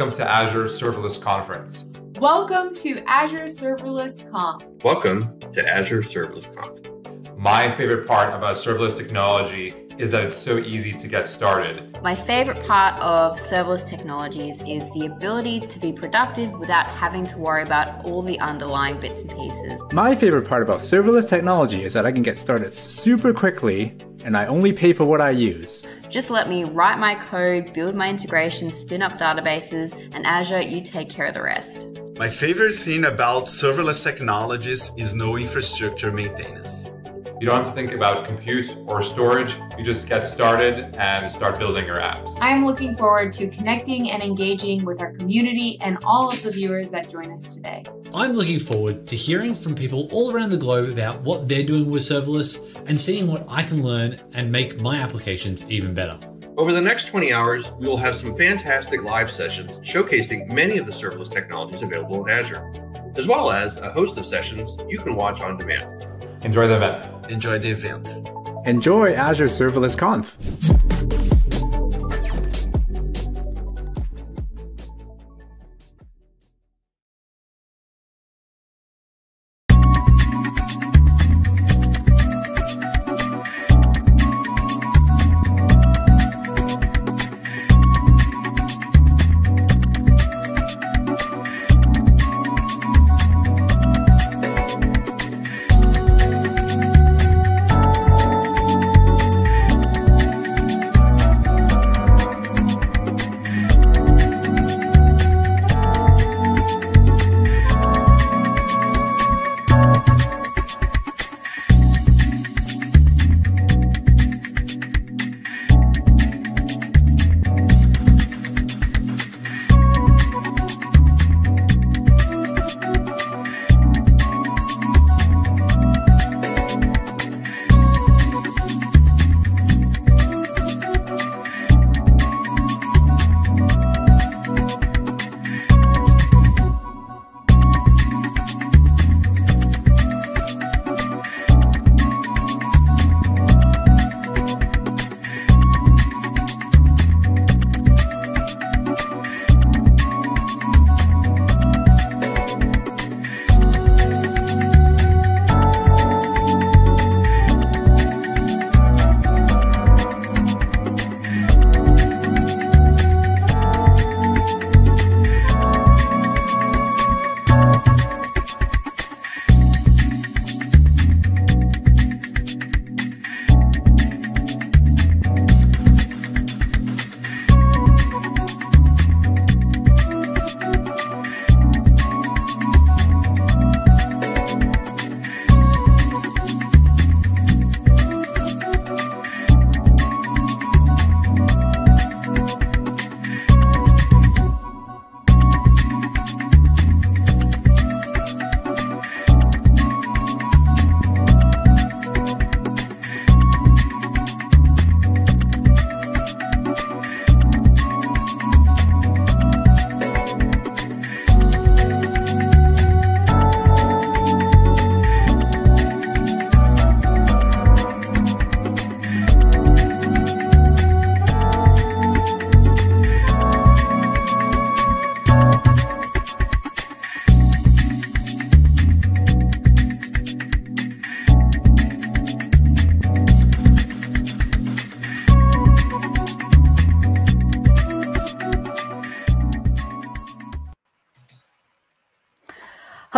welcome to Azure Serverless Conference. Welcome to Azure Serverless Conf. Welcome to Azure Serverless Conf. My favorite part about serverless technology is that it's so easy to get started. My favorite part of serverless technologies is the ability to be productive without having to worry about all the underlying bits and pieces. My favorite part about serverless technology is that I can get started super quickly and I only pay for what I use. Just let me write my code, build my integration, spin up databases, and Azure, you take care of the rest. My favorite thing about serverless technologies is no infrastructure maintenance. You don't have to think about compute or storage. You just get started and start building your apps. I am looking forward to connecting and engaging with our community and all of the viewers that join us today. I'm looking forward to hearing from people all around the globe about what they're doing with serverless and seeing what I can learn and make my applications even better. Over the next 20 hours, we will have some fantastic live sessions showcasing many of the serverless technologies available in Azure, as well as a host of sessions you can watch on demand. Enjoy the event. Enjoy the event. Enjoy Azure Serverless Conf.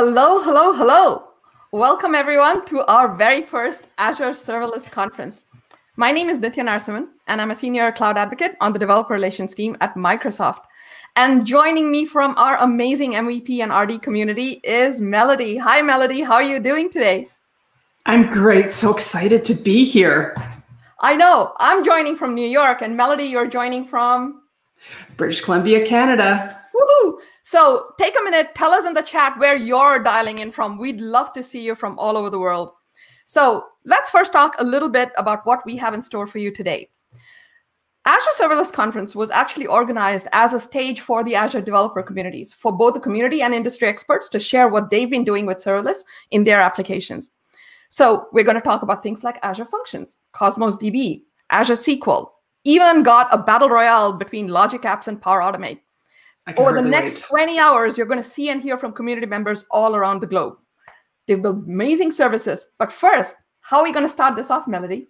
Hello, hello, hello. Welcome everyone to our very first Azure Serverless Conference. My name is Nithya Narasimhan, and I'm a senior cloud advocate on the developer relations team at Microsoft. And joining me from our amazing MVP and RD community is Melody. Hi, Melody. How are you doing today? I'm great. So excited to be here. I know. I'm joining from New York, and Melody, you're joining from? British Columbia, Canada. Woohoo! So take a minute, tell us in the chat where you're dialing in from. We'd love to see you from all over the world. So let's first talk a little bit about what we have in store for you today. Azure Serverless Conference was actually organized as a stage for the Azure developer communities, for both the community and industry experts to share what they've been doing with serverless in their applications. So we're going to talk about things like Azure Functions, Cosmos DB, Azure SQL, even got a battle royale between Logic Apps and Power Automate. Over the next 20 hours, you're going to see and hear from community members all around the globe. They've built amazing services. But first, how are we going to start this off, Melody?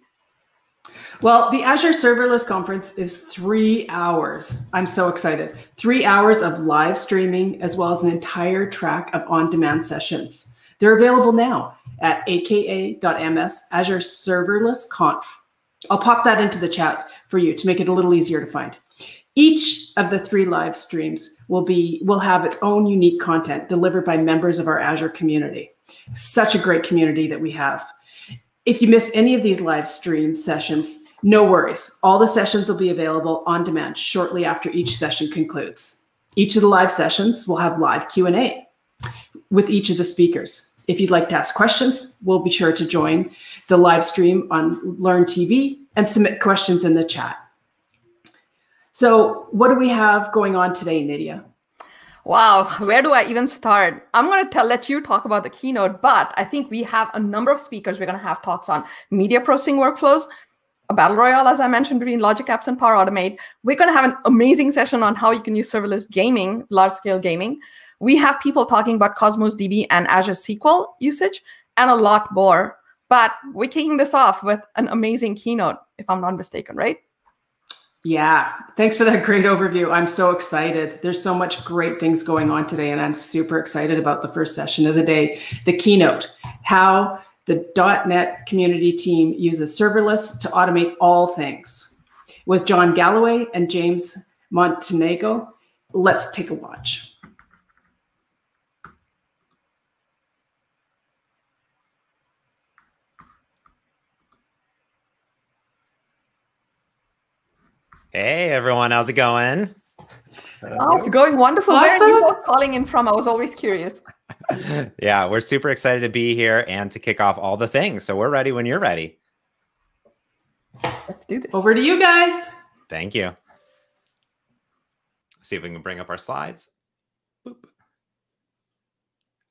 Well, the Azure Serverless Conference is 3 hours. I'm so excited. 3 hours of live streaming, as well as an entire track of on-demand sessions. They're available now at aka.ms Azure Serverless Conf. I'll pop that into the chat for you to make it a little easier to find. Each of the 3 live streams will have its own unique content delivered by members of our Azure community. Such a great community that we have. If you miss any of these live stream sessions, no worries. All the sessions will be available on demand shortly after each session concludes. Each of the live sessions will have live Q&A with each of the speakers. If you'd like to ask questions, we'll be sure to join the live stream on Learn TV and submit questions in the chat. So what do we have going on today, Nydia? Wow, where do I even start? I'm going to let you talk about the keynote, but I think we have a number of speakers. We're going to have talks on media processing workflows, a battle royale, as I mentioned, between Logic Apps and Power Automate. We're going to have an amazing session on how you can use serverless gaming, large-scale gaming. We have people talking about Cosmos DB and Azure SQL usage, and a lot more. But we're kicking this off with an amazing keynote, if I'm not mistaken, right? Yeah, thanks for that great overview. I'm so excited. There's so much great things going on today, and I'm super excited about the first session of the day, the keynote, how the .NET community team uses serverless to automate all things. With John Galloway and James Montenegro, let's take a watch. Hey everyone, how's it going? Oh, it's going wonderful. Awesome. Where are you both calling in from? I was always curious. Yeah, we're super excited to be here and to kick off all the things. So we're ready when you're ready. Let's do this. Over to you guys. Thank you. See if we can bring up our slides. Boop.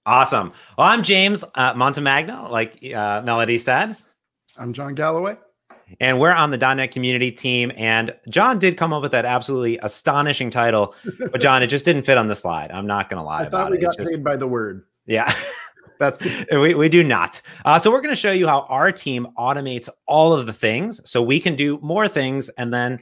Awesome. Well, I'm James Montemagno, like Melody said. I'm John Galloway. And we're on the .NET community team. And John did come up with that absolutely astonishing title. But John, it just didn't fit on the slide. I'm not going to lie about it. We got paid by the word. Yeah. That's we do not. So we're going to show you how our team automates all of the things so we can do more things and then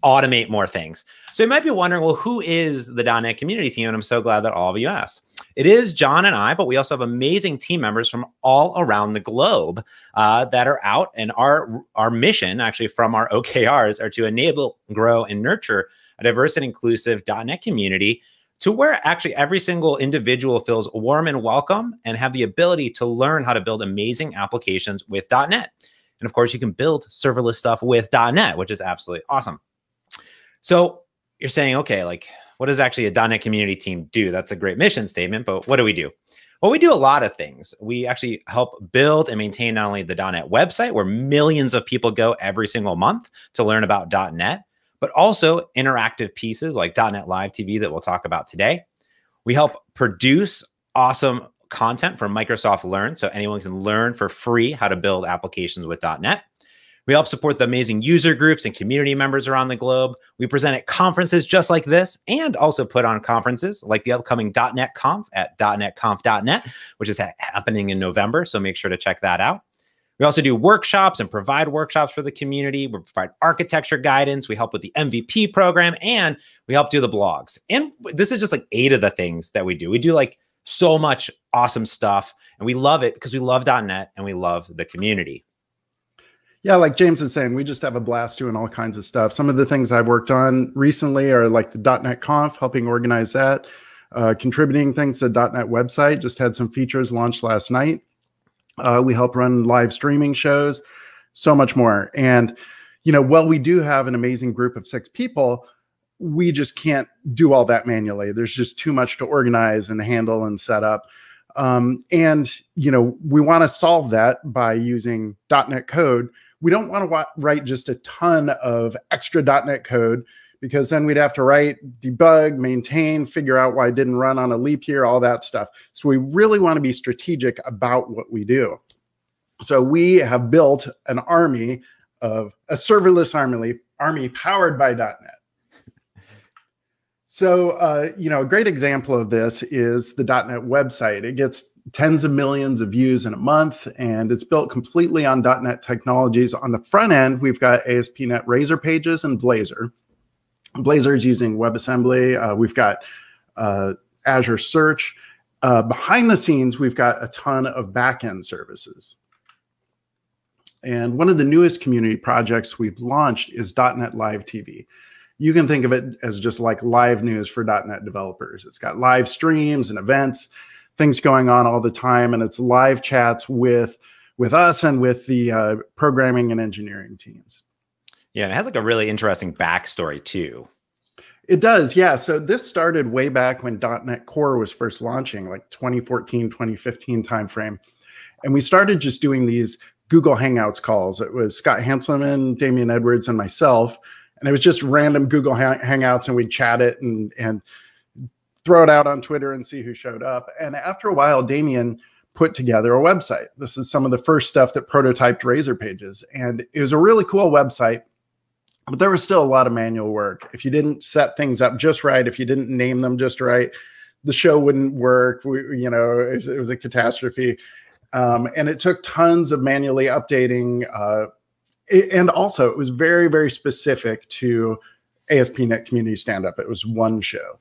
automate more things. So you might be wondering, well, who is the .NET community team? And I'm so glad that all of you asked. It is John and I, but we also have amazing team members from all around the globe that are out. And our mission, actually, from our OKRs, are to enable, grow, and nurture a diverse and inclusive .NET community to where actually every single individual feels warm and welcome and have the ability to learn how to build amazing applications with .NET. And of course, you can build serverless stuff with .NET, which is absolutely awesome. So you're saying, okay, like, what does actually a .NET community team do? That's a great mission statement, but what do we do? Well, we do a lot of things. We actually help build and maintain not only the .NET website, where millions of people go every single month to learn about .NET, but also interactive pieces like .NET Live TV that we'll talk about today. We help produce awesome content for Microsoft Learn, so anyone can learn for free how to build applications with .NET. We help support the amazing user groups and community members around the globe. We present at conferences just like this and also put on conferences like the upcoming .NET Conf at .NETconf.net, which is happening in November, so make sure to check that out. We also do workshops and provide workshops for the community. We provide architecture guidance. We help with the MVP program, and we help do the blogs. And this is just like 8 of the things that we do. We do like so much awesome stuff, and we love it because we love .NET and we love the community. Yeah, like James is saying, we just have a blast doing all kinds of stuff. Some of the things I've worked on recently are like the .NET Conf, helping organize that, contributing things to the .NET website, just had some features launched last night. We help run live streaming shows, so much more. And, you know, while we do have an amazing group of 6 people, we just can't do all that manually. There's just too much to organize and handle and set up. And, you know, we want to solve that by using .NET code. We don't want to write just a ton of extra .NET code, because then we'd have to write, debug, maintain, figure out why it didn't run on a leap year, all that stuff. So we really want to be strategic about what we do. So we have built an army of a serverless army powered by .NET. So, you know, a great example of this is the .NET website. It gets tens of millions of views in a month, and it's built completely on .NET technologies. On the front end, we've got ASP.NET Razor Pages and Blazor. Blazor is using WebAssembly. We've got Azure Search. Behind the scenes, we've got a ton of backend services. And one of the newest community projects we've launched is .NET Live TV. You can think of it as just like live news for .NET developers. It's got live streams and events, things going on all the time, and it's live chats with us and with the programming and engineering teams. Yeah, and it has like a really interesting backstory too. It does, yeah. So this started way back when .NET Core was first launching, like 2014, 2015 timeframe. And we started just doing these Google Hangouts calls. It was Scott Hanselman, Damian Edwards, and myself. And it was just random Google Hangouts, and we'd chat it and throw it out on Twitter and see who showed up. And after a while, Damian put together a website. This is some of the first stuff that prototyped Razor Pages. And it was a really cool website, but there was still a lot of manual work. If you didn't set things up just right, if you didn't name them just right, the show wouldn't work. You know, it was a catastrophe. And it took tons of manually updating. And also, it was very, very specific to ASP.NET Community Stand-Up. It was one show.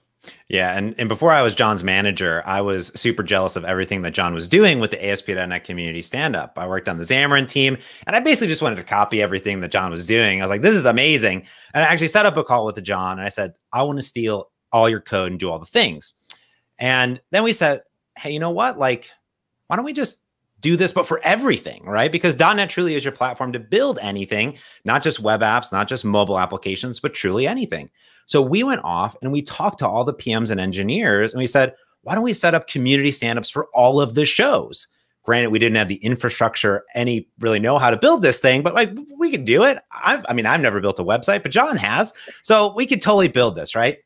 Yeah, and before I was John's manager, I was super jealous of everything that John was doing with the ASP.NET Community Stand-Up. I worked on the Xamarin team, and I basically just wanted to copy everything that John was doing. I was like, this is amazing. And I actually set up a call with John, and I said, I want to steal all your code and do all the things. And then we said, hey, you know what? Like, why don't we just do this, but for everything, right? Because .NET truly is your platform to build anything, not just web apps, not just mobile applications, but truly anything. So we went off and we talked to all the PMs and engineers, and we said, why don't we set up community stand-ups for all of the shows? Granted, we didn't have the infrastructure, any really know how to build this thing, but like we could do it. I mean, I've never built a website, but John has. So we could totally build this, right?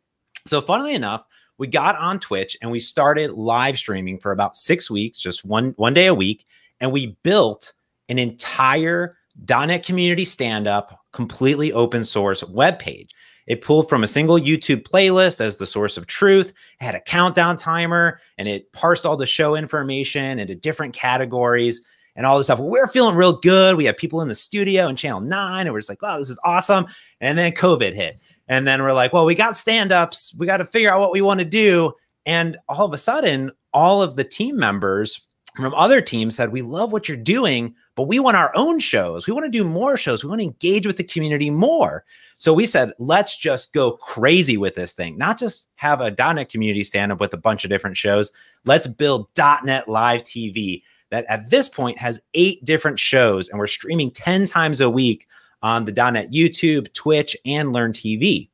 So funnily enough, we got on Twitch and we started live streaming for about 6 weeks, just one day a week. And we built an entire .NET Community Stand-Up, completely open source web page. It pulled from a single YouTube playlist as the source of truth. It had a countdown timer, and it parsed all the show information into different categories and all this stuff. We're feeling real good. We had people in the studio in Channel 9, and we're just like, wow, this is awesome. And then COVID hit. And then we're like, well, we got stand-ups. We got to figure out what we want to do. And all of a sudden, all of the team members from other teams said, we love what you're doing, but we want our own shows. We want to do more shows. We want to engage with the community more. So we said, let's just go crazy with this thing, not just have a .NET Community Stand-Up with a bunch of different shows. Let's build .NET Live TV that at this point has 8 different shows, and we're streaming 10 times a week on the .NET YouTube, Twitch, and Learn TV.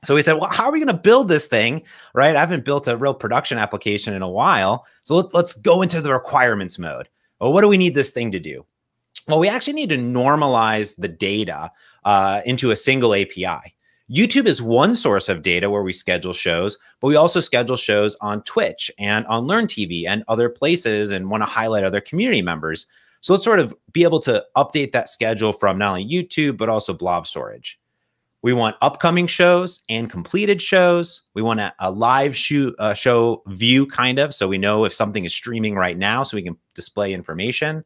So we said, well, how are we going to build this thing, right? I haven't built a real production application in a while. So let's go into the requirements mode. Well, what do we need this thing to do? Well, we actually need to normalize the data into a single API. YouTube is one source of data where we schedule shows, but we also schedule shows on Twitch and on Learn TV and other places, and want to highlight other community members. So let's sort of be able to update that schedule from not only YouTube, but also blob storage. We want upcoming shows and completed shows. We want a live show view, kind of, so we know if something is streaming right now so we can display information.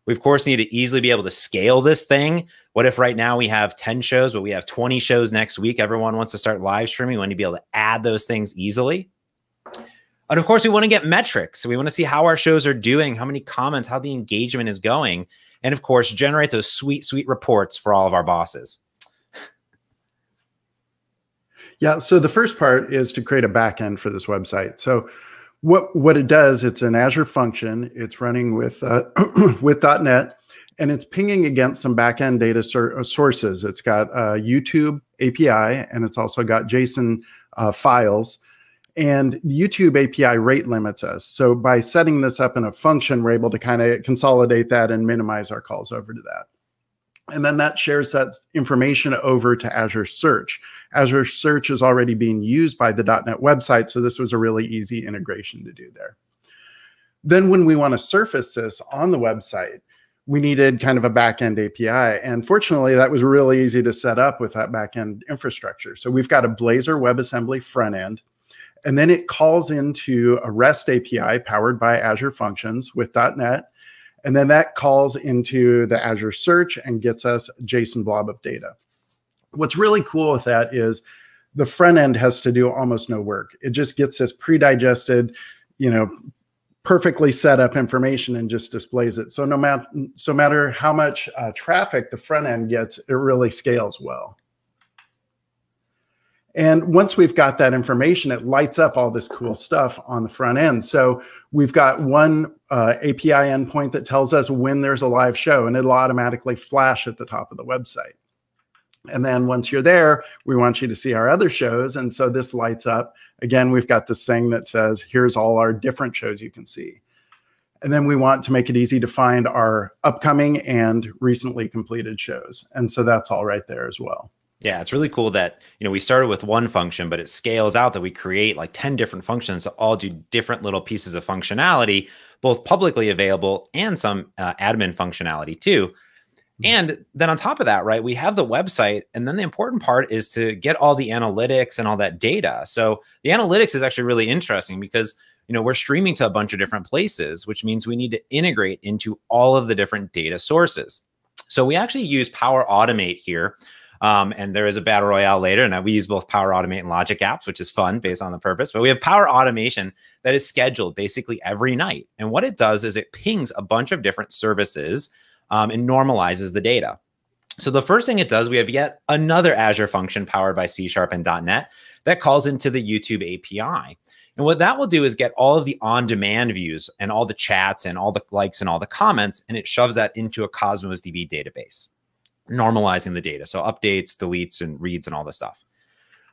We, of course, need to easily be able to scale this thing. What if right now we have 10 shows, but we have 20 shows next week? Everyone wants to start live streaming. We want to be able to add those things easily. And, of course, we want to get metrics. So we want to see how our shows are doing, how many comments, how the engagement is going, and, of course, generate those sweet, sweet reports for all of our bosses. Yeah, so the first part is to create a backend for this website. So what it does, it's an Azure function. It's running with with .NET, and it's pinging against some backend data sources. It's got a YouTube API, and it's also got JSON files. And the YouTube API rate limits us. So by setting this up in a function, we're able to kind of consolidate that and minimize our calls over to that. And then that shares that information over to Azure Search. Azure Search is already being used by the .NET website, so this was a really easy integration to do there. Then when we want to surface this on the website, we needed kind of a backend API. And fortunately, that was really easy to set up with that backend infrastructure. So we've got a Blazor WebAssembly front end, and then it calls into a REST API powered by Azure Functions with .NET. And then that calls into the Azure Search and gets us a JSON blob of data. What's really cool with that is the front end has to do almost no work. It just gets this pre-digested, perfectly set up information and just displays it. So no matter how much traffic the front end gets, it really scales well. And once we've got that information, it lights up all this cool stuff on the front end. So we've got one API endpoint that tells us when there's a live show, and it'll automatically flash at the top of the website. And then once you're there, we want you to see our other shows. And so this lights up. Again, we've got this thing that says, here's all our different shows you can see. And then we want to make it easy to find our upcoming and recently completed shows. And so that's all right there as well. Yeah, it's really cool that, we started with one function, but it scales out that we create like 10 different functions that all do different little pieces of functionality, both publicly available and some admin functionality too. And then on top of that, right, we have the website. And then the important part is to get all the analytics and all that data. So the analytics is actually really interesting because, we're streaming to a bunch of different places, which means we need to integrate into all of the different data sources. So we actually use Power Automate here. And there is a battle royale later, and we use both Power Automate and Logic Apps, which is fun based on the purpose. But we have Power Automation that is scheduled basically every night. And what it does is it pings a bunch of different services and normalizes the data. So the first thing it does, we have yet another Azure function powered by C# and .NET that calls into the YouTube API. And what that will do is get all of the on-demand views and all the chats and all the likes and all the comments, and it shoves that into a Cosmos DB database, normalizing the data. So updates, deletes, and reads and all this stuff.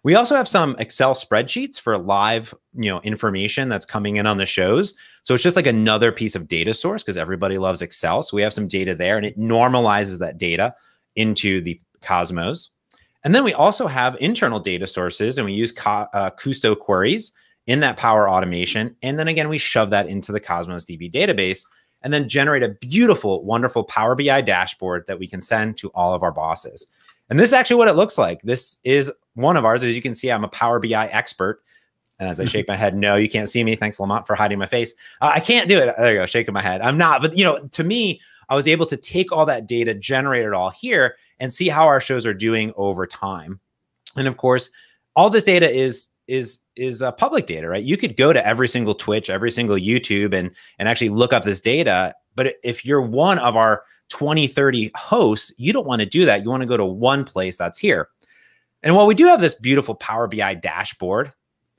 We also have some Excel spreadsheets for live, information that's coming in on the shows. So it's just like another piece of data source because everybody loves Excel. So we have some data there, and it normalizes that data into the Cosmos. And then we also have internal data sources, and we use Kusto queries in that Power Automation. And then again, we shove that into the Cosmos DB database and then generate a beautiful, wonderful Power BI dashboard that we can send to all of our bosses. And this is actually what it looks like. This is one of ours. As you can see, I'm a Power BI expert. And as I shake my head, no, you can't see me. Thanks, Lamont, for hiding my face. I can't do it. There you go, shaking my head. I'm not. But, to me, I was able to take all that data, generate it all here, and see how our shows are doing over time. And of course, all this data is public data, right? You could go to every single Twitch, every single YouTube, and actually look up this data. But if you're one of our 20, 30 hosts, you don't want to do that. You want to go to one place that's here. And while we do have this beautiful Power BI dashboard,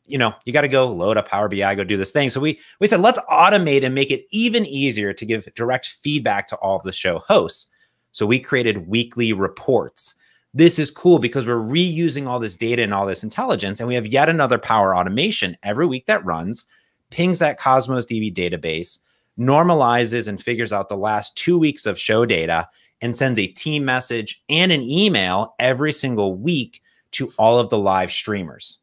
you got to go load up Power BI, go do this thing. So we said, let's automate and make it even easier to give direct feedback to all of the show hosts. So we created weekly reports. This is cool because we're reusing all this data and all this intelligence. And we have yet another Power Automation every week that runs, pings that Cosmos DB database, normalizes and figures out the last 2 weeks of show data, and sends a team message and an email every single week to all of the live streamers.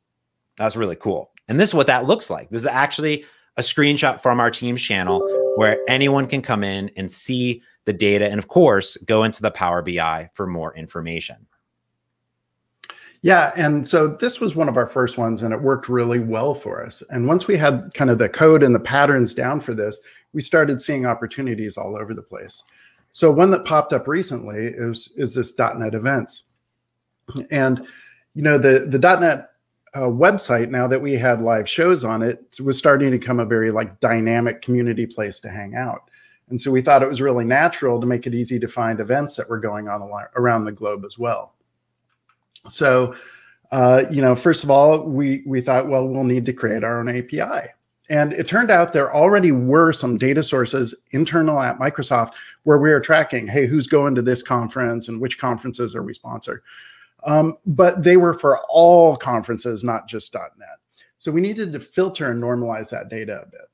That's really cool. And this is what that looks like. This is actually a screenshot from our team's channel where anyone can come in and see the data and, of course, go into the Power BI for more information. Yeah, and so this was one of our first ones, and it worked really well for us. And once we had kind of the code and the patterns down for this, we started seeing opportunities all over the place. So one that popped up recently is this .NET Events. And, the .NET website, now that we had live shows on it, was starting to become a very dynamic community place to hang out. And so we thought it was really natural to make it easy to find events that were going on around the globe as well. So, first of all, we thought, well, we'll need to create our own API. And it turned out there already were some data sources internal at Microsoft where we were tracking, hey, who's going to this conference and which conferences are we sponsor? But they were for all conferences, not just .NET. So we needed to filter and normalize that data a bit.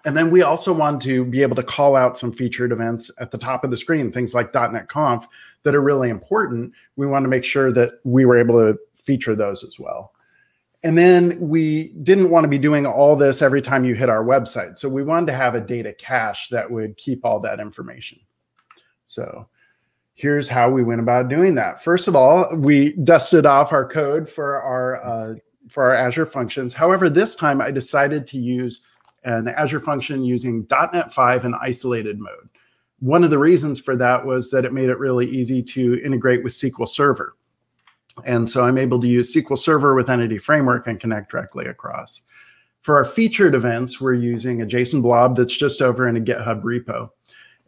And then we also wanted to be able to call out some featured events at the top of the screen, things like .NET Conf that are really important. We want to make sure that we were able to feature those as well. And then we didn't want to be doing all this every time you hit our website. So we wanted to have a data cache that would keep all that information. So here's how we went about doing that. First of all, we dusted off our code for our Azure functions. However, this time I decided to use an Azure function using .NET 5 in isolated mode. One of the reasons for that was that it made it really easy to integrate with SQL Server. And so I'm able to use SQL Server with Entity Framework and connect directly across. For our featured events, we're using a JSON blob that's just over in a GitHub repo.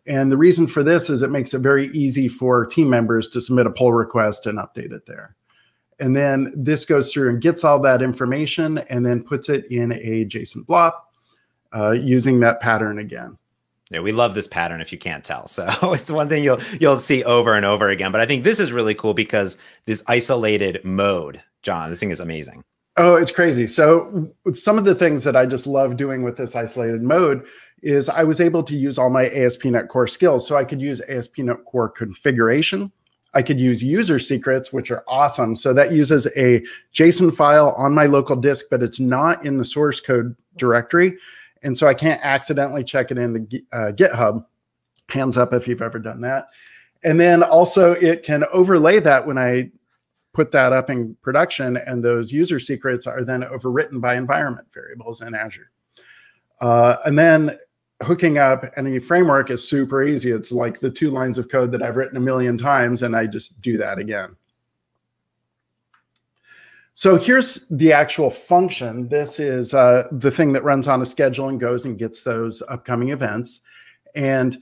And the reason for this is it makes it very easy for team members to submit a pull request and update it there. And then this goes through and gets all that information and then puts it in a JSON blob using that pattern again. Yeah, we love this pattern if you can't tell. So it's one thing you'll see over and over again. But I think this is really cool because this isolated mode, John, this thing is amazing. Oh, it's crazy. So some of the things that I just love doing with this isolated mode is I was able to use all my ASP.NET Core skills. So I could use ASP.NET Core configuration. I could use user secrets, which are awesome. So that uses a JSON file on my local disk, but it's not in the source code directory. And so I can't accidentally check it into GitHub. Hands up if you've ever done that. And then also it can overlay that when I put that up in production, and those user secrets are then overwritten by environment variables in Azure. And then hooking up Entity Framework is super easy. It's like the 2 lines of code that I've written a million times, and I just do that again. So here's the actual function. This is the thing that runs on a schedule and goes and gets those upcoming events. And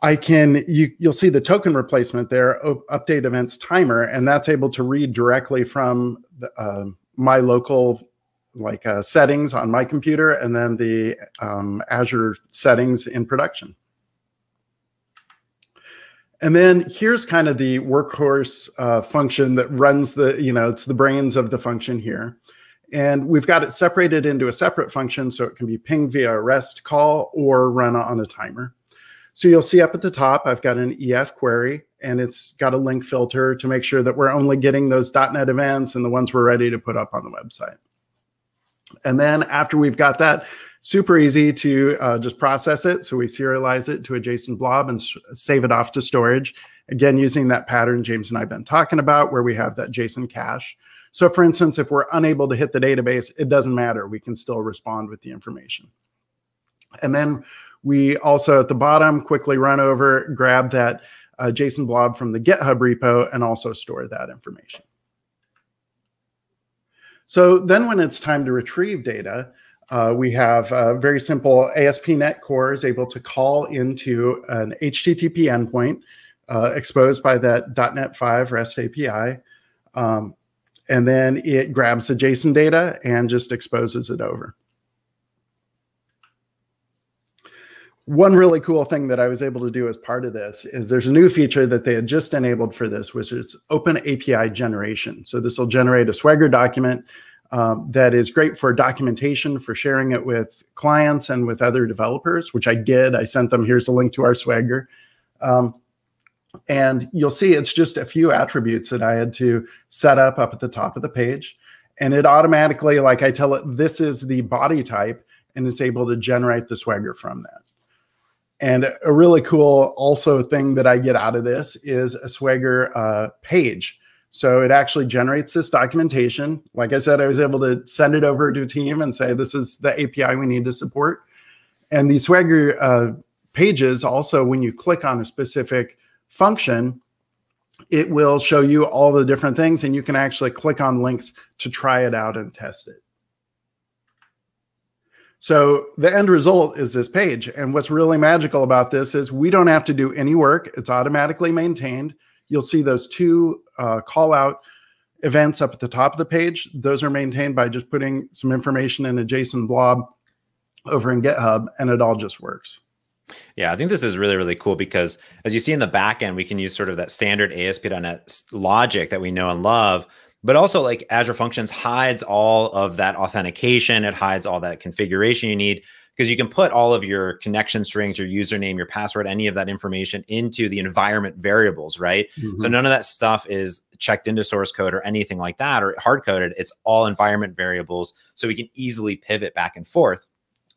I can, you'll see the token replacement there, update events timer, and that's able to read directly from the, my local settings on my computer and then the Azure settings in production. And then here's kind of the workhorse function that runs the, it's the brains of the function here. And we've got it separated into a separate function so it can be pinged via a REST call or run on a timer. So you'll see up at the top, I've got an EF query, and it's got a link filter to make sure that we're only getting those .NET events and the ones we're ready to put up on the website. And then after we've got that, super easy to just process it. So we serialize it to a JSON blob and save it off to storage. Again, using that pattern James and I have been talking about where we have that JSON cache. So for instance, if we're unable to hit the database, it doesn't matter. We can still respond with the information. And then we also at the bottom quickly run over, grab that JSON blob from the GitHub repo and also store that information. So then when it's time to retrieve data, we have a very simple ASP.NET Core is able to call into an HTTP endpoint exposed by that .NET 5 REST API. And then it grabs the JSON data and just exposes it over. One really cool thing that I was able to do as part of this is there's a new feature that they had just enabled for this, which is Open API generation. So this will generate a Swagger document that is great for documentation, for sharing it with clients and with other developers, which I did. I sent them, here's a link to our Swagger. And you'll see it's just a few attributes that I had to set up at the top of the page. And it automatically, like I tell it, this is the body type, and it's able to generate the Swagger from that. And a really cool also thing that I get out of this is a Swagger page. So it actually generates this documentation. Like I said, I was able to send it over to a team and say, this is the API we need to support. And these Swagger pages also, when you click on a specific function, it will show you all the different things, and you can actually click on links to try it out and test it. So the end result is this page. And what's really magical about this is we don't have to do any work. It's automatically maintained. You'll see those 2 call out events up at the top of the page. Those are maintained by just putting some information in a JSON blob over in GitHub, and it all just works. Yeah, I think this is really, really cool because as you see in the back end, we can use sort of that standard ASP.NET logic that we know and love. But also, like, Azure Functions hides all of that authentication. It hides all that configuration you need because you can put all of your connection strings, your username, your password, any of that information into the environment variables, right? Mm-hmm. So none of that stuff is checked into source code or anything like that or hard coded. It's all environment variables. So we can easily pivot back and forth.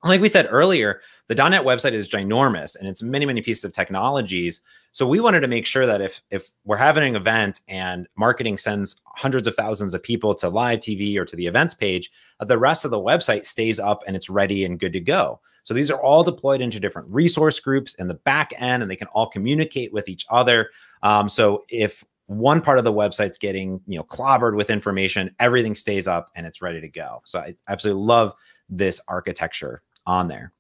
Like we said earlier, the .NET website is ginormous and it's many, many pieces of technologies. So we wanted to make sure that if we're having an event and marketing sends hundreds of thousands of people to live TV or to the events page, the rest of the website stays up and it's ready and good to go. So these are all deployed into different resource groups in the back end, and they can all communicate with each other. So if one part of the website's getting, clobbered with information, everything stays up and it's ready to go. So I absolutely love this architecture on there.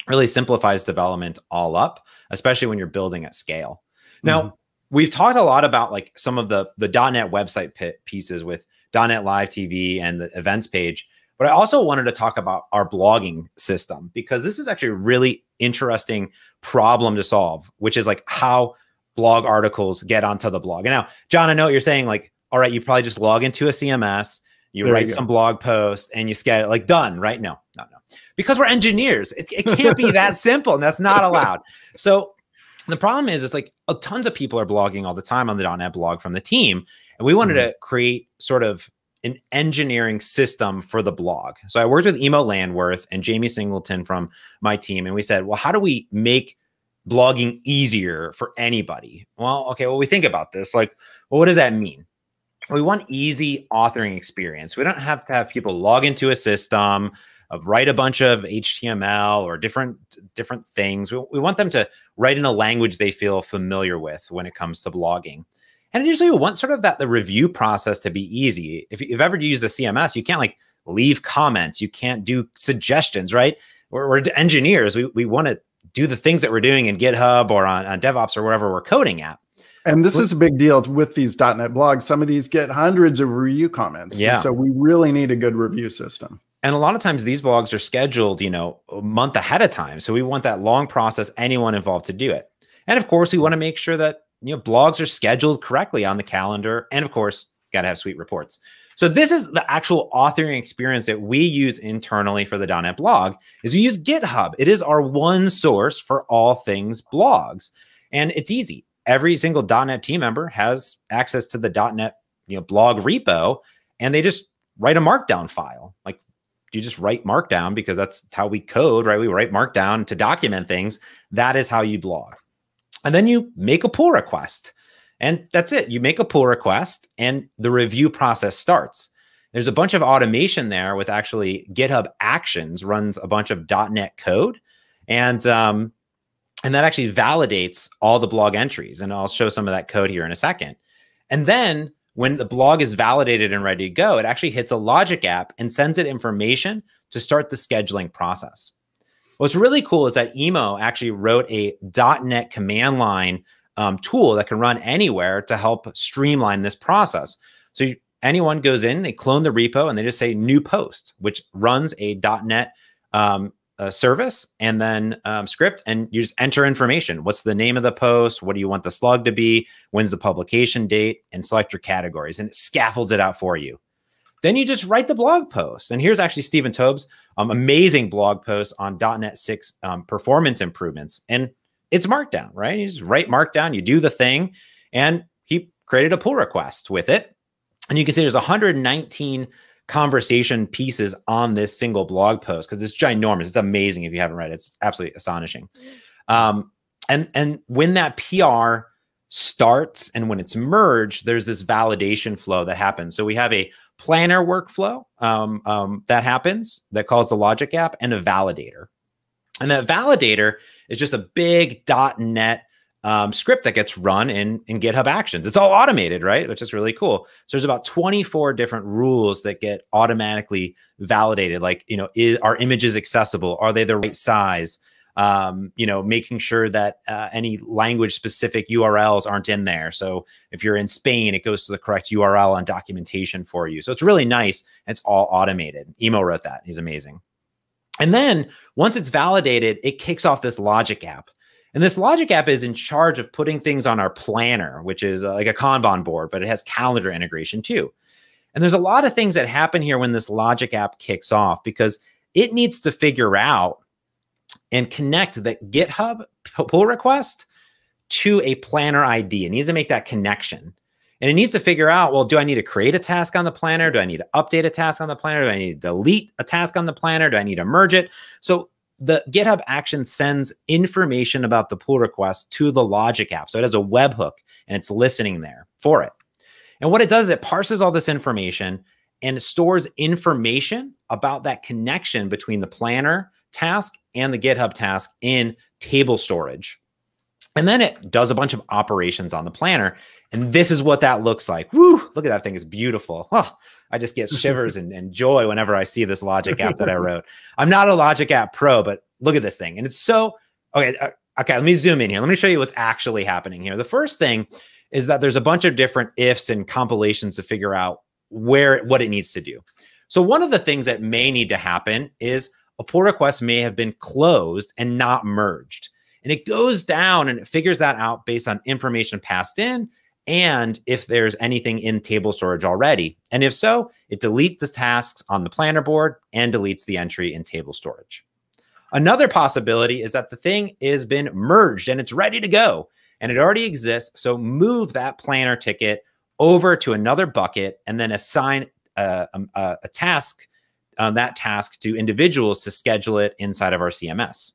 Really simplifies development all up, especially when you're building at scale. Now, we've talked a lot about like some of the .NET website pieces with .NET Live TV and the events page, but I also wanted to talk about our blogging system, because this is actually a really interesting problem to solve, which is like how blog articles get onto the blog. And now, John, I know what you're saying, like, all right, you probably just log into a CMS, you write some blog post and you schedule, like, done, right? No. Because we're engineers. It can't be that simple, and that's not allowed. So the problem is, it's like tons of people are blogging all the time on the .NET blog from the team. And we wanted to create sort of an engineering system for the blog. So I worked with Emo Landworth and Jamie Singleton from my team. And we said, well, how do we make blogging easier for anybody? Well, okay, well, we think about this. Like, well, what does that mean? We want easy authoring experience. We don't have to have people log into a system, write a bunch of HTML or different things. We want them to write in a language they feel familiar with when it comes to blogging. And usually we want sort of the review process to be easy. If you've ever used a CMS, you can't like leave comments. You can't do suggestions, right? We're engineers. We want to do the things that we're doing in GitHub or on DevOps or wherever we're coding at. And this is a big deal with these .NET blogs. Some of these get hundreds of review comments. Yeah. So we really need a good review system. And a lot of times these blogs are scheduled, a month ahead of time. So we want that long process, anyone involved to do it. And of course, we want to make sure that, blogs are scheduled correctly on the calendar. And of course, got to have sweet reports. So this is the actual authoring experience that we use internally for the .NET blog, is we use GitHub. It is our one source for all things blogs. And it's easy. Every single .NET team member has access to the .NET blog repo, and they just write a markdown file. Like, you just write markdown because that's how we code, right? We write markdown to document things. That is how you blog. And then you make a pull request, and that's it. You make a pull request and the review process starts. There's a bunch of automation there with actually GitHub Actions runs a bunch of .NET code, and that actually validates all the blog entries. And I'll show some of that code here in a second. And then when the blog is validated and ready to go, it actually hits a logic app and sends it information to start the scheduling process. What's really cool is that Emo actually wrote a .NET command line tool that can run anywhere to help streamline this process. So anyone goes in, they clone the repo, and they just say new post, which runs a .NET service and then script, and you just enter information. What's the name of the post? What do you want the slug to be? When's the publication date? And select your categories, and it scaffolds it out for you. Then you just write the blog post. And here's actually Stephen Tobe's amazing blog post on .NET 6 performance improvements. And it's Markdown, right? You just write Markdown, you do the thing, and he created a pull request with it. And you can see there's 119 conversation pieces on this single blog post, because it's ginormous. It's amazing. If you haven't read it, it's absolutely astonishing. And when that PR starts and when it's merged, there's this validation flow that happens. So we have a planner workflow that happens that calls the logic app, and a validator. And that validator is just a big .NET script that gets run in GitHub Actions. It's all automated, right? Which is really cool. So there's about 24 different rules that get automatically validated. Like, are images accessible? Are they the right size? Making sure that any language specific URLs aren't in there. So if you're in Spain, it goes to the correct URL on documentation for you. So it's really nice. And it's all automated. Emo wrote that. He's amazing. And then once it's validated, it kicks off this logic app. And this logic app is in charge of putting things on our planner, which is like a Kanban board, but it has calendar integration too. And there's a lot of things that happen here when this logic app kicks off, because it needs to figure out and connect the GitHub pull request to a planner ID. It needs to make that connection. And it needs to figure out, well, do I need to create a task on the planner? Do I need to update a task on the planner? Do I need to delete a task on the planner? Do I need to merge it? So the GitHub action sends information about the pull request to the Logic app. So it has a webhook and it's listening there for it. And what it does is it parses all this information and stores information about that connection between the planner task and the GitHub task in table storage. And then it does a bunch of operations on the planner. And this is what that looks like. Woo, look at that thing. It's beautiful. Oh, I just get shivers and joy whenever I see this Logic app that I wrote. I'm not a Logic app pro, but look at this thing. And it's so, okay, let me zoom in here. Let me show you what's actually happening here. The first thing is that there's a bunch of different ifs and compilations to figure out what it needs to do. So one of the things that may need to happen is a pull request may have been closed and not merged. And it goes down and it figures that out based on information passed in and if there's anything in table storage already. And if so, it deletes the tasks on the planner board and deletes the entry in table storage. Another possibility is that the thing has been merged and it's ready to go and it already exists. So move that planner ticket over to another bucket and then assign a task, that task to individuals to schedule it inside of our CMS.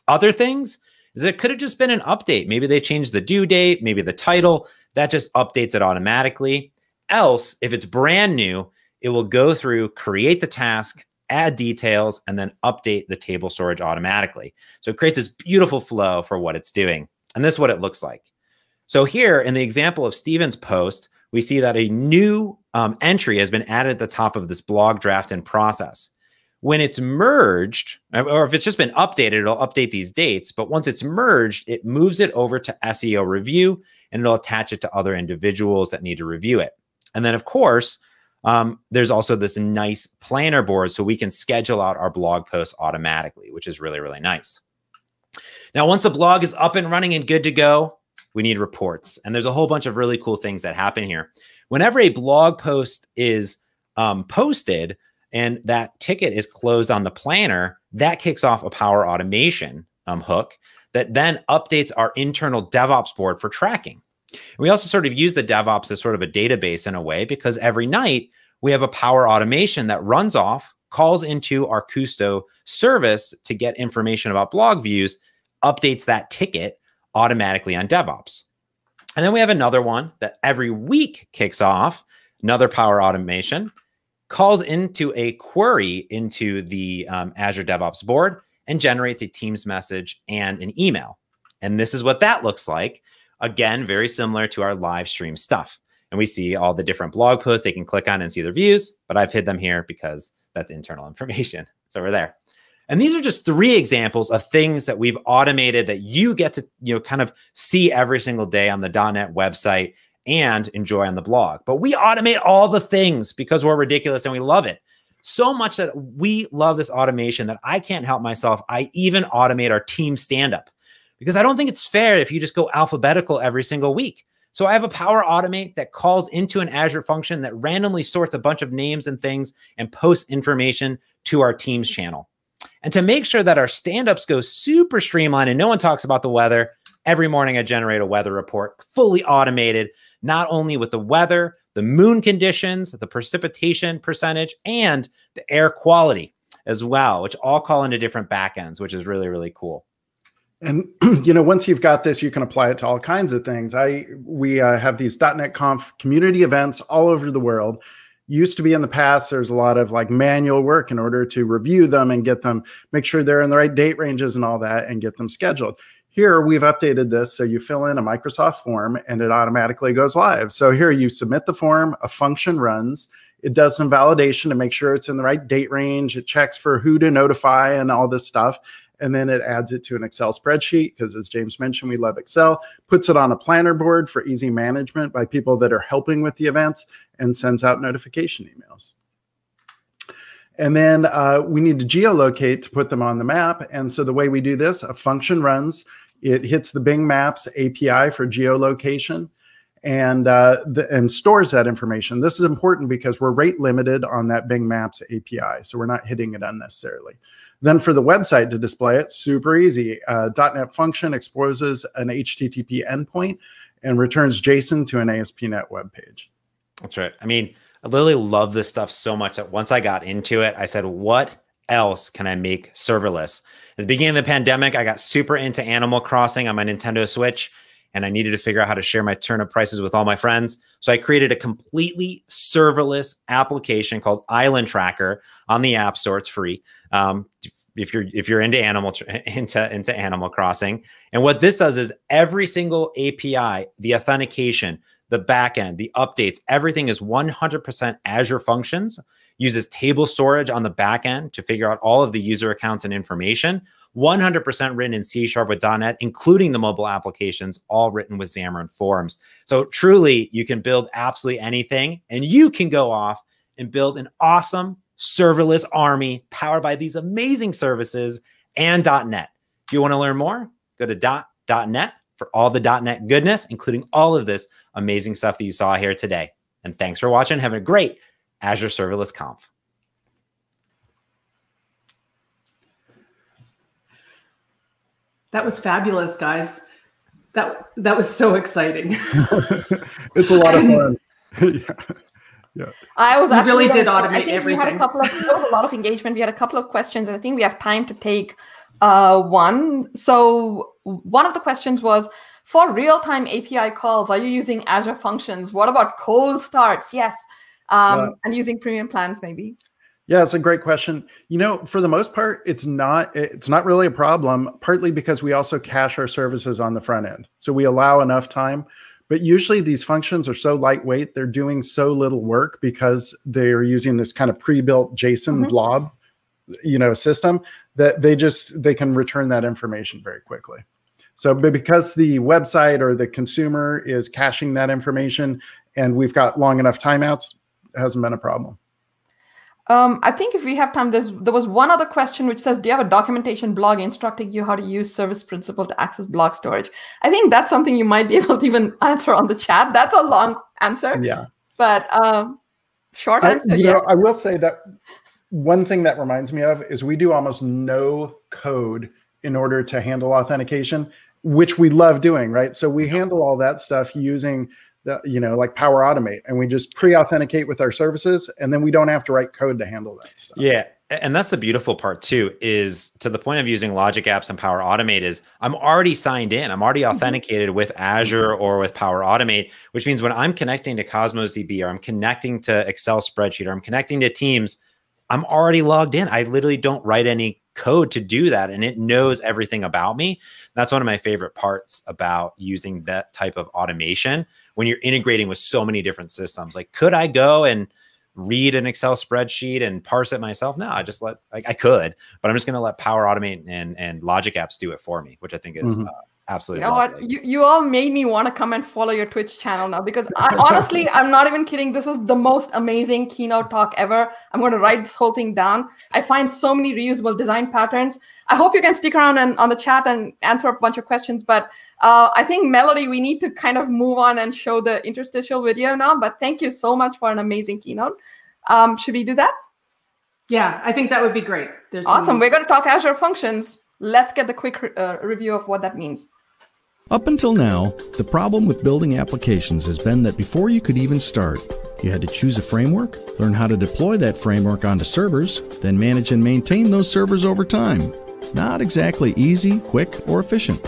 Other things is it could have just been an update. Maybe they changed the due date, maybe the title, that just updates it automatically. Else, if it's brand new, it will go through, create the task, add details, and then update the table storage automatically. So it creates this beautiful flow for what it's doing. And this is what it looks like. So here in the example of Steven's post, we see that a new entry has been added at the top of this blog draft in process. When it's merged, or if it's just been updated, it'll update these dates. But once it's merged, it moves it over to SEO review and it'll attach it to other individuals that need to review it. And then, of course, there's also this nice planner board so we can schedule out our blog posts automatically, which is really, really nice. Now, once the blog is up and running and good to go, we need reports. And there's a whole bunch of really cool things that happen here. Whenever a blog post is posted and that ticket is closed on the planner, that kicks off a Power Automation hook that then updates our internal DevOps board for tracking. And we also sort of use the DevOps as sort of a database in a way, because every night we have a Power Automation that runs off, calls into our Kusto service to get information about blog views, updates that ticket automatically on DevOps. And then we have another one that every week kicks off, another Power Automation, calls into a query into the Azure DevOps board and generates a Teams message and an email. And this is what that looks like. Again, very similar to our live stream stuff. And we see all the different blog posts they can click on and see their views, but I've hid them here because that's internal information. So we're there. And these are just 3 examples of things that we've automated that you get to, kind of see every single day on the .NET website and enjoy on the blog. But we automate all the things because we're ridiculous and we love it. So much that we love this automation that I can't help myself. I even automate our team stand-up because I don't think it's fair if you just go alphabetical every single week. So I have a Power Automate that calls into an Azure function that randomly sorts a bunch of names and things and posts information to our Teams channel. And to make sure that our stand-ups go super streamlined and no one talks about the weather, every morning I generate a weather report, fully automated, not only with the weather, the moon conditions, the precipitation percentage, and the air quality as well, which all call into different backends, which is really, really cool. And, once you've got this, you can apply it to all kinds of things. We have these .NET Conf community events all over the world. Used to be in the past, there's a lot of manual work in order to review them and get them, make sure they're in the right date ranges and all that and get them scheduled. Here, we've updated this so you fill in a Microsoft form and it automatically goes live. So here you submit the form, a function runs, it does some validation to make sure it's in the right date range, it checks for who to notify and all this stuff, and then it adds it to an Excel spreadsheet because, as James mentioned, we love Excel, puts it on a planner board for easy management by people that are helping with the events, and sends out notification emails. And then we need to geolocate to put them on the map. And so the way we do this, a function runs, it hits the Bing Maps API for geolocation and stores that information. This is important because we're rate limited on that Bing Maps API, so we're not hitting it unnecessarily. Then for the website to display it, super easy. .NET function exposes an HTTP endpoint and returns JSON to an ASP.NET web page. That's right. I mean, I literally love this stuff so much that once I got into it, I said, what else can I make serverless? At the beginning of the pandemic, I got super into Animal Crossing on my Nintendo Switch, and I needed to figure out how to share my turnip prices with all my friends. So I created a completely serverless application called Island Tracker on the App Store. It's free. If you're into Animal Crossing. And what this does is every single API, the authentication, the backend, the updates, everything is 100% Azure Functions, uses table storage on the backend to figure out all of the user accounts and information, 100% written in C# with .NET, including the mobile applications, all written with Xamarin Forms. So truly, you can build absolutely anything, and you can go off and build an awesome serverless army powered by these amazing services and .NET. If you want to learn more, go to .NET for all the .NET goodness, including all of this amazing stuff that you saw here today. And thanks for watching. Have a great Azure Serverless Conf. That was fabulous, guys. That was so exciting. It's a lot of fun. Yeah. I was actually really did I automate think everything. We had there was a lot of engagement. We had a couple of questions, and I think we have time to take one. So one of the questions was, for real-time API calls, are you using Azure Functions? What about cold starts? Yes. And using premium plans, maybe. Yeah, it's a great question. You know, for the most part, it's not really a problem, partly because we also cache our services on the front end. So we allow enough time. But usually these functions are so lightweight, they're doing so little work because they're using this kind of pre-built JSON blob, system that they can return that information very quickly. So, but because the website or the consumer is caching that information and we've got long enough timeouts, it hasn't been a problem. I think if we have time, there was one other question which says, do you have a documentation blog instructing you how to use Service Principal to access block storage? I think that's something you might be able to even answer on the chat. That's a long answer. Yeah. But short answer, yes. I will say that one thing that reminds me of is we do almost no code in order to handle authentication, which we love doing, right? So we handle all that stuff using like Power Automate, and we just pre-authenticate with our services, and then we don't have to write code to handle that stuff. Yeah. And that's the beautiful part too, is to the point of using Logic Apps and Power Automate is I'm already signed in. I'm already authenticated with Azure or with Power Automate, which means when I'm connecting to Cosmos DB, or I'm connecting to Excel spreadsheet, or I'm connecting to Teams, I'm already logged in. I literally don't write any code to do that, and it knows everything about me. That's one of my favorite parts about using that type of automation when you're integrating with so many different systems. Like, could I go and read an Excel spreadsheet and parse it myself? No, I just I could, but I'm just going to let Power Automate and Logic Apps do it for me, which I think is absolutely lovely. What? You all made me want to come and follow your Twitch channel now, because honestly, I'm not even kidding. This was the most amazing keynote talk ever. I'm going to write this whole thing down. I find so many reusable design patterns. I hope you can stick around and on the chat and answer a bunch of questions. But I think, Melody, we need to kind of move on and show the interstitial video now. But thank you so much for an amazing keynote. Should we do that? Yeah, I think that would be great. Awesome. We're going to talk Azure Functions. Let's get the quick review of what that means. Up until now, the problem with building applications has been that before you could even start, you had to choose a framework, learn how to deploy that framework onto servers, then manage and maintain those servers over time. Not exactly easy, quick, or efficient.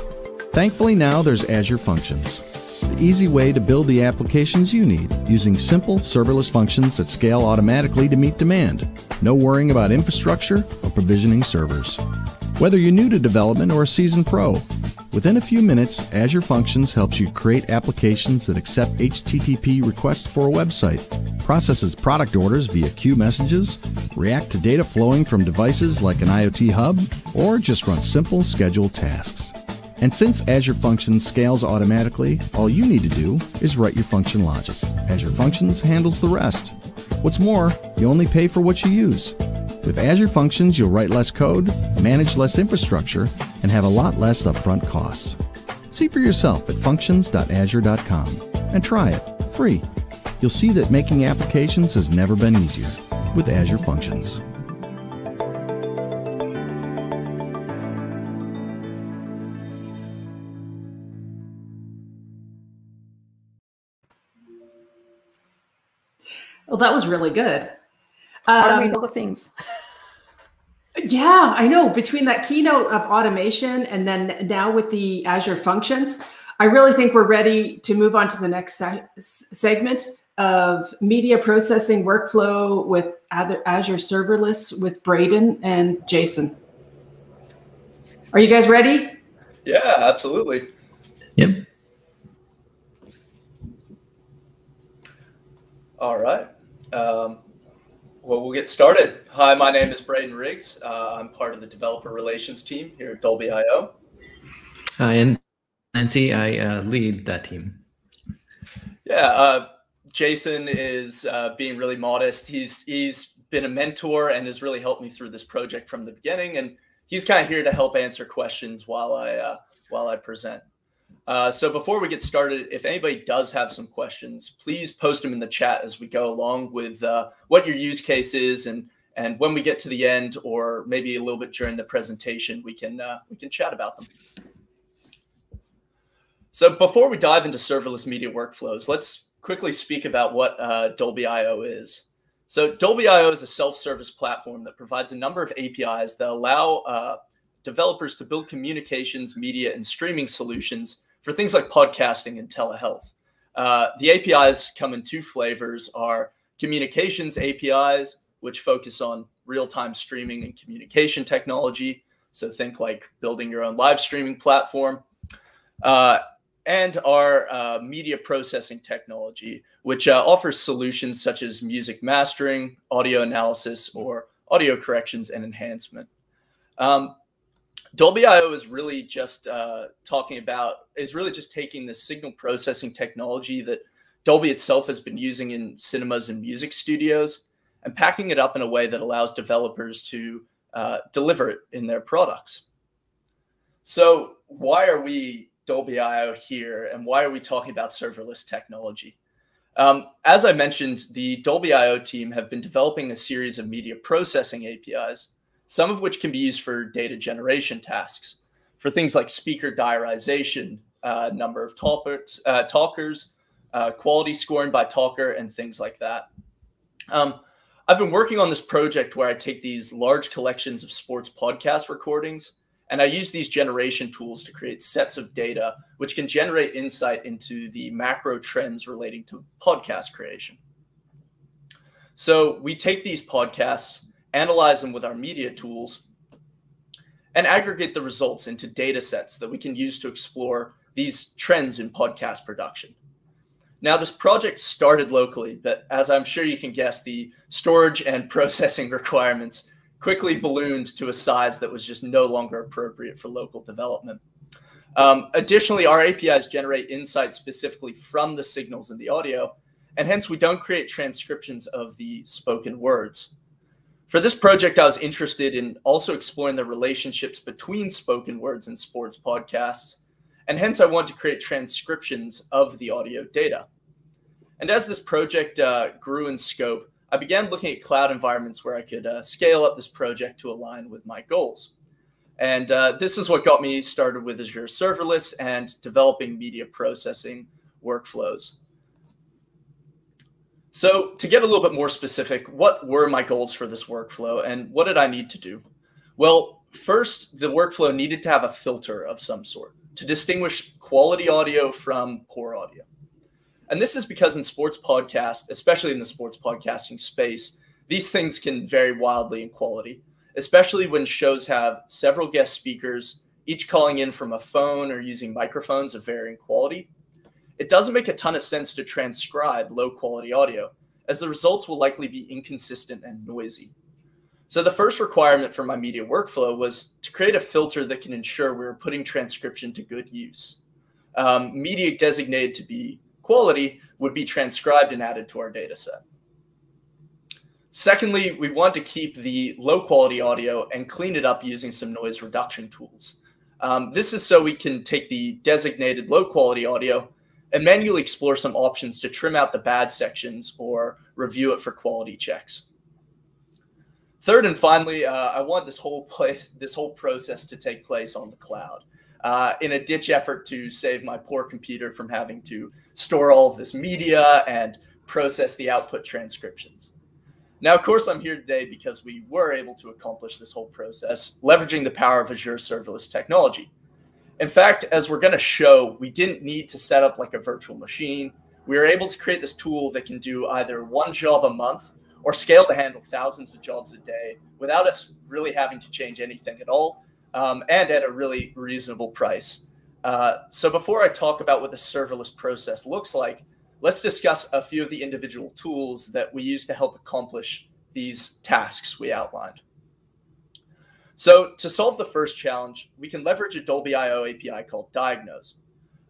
Thankfully now there's Azure Functions, the easy way to build the applications you need using simple serverless functions that scale automatically to meet demand. No worrying about infrastructure or provisioning servers. Whether you're new to development or a seasoned pro, within a few minutes, Azure Functions helps you create applications that accept HTTP requests for a website, processes product orders via queue messages, react to data flowing from devices like an IoT hub, or just run simple scheduled tasks. And since Azure Functions scales automatically, all you need to do is write your function logic. Azure Functions handles the rest. What's more, you only pay for what you use. With Azure Functions, you'll write less code, manage less infrastructure, and have a lot less upfront costs. See for yourself at functions.azure.com and try it, free. You'll see that making applications has never been easier with Azure Functions. Well, that was really good. How do we know the things? Yeah, I know. Between that keynote of automation and then now with the Azure Functions, I really think we're ready to move on to the next segment of media processing workflow with Azure Serverless with Braden and Jason. Are you guys ready? Yeah, absolutely. Yep. All right. Well, we'll get started. Hi, my name is Braden Riggs. I'm part of the developer relations team here at Dolby.io. And Nancy, I lead that team. Yeah, Jason is being really modest. He's been a mentor and has really helped me through this project from the beginning, and he's kind of here to help answer questions while I present. So before we get started, if anybody does have some questions, please post them in the chat as we go along with what your use case is, and when we get to the end, or maybe a little bit during the presentation, we can chat about them. So before we dive into serverless media workflows, let's quickly speak about what Dolby.io is. So Dolby.io is a self-service platform that provides a number of APIs that allow developers to build communications, media, and streaming solutions for things like podcasting and telehealth. The APIs come in two flavors: are communications APIs, which focus on real-time streaming and communication technology. So think like building your own live streaming platform. And our media processing technology, which offers solutions such as music mastering, audio analysis, or audio corrections and enhancement. Dolby.io is really just taking the signal processing technology that Dolby itself has been using in cinemas and music studios and packing it up in a way that allows developers to deliver it in their products. So why are we Dolby.io here, and why are we talking about serverless technology? As I mentioned, the Dolby.io team have been developing a series of media processing APIs, some of which can be used for data generation tasks, for things like speaker diarization, number of talkers, quality scoring by talker, and things like that. I've been working on this project where I take these large collections of sports podcast recordings, and I use these generation tools to create sets of data, which can generate insight into the macro trends relating to podcast creation. So we take these podcasts, analyze them with our media tools, and aggregate the results into data sets that we can use to explore these trends in podcast production. Now, this project started locally, but as I'm sure you can guess, the storage and processing requirements quickly ballooned to a size that was just no longer appropriate for local development. Additionally, our APIs generate insights specifically from the signals in the audio, and hence we don't create transcriptions of the spoken words. For this project, I was interested in also exploring the relationships between spoken words and sports podcasts, and hence I wanted to create transcriptions of the audio data. And as this project grew in scope, I began looking at cloud environments where I could scale up this project to align with my goals. And this is what got me started with Azure Serverless and developing media processing workflows. So to get a little bit more specific, what were my goals for this workflow and what did I need to do? Well, first, the workflow needed to have a filter of some sort to distinguish quality audio from poor audio. And this is because in sports podcasts, especially in the sports podcasting space, these things can vary wildly in quality, especially when shows have several guest speakers, each calling in from a phone or using microphones of varying quality. It doesn't make a ton of sense to transcribe low quality audio, as the results will likely be inconsistent and noisy. So the first requirement for my media workflow was to create a filter that can ensure we were putting transcription to good use. Media designated to be quality would be transcribed and added to our data set. Secondly, we want to keep the low quality audio and clean it up using some noise reduction tools. This is so we can take the designated low quality audio and manually explore some options to trim out the bad sections or review it for quality checks. Third and finally, I want this whole process to take place on the cloud in a ditch effort to save my poor computer from having to store all of this media and process the output transcriptions. Now, of course, I'm here today because we were able to accomplish this whole process leveraging the power of Azure serverless technology. In fact, as we're going to show, we didn't need to set up like a virtual machine. We were able to create this tool that can do either one job a month or scale to handle thousands of jobs a day without us really having to change anything at all, and at a really reasonable price. So before I talk about what the serverless process looks like, let's discuss a few of the individual tools that we use to help accomplish these tasks we outlined. So to solve the first challenge, we can leverage a Dolby.io API called Diagnose.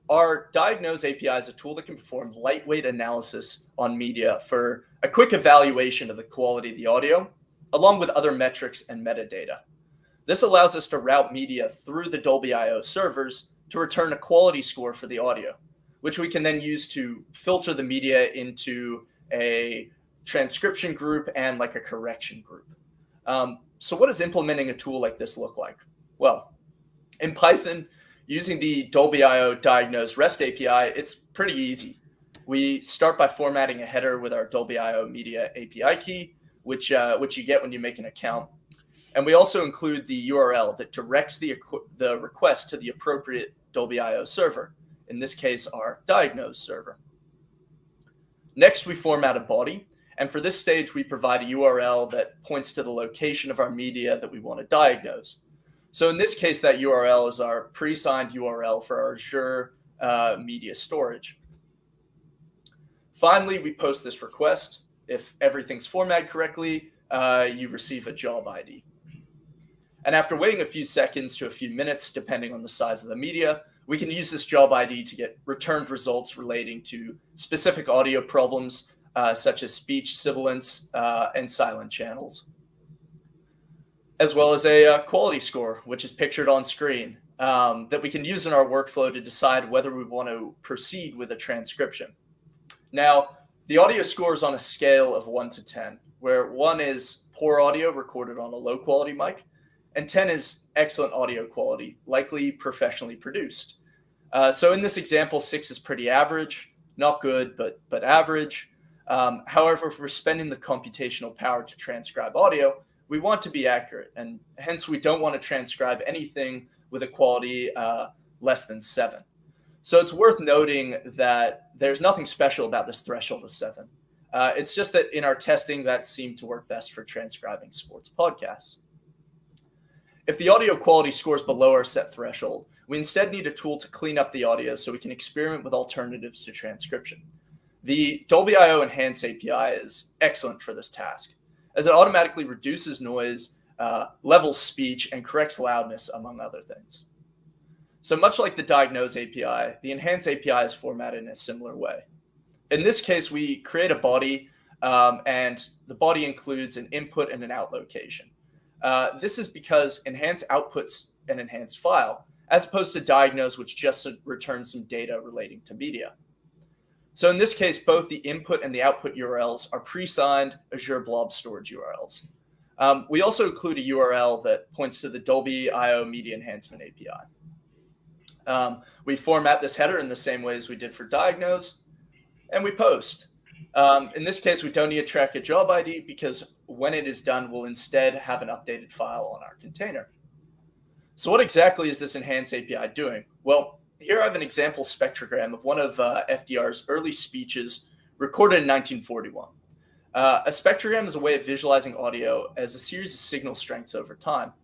Our Diagnose API is a tool that can perform lightweight analysis on media for a quick evaluation of the quality of the audio, along with other metrics and metadata. This allows us to route media through the Dolby.io servers to return a quality score for the audio, which we can then use to filter the media into a transcription group and like a correction group. So what does implementing a tool like this look like? Well, in Python, using the Dolby.io Diagnose REST API, it's pretty easy. We start by formatting a header with our Dolby.io Media API key, which you get when you make an account. And we also include the URL that directs the request to the appropriate Dolby.io server. In this case, our Diagnose server. Next, we format a body. And for this stage, we provide a URL that points to the location of our media that we want to diagnose. So in this case, that URL is our pre-signed URL for our Azure media storage. Finally, we post this request. If everything's formatted correctly, you receive a job ID. And after waiting a few seconds to a few minutes, depending on the size of the media, we can use this job ID to get returned results relating to specific audio problems, such as speech, sibilance, and silent channels, as well as a quality score, which is pictured on screen, that we can use in our workflow to decide whether we want to proceed with a transcription. Now, the audio score is on a scale of 1 to 10, where 1 is poor audio recorded on a low quality mic, and 10 is excellent audio quality, likely professionally produced. So in this example, 6 is pretty average, not good, but average. However, if we're spending the computational power to transcribe audio, we want to be accurate, and hence we don't want to transcribe anything with a quality less than 7. So it's worth noting that there's nothing special about this threshold of 7. It's just that in our testing, that seemed to work best for transcribing sports podcasts. If the audio quality scores below our set threshold, we instead need a tool to clean up the audio so we can experiment with alternatives to transcription. The Dolby.io Enhance API is excellent for this task, as it automatically reduces noise, levels speech, and corrects loudness, among other things. So much like the Diagnose API, the Enhance API is formatted in a similar way. In this case, we create a body, and the body includes an input and an out location. This is because Enhance outputs an enhanced file, as opposed to Diagnose, which just returns some data relating to media. So in this case, both the input and the output URLs are pre-signed Azure Blob Storage URLs. We also include a URL that points to the Dolby.io Media Enhancement API. We format this header in the same way as we did for Diagnose, and we post. In this case, we don't need to track a job ID because when it is done, we'll instead have an updated file on our container. So what exactly is this Enhance API doing? Well, here I have an example spectrogram of one of FDR's early speeches recorded in 1941. A spectrogram is a way of visualizing audio as a series of signal strengths over time.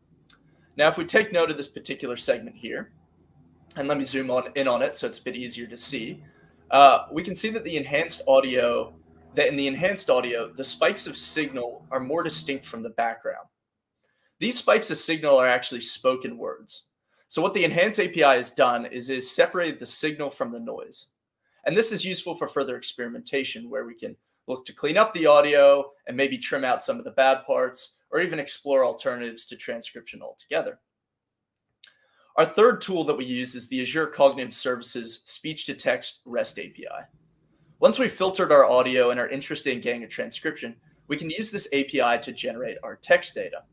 Now, if we take note of this particular segment here, and let me zoom in on it so it's a bit easier to see, we can see that in the enhanced audio, the spikes of signal are more distinct from the background. These spikes of signal are actually spoken words. So what the Enhance API has done is separated the signal from the noise. And this is useful for further experimentation where we can look to clean up the audio and maybe trim out some of the bad parts or even explore alternatives to transcription altogether. Our third tool that we use is the Azure Cognitive Services Speech-to-Text REST API. Once we've filtered our audio and are interested in getting a transcription, we can use this API to generate our text data.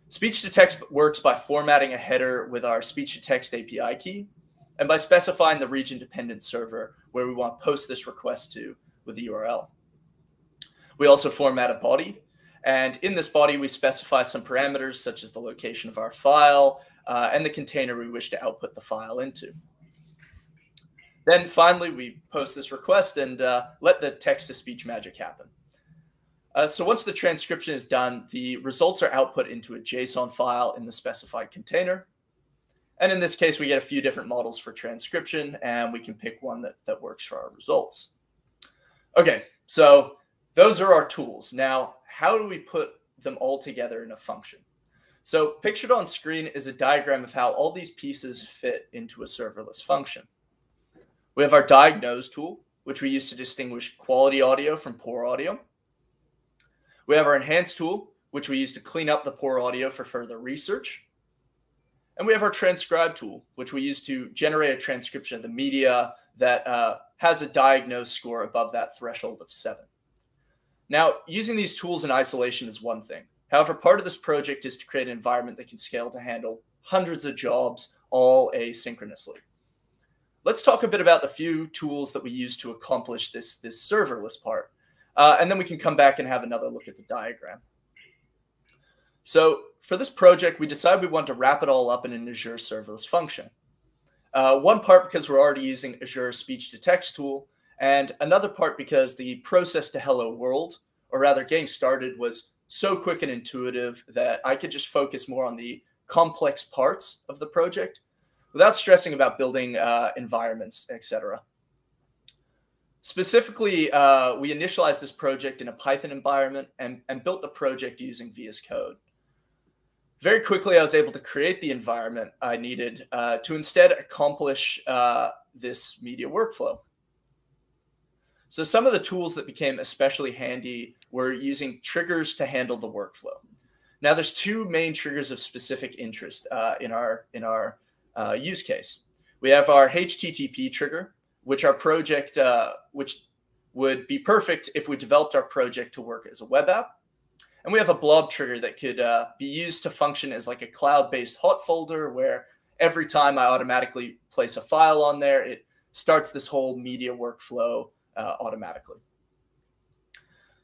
Speech-to-text works by formatting a header with our speech-to-text API key and by specifying the region-dependent server where we want to post this request to with the URL. We also format a body, And in this body, we specify some parameters such as the location of our file and the container we wish to output the file into. Then finally, we post this request and let the text-to-speech magic happen. So once the transcription is done, the results are output into a JSON file in the specified container. And in this case, we get a few different models for transcription, and we can pick one that works for our results. Okay, so those are our tools. Now, how do we put them all together in a function? So pictured on screen is a diagram of how all these pieces fit into a serverless function. We have our diagnose tool, which we use to distinguish quality audio from poor audio. We have our enhance tool, which we use to clean up the poor audio for further research. And we have our transcribe tool, which we use to generate a transcription of the media that has a diagnose score above that threshold of 7. Now, using these tools in isolation is one thing. However, part of this project is to create an environment that can scale to handle hundreds of jobs all asynchronously. Let's talk a bit about the few tools that we use to accomplish this serverless part. And then we can come back and have another look at the diagram. So for this project, we decided we want to wrap it all up in an Azure serverless function. One part because we're already using Azure speech-to-text tool, and another part because the process to hello world, or rather getting started, was so quick and intuitive that I could just focus more on the complex parts of the project without stressing about building environments, etc. Specifically, we initialized this project in a Python environment and built the project using VS Code. Very quickly, I was able to create the environment I needed to instead accomplish this media workflow. So some of the tools that became especially handy were using triggers to handle the workflow. Now, there's two main triggers of specific interest in our use case. We have our HTTP trigger, which our project, which would be perfect if we developed our project to work as a web app. And we have a blob trigger that could be used to function as like a cloud-based hot folder where every time I automatically place a file on there, it starts this whole media workflow automatically.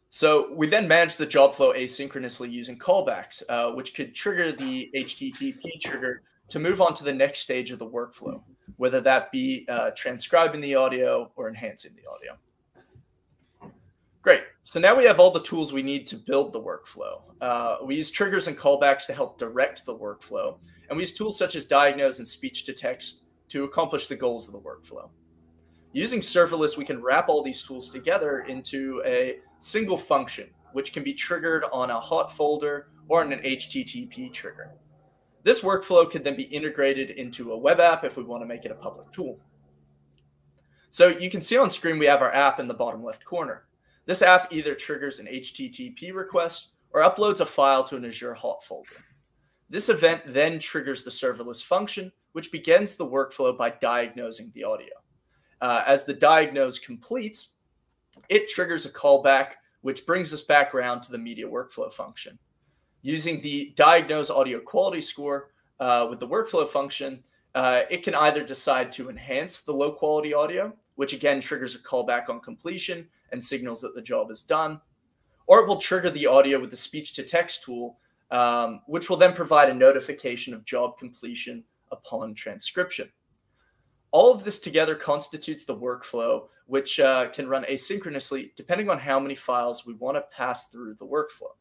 So we then manage the job flow asynchronously using callbacks, which could trigger the HTTP trigger to move on to the next stage of the workflow, whether that be transcribing the audio or enhancing the audio. Great. So now we have all the tools we need to build the workflow. We use triggers and callbacks to help direct the workflow. And we use tools such as diagnose and speech-to-text to accomplish the goals of the workflow. Using serverless, we can wrap all these tools together into a single function, which can be triggered on a hot folder or on an HTTP trigger. This workflow could then be integrated into a web app if we want to make it a public tool. So you can see on screen we have our app in the bottom left corner. This app either triggers an HTTP request or uploads a file to an Azure hot folder. This event then triggers the serverless function, which begins the workflow by diagnosing the audio. As the diagnose completes, it triggers a callback, which brings us back around to the media workflow function. Using the diagnose audio quality score with the workflow function, it can either decide to enhance the low quality audio, which again triggers a callback on completion and signals that the job is done, or it will trigger the audio with the speech-to-text tool, which will then provide a notification of job completion upon transcription. All of this together constitutes the workflow, which can run asynchronously depending on how many files we want to pass through the workflow.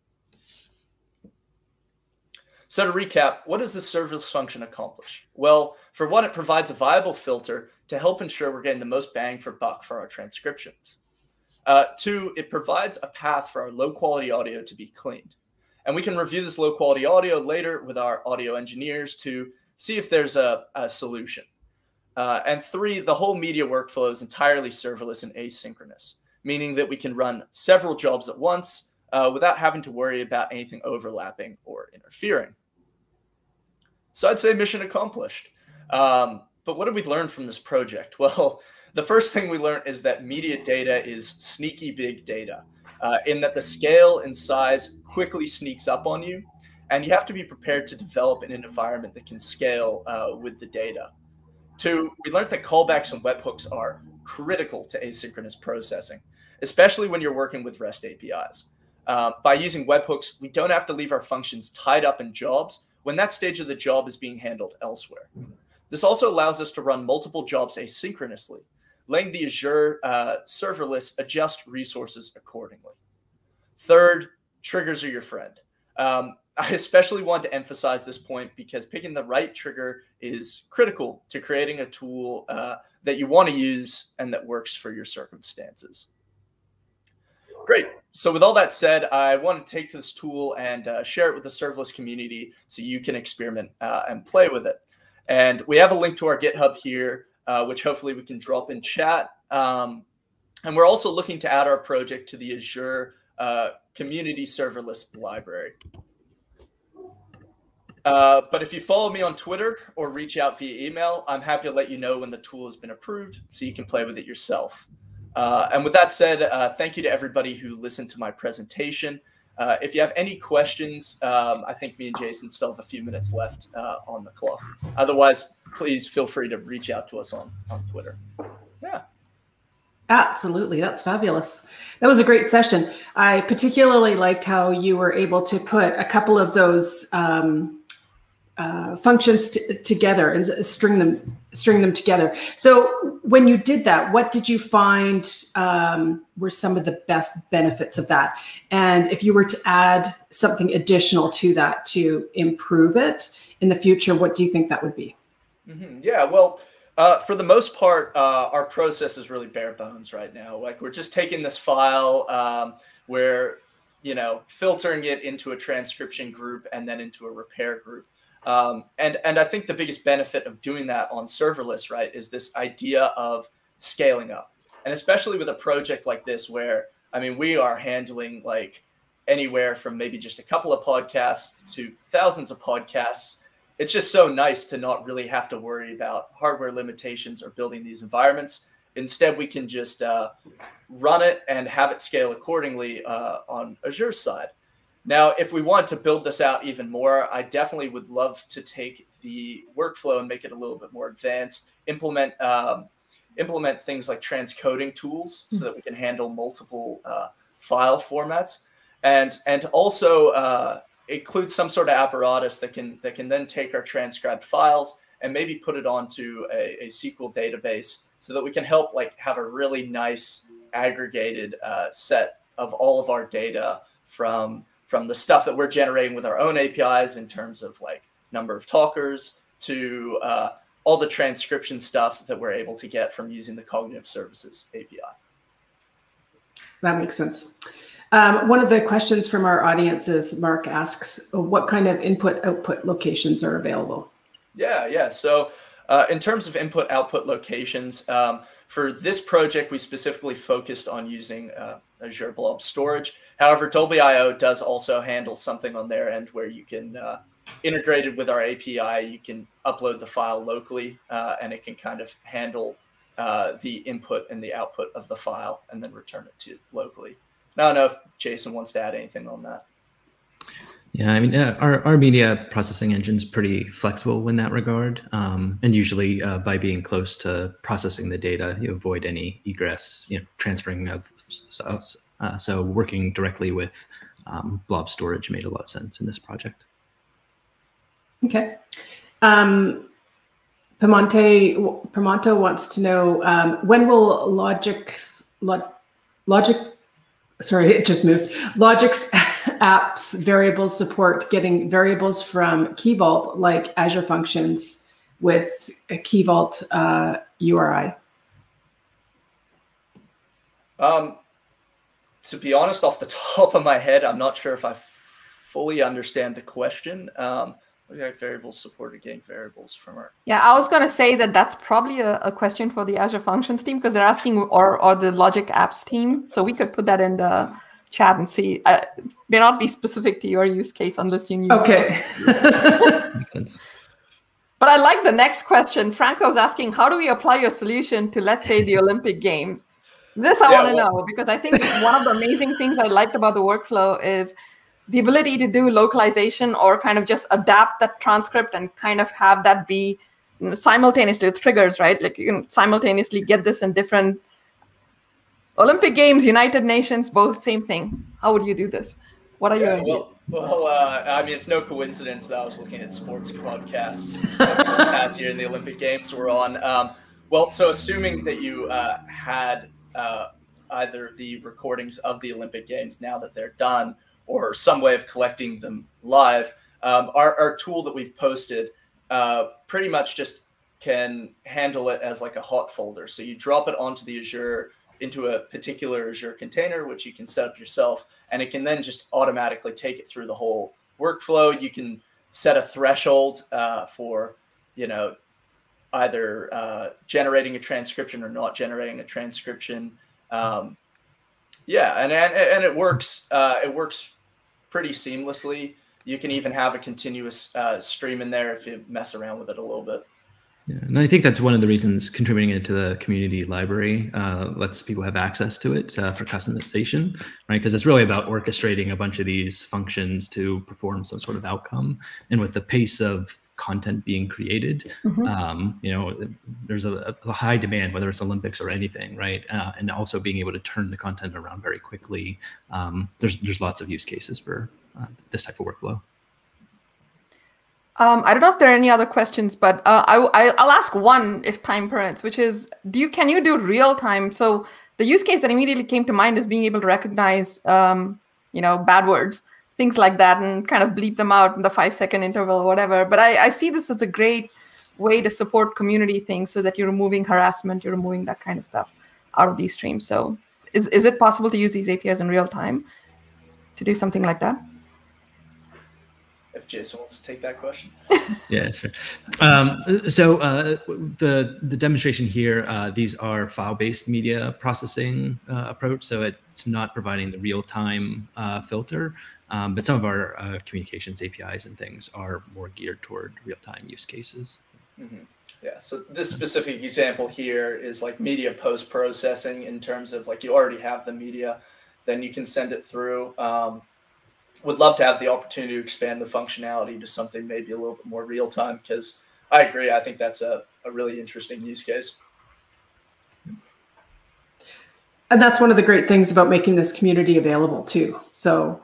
So to recap, what does the serverless function accomplish? Well, for one, it provides a viable filter to help ensure we're getting the most bang for buck for our transcriptions. Two, it provides a path for our low-quality audio to be cleaned. And we can review this low-quality audio later with our audio engineers to see if there's a solution. And three, the whole media workflow is entirely serverless and asynchronous, meaning that we can run several jobs at once without having to worry about anything overlapping or interfering. So I'd say mission accomplished. But what did we learn from this project? Well, the first thing we learned is that media data is sneaky big data, in that the scale and size quickly sneaks up on you, and you have to be prepared to develop in an environment that can scale with the data. Two, we learned that callbacks and webhooks are critical to asynchronous processing, especially when you're working with REST APIs. By using webhooks, we don't have to leave our functions tied up in jobs when that stage of the job is being handled elsewhere. This also allows us to run multiple jobs asynchronously, letting the Azure serverless adjust resources accordingly. Third, triggers are your friend. I especially want to emphasize this point because picking the right trigger is critical to creating a tool that you want to use and that works for your circumstances. Great. So with all that said, I want to take this tool and share it with the serverless community so you can experiment and play with it. And we have a link to our GitHub here, which hopefully we can drop in chat. And we're also looking to add our project to the Azure Community Serverless Library. But if you follow me on Twitter or reach out via email, I'm happy to let you know when the tool has been approved so you can play with it yourself. And with that said, thank you to everybody who listened to my presentation. If you have any questions, I think me and Jason still have a few minutes left on the clock. Otherwise, please feel free to reach out to us on Twitter. Yeah. Absolutely. That's fabulous. That was a great session. I particularly liked how you were able to put a couple of those functions together and string them together. So when you did that, what did you find were some of the best benefits of that? And if you were to add something additional to that to improve it in the future, what do you think that would be? Yeah, well, for the most part, our process is really bare bones right now. Like we're just taking this file, we're, filtering it into a transcription group and then into a repair group. And I think the biggest benefit of doing that on serverless, right, is this idea of scaling up. And especially with a project like this, where, we are handling like anywhere from maybe just a couple of podcasts to thousands of podcasts. It's just so nice to not really have to worry about hardware limitations or building these environments. Instead, we can just run it and have it scale accordingly on Azure's side. Now, if we want to build this out even more, I definitely would love to take the workflow and make it a little bit more advanced, implement things like transcoding tools so that we can handle multiple file formats, and also include some sort of apparatus that can then take our transcribed files and maybe put it onto a SQL database so that we can help have a really nice aggregated set of all of our data from the stuff that we're generating with our own APIs in terms of number of talkers to all the transcription stuff that we're able to get from using the Cognitive Services API. That makes sense. One of the questions from our audience is, Mark asks, what kind of input-output locations are available? Yeah. So in terms of input-output locations, for this project, we specifically focused on using Azure Blob Storage. However, Dolby.io does also handle something on their end where you can, integrated with our API, you can upload the file locally and it can kind of handle the input and the output of the file and then return it to locally. I don't know if Jason wants to add anything on that. Yeah, our media processing engine is pretty flexible in that regard. And usually by being close to processing the data, you avoid any egress, transferring of. So working directly with Blob Storage made a lot of sense in this project. Okay. Pamonto wants to know, when will Logic's apps variables support getting variables from Key Vault like Azure Functions with a Key Vault URI? To be honest, off the top of my head, I'm not sure if I fully understand the question. Variables supported getting variables from our. Yeah, I was going to say that's probably a question for the Azure Functions team because they're asking, or the Logic Apps team. So we could put that in the chat and see. May not be specific to your use case unless you knew. Okay. Makes sense. But I like the next question. Franco's asking, how do we apply your solution to, let's say, the Olympic Games? This I want to know because I think one of the amazing things I liked about the workflow is the ability to do localization or kind of just adapt that transcript and kind of have that be simultaneously with triggers, right? Like you can simultaneously get this in different Olympic Games, United Nations, both same thing. How would you do this? What are your ideas? I mean, it's no coincidence that I was looking at sports podcasts this past year, and the Olympic Games were on. So assuming that you had either the recordings of the Olympic Games now that they're done, or some way of collecting them live, our tool that we've posted pretty much just can handle it as like a hot folder. So you drop it onto the Azure, into a particular Azure container, which you can set up yourself, and it can then just automatically take it through the whole workflow. You can set a threshold for, either generating a transcription or not generating a transcription. And it works. It works pretty seamlessly. You can even have a continuous stream in there if you mess around with it a little bit. Yeah, and I think that's one of the reasons contributing it to the community library lets people have access to it for customization, right? Because it's really about orchestrating a bunch of these functions to perform some sort of outcome. And with the pace of content being created, there's a high demand, whether it's Olympics or anything, right? And also being able to turn the content around very quickly. There's lots of use cases for this type of workflow. I don't know if there are any other questions, but I'll ask one if time permits, which is, can you do real time? So the use case that immediately came to mind is being able to recognize, bad words, things like that, and kind of bleep them out in the 5-second interval or whatever. But I see this as a great way to support community things so that you're removing harassment, you're removing that kind of stuff out of these streams. So is it possible to use these APIs in real time to do something like that? If Jason wants to take that question. Yeah, sure. So the demonstration here, these are file-based media processing approach. So it's not providing the real-time filter, but some of our communications APIs and things are more geared toward real-time use cases. Mm-hmm. Yeah, so this specific example here is like media post-processing in terms of like you already have the media, then you can send it through. Would love to have the opportunity to expand the functionality to something maybe a little bit more real time, because I agree. I think that's a really interesting use case. And that's one of the great things about making this community available too. So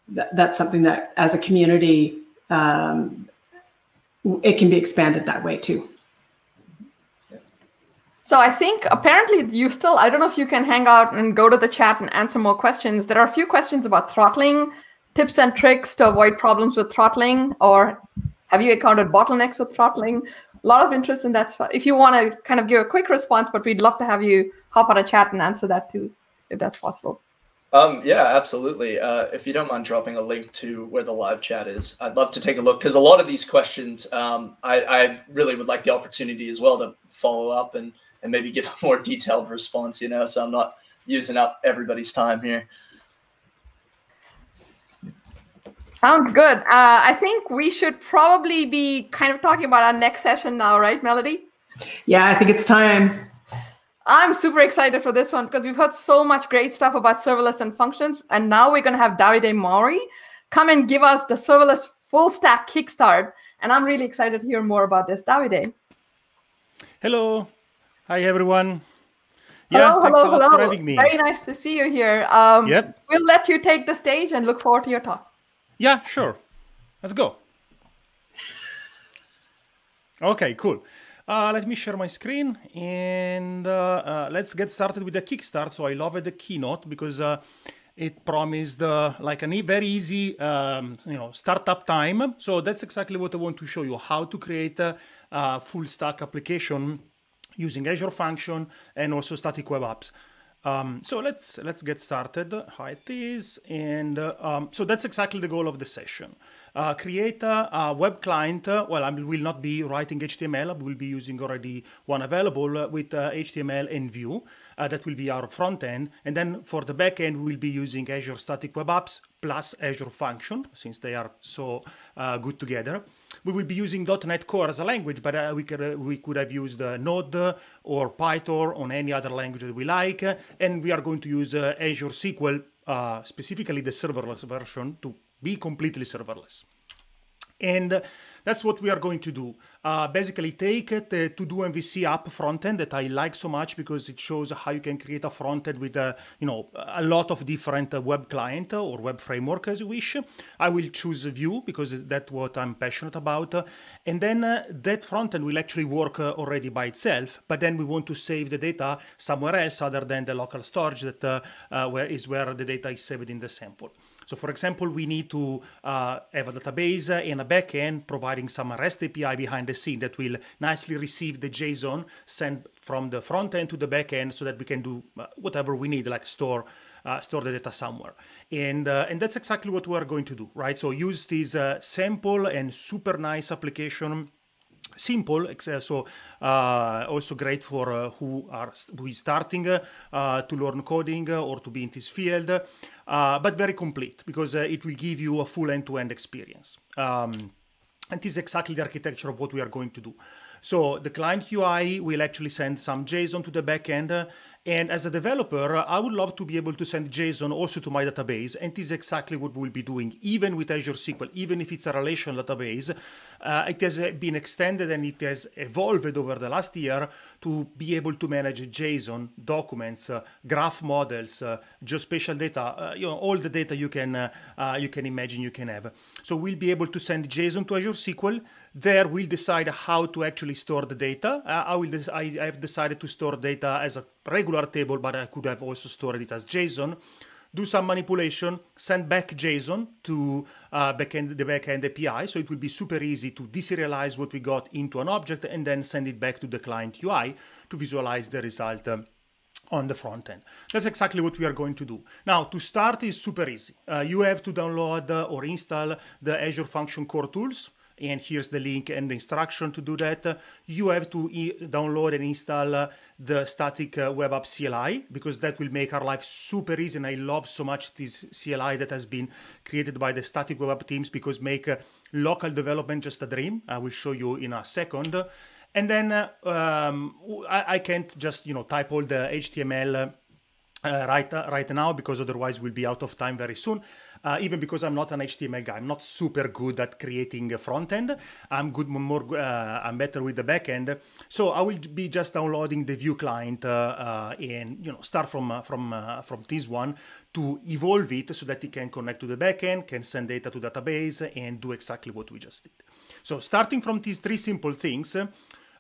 that's something that as a community, it can be expanded that way too. So I think apparently I don't know if you can hang out and go to the chat and answer more questions. There are a few questions about throttling, tips and tricks to avoid problems with throttling, or have you encountered bottlenecks with throttling? A lot of interest in that. If you want to kind of give a quick response, but we'd love to have you hop on a chat and answer that too, if that's possible. Yeah, absolutely. If you don't mind dropping a link to where the live chat is, I'd love to take a look, because a lot of these questions, I really would like the opportunity as well to follow up and maybe give a more detailed response, so I'm not using up everybody's time here. Sounds good. I think we should probably be kind of talking about our next session now, right, Melody? Yeah, I think it's time. I'm super excited for this one because we've heard so much great stuff about serverless and functions. And now we're going to have Davide Mauri come and give us the serverless full stack kickstart. And I'm really excited to hear more about this. Davide. Hello. Hi, everyone. Hello, thanks a lot hello. for having me. Very nice to see you here. Yep. We'll let you take the stage and look forward to your talk. Yeah, sure. Let's go. Okay, cool. Let me share my screen and let's get started with the kickstart. So I love the keynote because it promised like a very easy, startup time. So that's exactly what I want to show you, how to create a full stack application using Azure Function and also static web apps. So let's get started. How it is, and so that's exactly the goal of the session. Create a web client. Well, I will not be writing HTML. I will be using already one available with HTML and Vue. That will be our front end, and then for the back end, we will be using Azure Static Web Apps plus Azure Function, since they are so good together. We will be using .NET Core as a language, but we could have used Node or Python or any other language that we like. And we are going to use Azure SQL, specifically the serverless version, to be completely serverless. And that's what we are going to do. Basically, take the To-Do MVC app frontend that I like so much because it shows how you can create a frontend with a lot of different web client or web framework as you wish. I will choose Vue because that's what I'm passionate about. And then that frontend will actually work already by itself, but then we want to save the data somewhere else other than the local storage that where the data is saved in the sample. So for example, we need to have a database and a backend providing some REST API behind the scene that will nicely receive the JSON sent from the front end to the back end so that we can do whatever we need, like store the data somewhere. And that's exactly what we are going to do, right? So use this sample and super nice application. Simple, so also great for who is starting to learn coding or to be in this field, but very complete because it will give you a full end-to-end experience. And this is exactly the architecture of what we are going to do. So the client UI will actually send some JSON to the backend. And as a developer, I would love to be able to send JSON also to my database. And this is exactly what we'll be doing, even with Azure SQL, even if it's a relational database. It has been extended and it has evolved over the last year to be able to manage JSON, documents, graph models, geospatial data, all the data you can imagine you can have. So we'll be able to send JSON to Azure SQL. There we'll decide how to actually store the data. I have decided to store data as a regular table, but I could have also stored it as JSON. Do some manipulation, send back JSON to the backend API. So it will be super easy to deserialize what we got into an object and then send it back to the client UI to visualize the result on the front end. That's exactly what we are going to do. Now, to start is super easy. You have to download or install the Azure Function Core Tools. And here's the link and the instruction to do that. You have to download and install the static web app CLI because that will make our life super easy. And I love so much this CLI that has been created by the static web app teams because make local development just a dream. I will show you in a second. And then I can't just type all the HTML right now because otherwise we'll be out of time very soon. Even because I'm not an HTML guy, I'm not super good at creating a front end. I'm I'm better with the back end. So I will be just downloading the Vue client and start from this one to evolve it so that it can connect to the backend, can send data to database, and do exactly what we just did. So starting from these three simple things.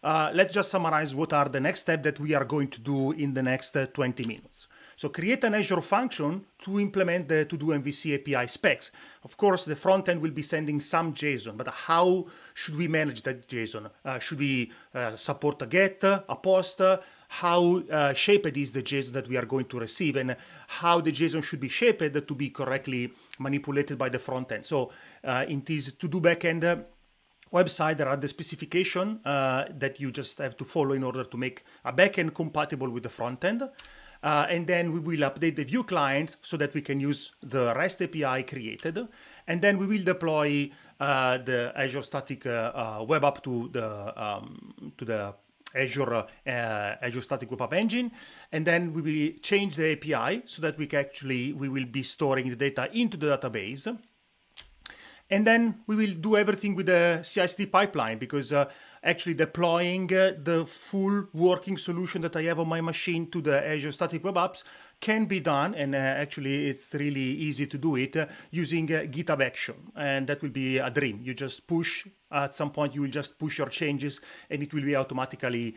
Let's just summarize what are the next steps that we are going to do in the next 20 minutes. So create an Azure function to implement the To-Do MVC API specs. Of course, the front end will be sending some JSON, but how should we manage that JSON? Should we support a get, a post? How shaped is the JSON that we are going to receive, and how the JSON should be shaped to be correctly manipulated by the front end? So in this To-Do backend website, there are the specification that you just have to follow in order to make a backend compatible with the front end. And then we will update the Vue client so that we can use the REST API created. And then we will deploy the Azure Static Web App to the Azure Static Web App Engine. And then we will change the API so that we will be storing the data into the database. And then we will do everything with the CI/CD pipeline because actually deploying the full working solution that I have on my machine to the Azure Static Web Apps can be done. And actually, it's really easy to do it using GitHub Action. And that will be a dream. You just push. At some point, you will just push your changes and it will be automatically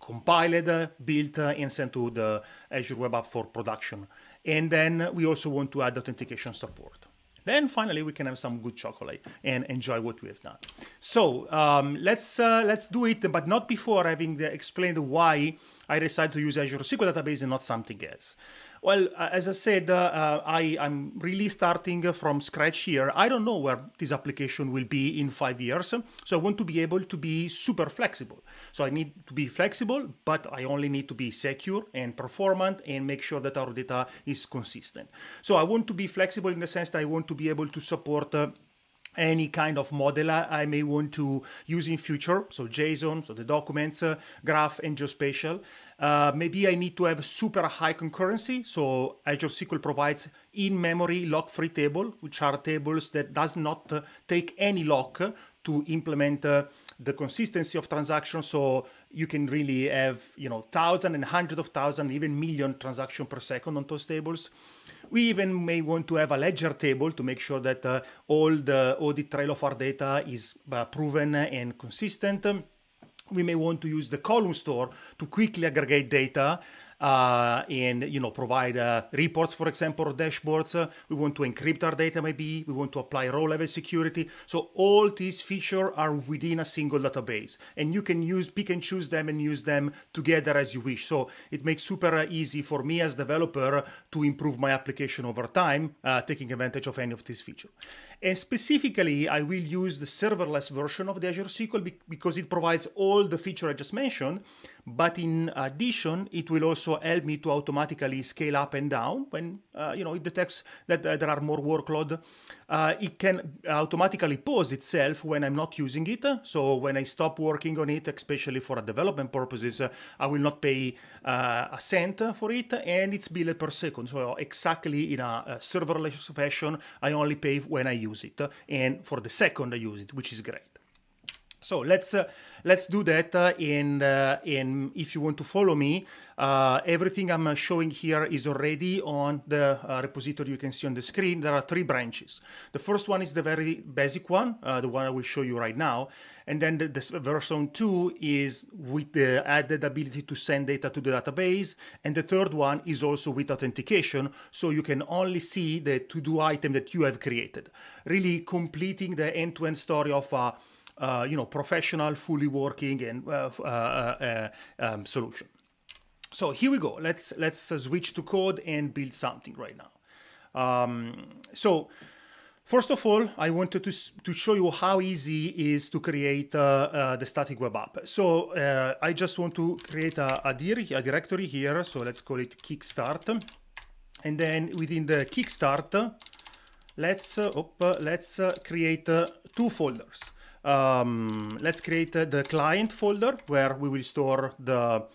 compiled, built, and sent to the Azure Web App for production. And then we also want to add authentication support. Then finally, we can have some good chocolate and enjoy what we have done. So let's do it, but not before having explained why I decided to use Azure SQL Database and not something else. Well, as I said, I'm really starting from scratch here. I don't know where this application will be in 5 years. So I want to be able to be super flexible. So I need to be flexible, but I only need to be secure and performant and make sure that our data is consistent. So I want to be flexible in the sense that I want to be able to support any kind of model I may want to use in future. So JSON, so the documents, graph, and geospatial. Maybe I need to have super high concurrency. So Azure SQL provides in-memory lock-free table, which are tables that does not take any lock to implement the consistency of transactions. So you can really have, thousands and hundreds of thousands, even million transactions per second on those tables. We even may want to have a ledger table to make sure that all the audit trail of our data is proven and consistent. We may want to use the column store to quickly aggregate data and provide reports, for example, or dashboards. We want to encrypt our data, maybe. We want to apply row-level security. So all these features are within a single database, and you can pick and choose them and use them together as you wish. So it makes super easy for me as developer to improve my application over time, taking advantage of any of these features. And specifically, I will use the serverless version of the Azure SQL because it provides all the features I just mentioned. But in addition, it will also help me to automatically scale up and down when it detects that there are more workload. It can automatically pause itself when I'm not using it. So when I stop working on it, especially for development purposes, I will not pay a cent for it, and it's billed per second. So exactly in a serverless fashion, I only pay when I use it, and for the second I use it, which is great. So let's do that, and if you want to follow me, everything I'm showing here is already on the repository you can see on the screen. There are 3 branches. The first one is the very basic one, the one I will show you right now, and then the version 2 is with the added ability to send data to the database, and the third one is also with authentication, so you can only see the to-do item that you have created, really completing the end-to-end story of professional, fully working and solution. So here we go. Let's switch to code and build something right now. So first of all, I wanted to show you how easy it is to create the static web app. So I just want to create a directory here. So let's call it Kickstart, and then within the Kickstart, let's create 2 folders. Let's create the client folder where we will store the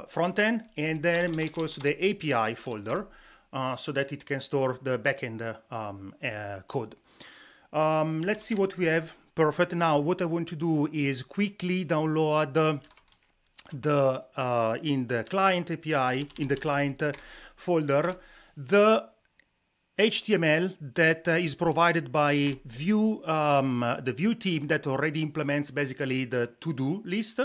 front end, and then make also the API folder so that it can store the backend code. Let's see what we have. Perfect. Now what I want to do is quickly download in the client API, in the client folder, the HTML that is provided by Vue, the Vue team that already implements basically the to-do list,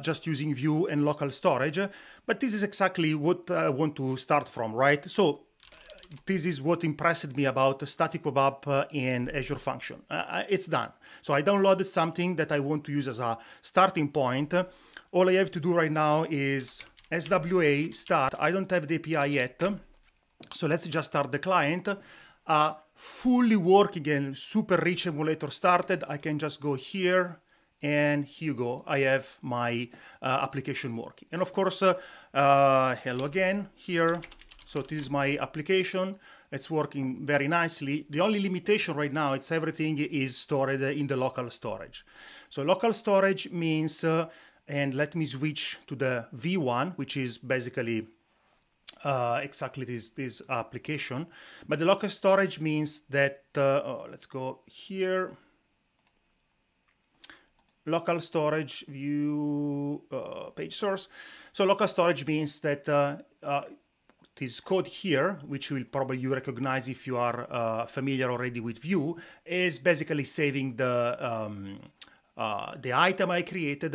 just using Vue and local storage. But this is exactly what I want to start from, right? So this is what impressed me about the static web app and Azure Function. It's done. So I downloaded something that I want to use as a starting point. All I have to do right now is SWA start. I don't have the API yet. So let's just start the client. Fully working and super rich emulator started. I can just go here, and here you go. I have my application working. And of course, hello again here. So this is my application. It's working very nicely. The only limitation right now, it's everything is stored in the local storage. So local storage means, and let me switch to the V1, which is basically exactly this application. But the local storage means that, let's go here. Local storage view page source. So local storage means that this code here, which will probably you recognize if you are familiar already with Vue, is basically saving the item I created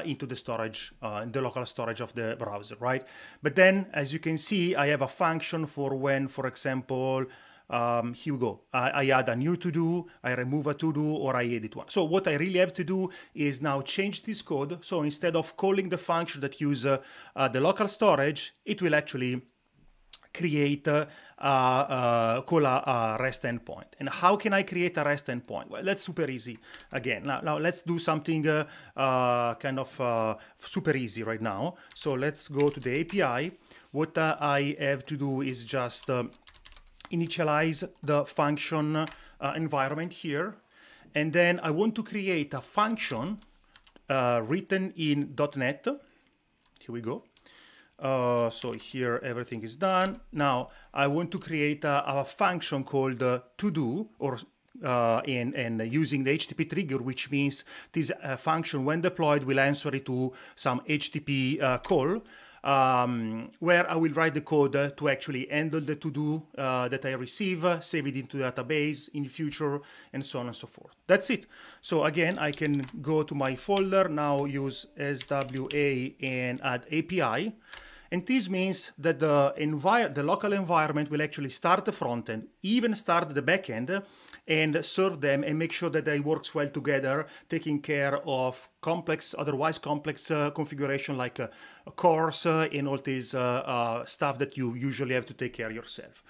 into the storage, in the local storage of the browser, right? But then, as you can see, I have a function for when, for example, here we go. I add a new to-do, I remove a to-do, or I edit one. So what I really have to do is now change this code. So instead of calling the function that use the local storage, it will actually create, call a REST endpoint. And how can I create a REST endpoint? Well, that's super easy. Again, now let's do something kind of super easy right now. So let's go to the API. What I have to do is just initialize the function environment here. And then I want to create a function written in .NET. Here we go. So here everything is done. Now I want to create a function called to-do, or and using the HTTP trigger, which means this function, when deployed, will answer it to some HTTP call, where I will write the code to actually handle the to-do that I receive, save it into the database in the future, and so on and so forth. That's it. So again, I can go to my folder, now use SWA and add API. And this means that the local environment will actually start the front end, even start the back end, and serve them and make sure that they work well together, taking care of otherwise complex configuration like cores and all this stuff that you usually have to take care of yourself.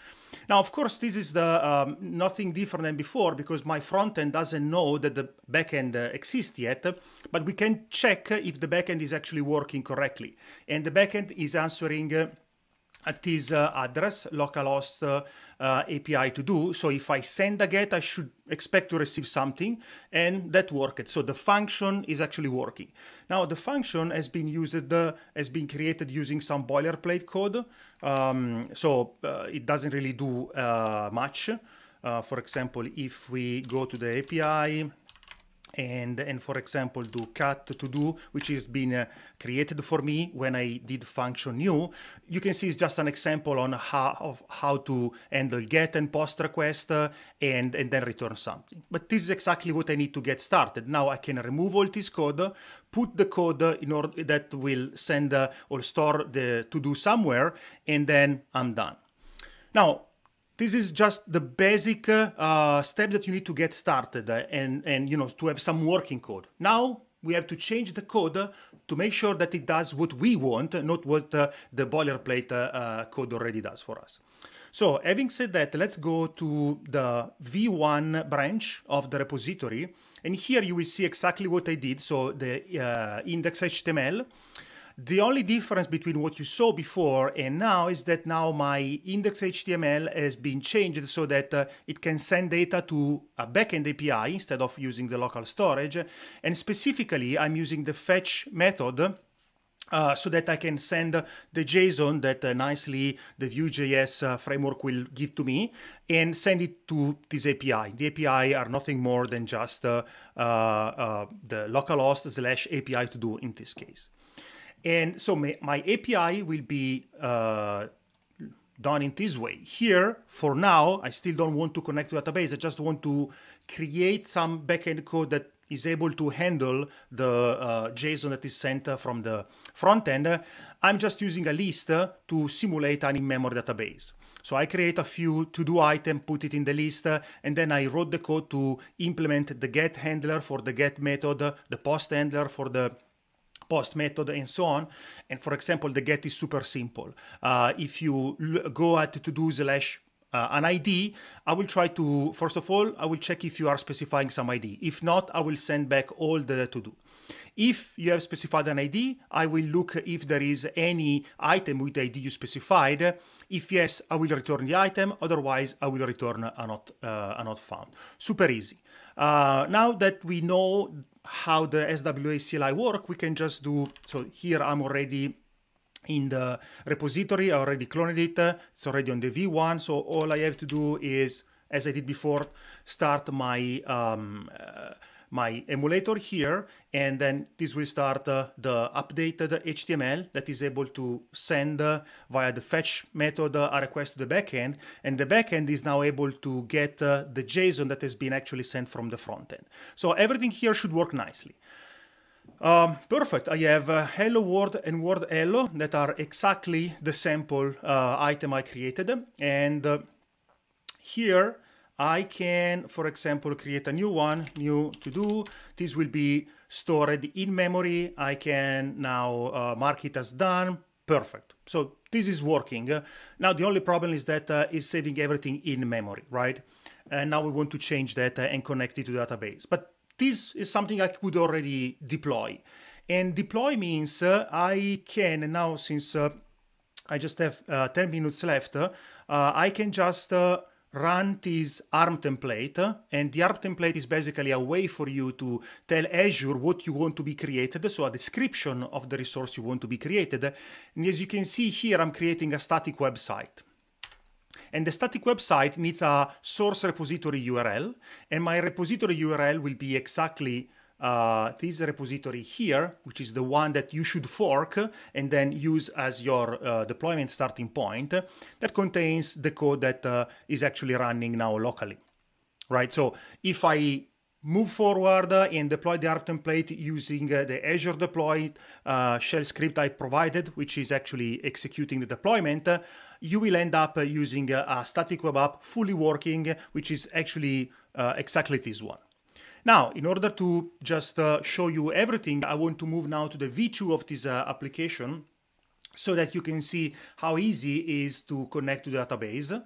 Now, of course, this is nothing different than before, because my front end doesn't know that the backend exists yet, but we can check if the backend is actually working correctly. And the backend is answering at this address, localhost API to do. So if I send a GET, I should expect to receive something, and that worked. So the function is actually working. Now the function has been created using some boilerplate code. It doesn't really do much. For example, if we go to the API, and for example do cat to do, which has been created for me when I did function new, you can see it's just an example on how to handle get and post request and then return something. But this is exactly what I need to get started. Now I can remove all this code, put the code in order that will send or store the to do somewhere, and then I'm done. Now, this is just the basic step that you need to get started and to have some working code. Now we have to change the code to make sure that it does what we want, not what the boilerplate code already does for us. So having said that, let's go to the V1 branch of the repository. And here you will see exactly what I did. So the index.html. The only difference between what you saw before and now is that now my index.html has been changed so that it can send data to a backend API instead of using the local storage. And specifically, I'm using the fetch method so that I can send the JSON that nicely the Vue.js framework will give to me and send it to this API. The API are nothing more than just the localhost / API to do in this case. And so my API will be done in this way. Here, for now, I still don't want to connect to database. I just want to create some backend code that is able to handle the JSON that is sent from the front end. I'm just using a list to simulate an in-memory database. So I create a few to-do items, put it in the list, and then I wrote the code to implement the get handler for the get method, the post handler for the post method, and so on. And for example, the get is super simple. If you go at to-do / an ID, I will try to, first of all, I will check if you are specifying some ID. If not, I will send back all the to-do. If you have specified an ID, I will look if there is any item with the ID you specified. If yes, I will return the item. Otherwise, I will return a not found. Super easy. Now that we know how the SWA CLI work, we can just do, so here I'm already in the repository, I already cloned it, it's already on the V1, so all I have to do is, as I did before, start my my emulator here, and then this will start the updated HTML that is able to send via the fetch method a request to the backend, and the backend is now able to get the JSON that has been actually sent from the front end. So everything here should work nicely. Perfect. I have hello world and world hello that are exactly the sample item I created, and here I can, for example, create a new one, new to do. This will be stored in memory. I can now mark it as done. Perfect. So this is working. Now the only problem is that it's saving everything in memory, right? And now we want to change that and connect it to the database. But this is something I could already deploy. And deploy means I can, now since I just have 10 minutes left, I can just run this ARM template, and the ARM template is basically a way for you to tell Azure what you want to be created, so a description of the resource you want to be created. And as you can see here, I'm creating a static website. And the static website needs a source repository URL, and my repository URL will be exactly this repository here, which is the one that you should fork and then use as your deployment starting point, that contains the code that is actually running now locally, right? So if I move forward and deploy the ARM template using the Azure deploy shell script I provided, which is actually executing the deployment, you will end up using a static web app fully working, which is actually exactly this one. Now, in order to just show you everything, I want to move now to the V2 of this application so that you can see how easy it is to connect to the database.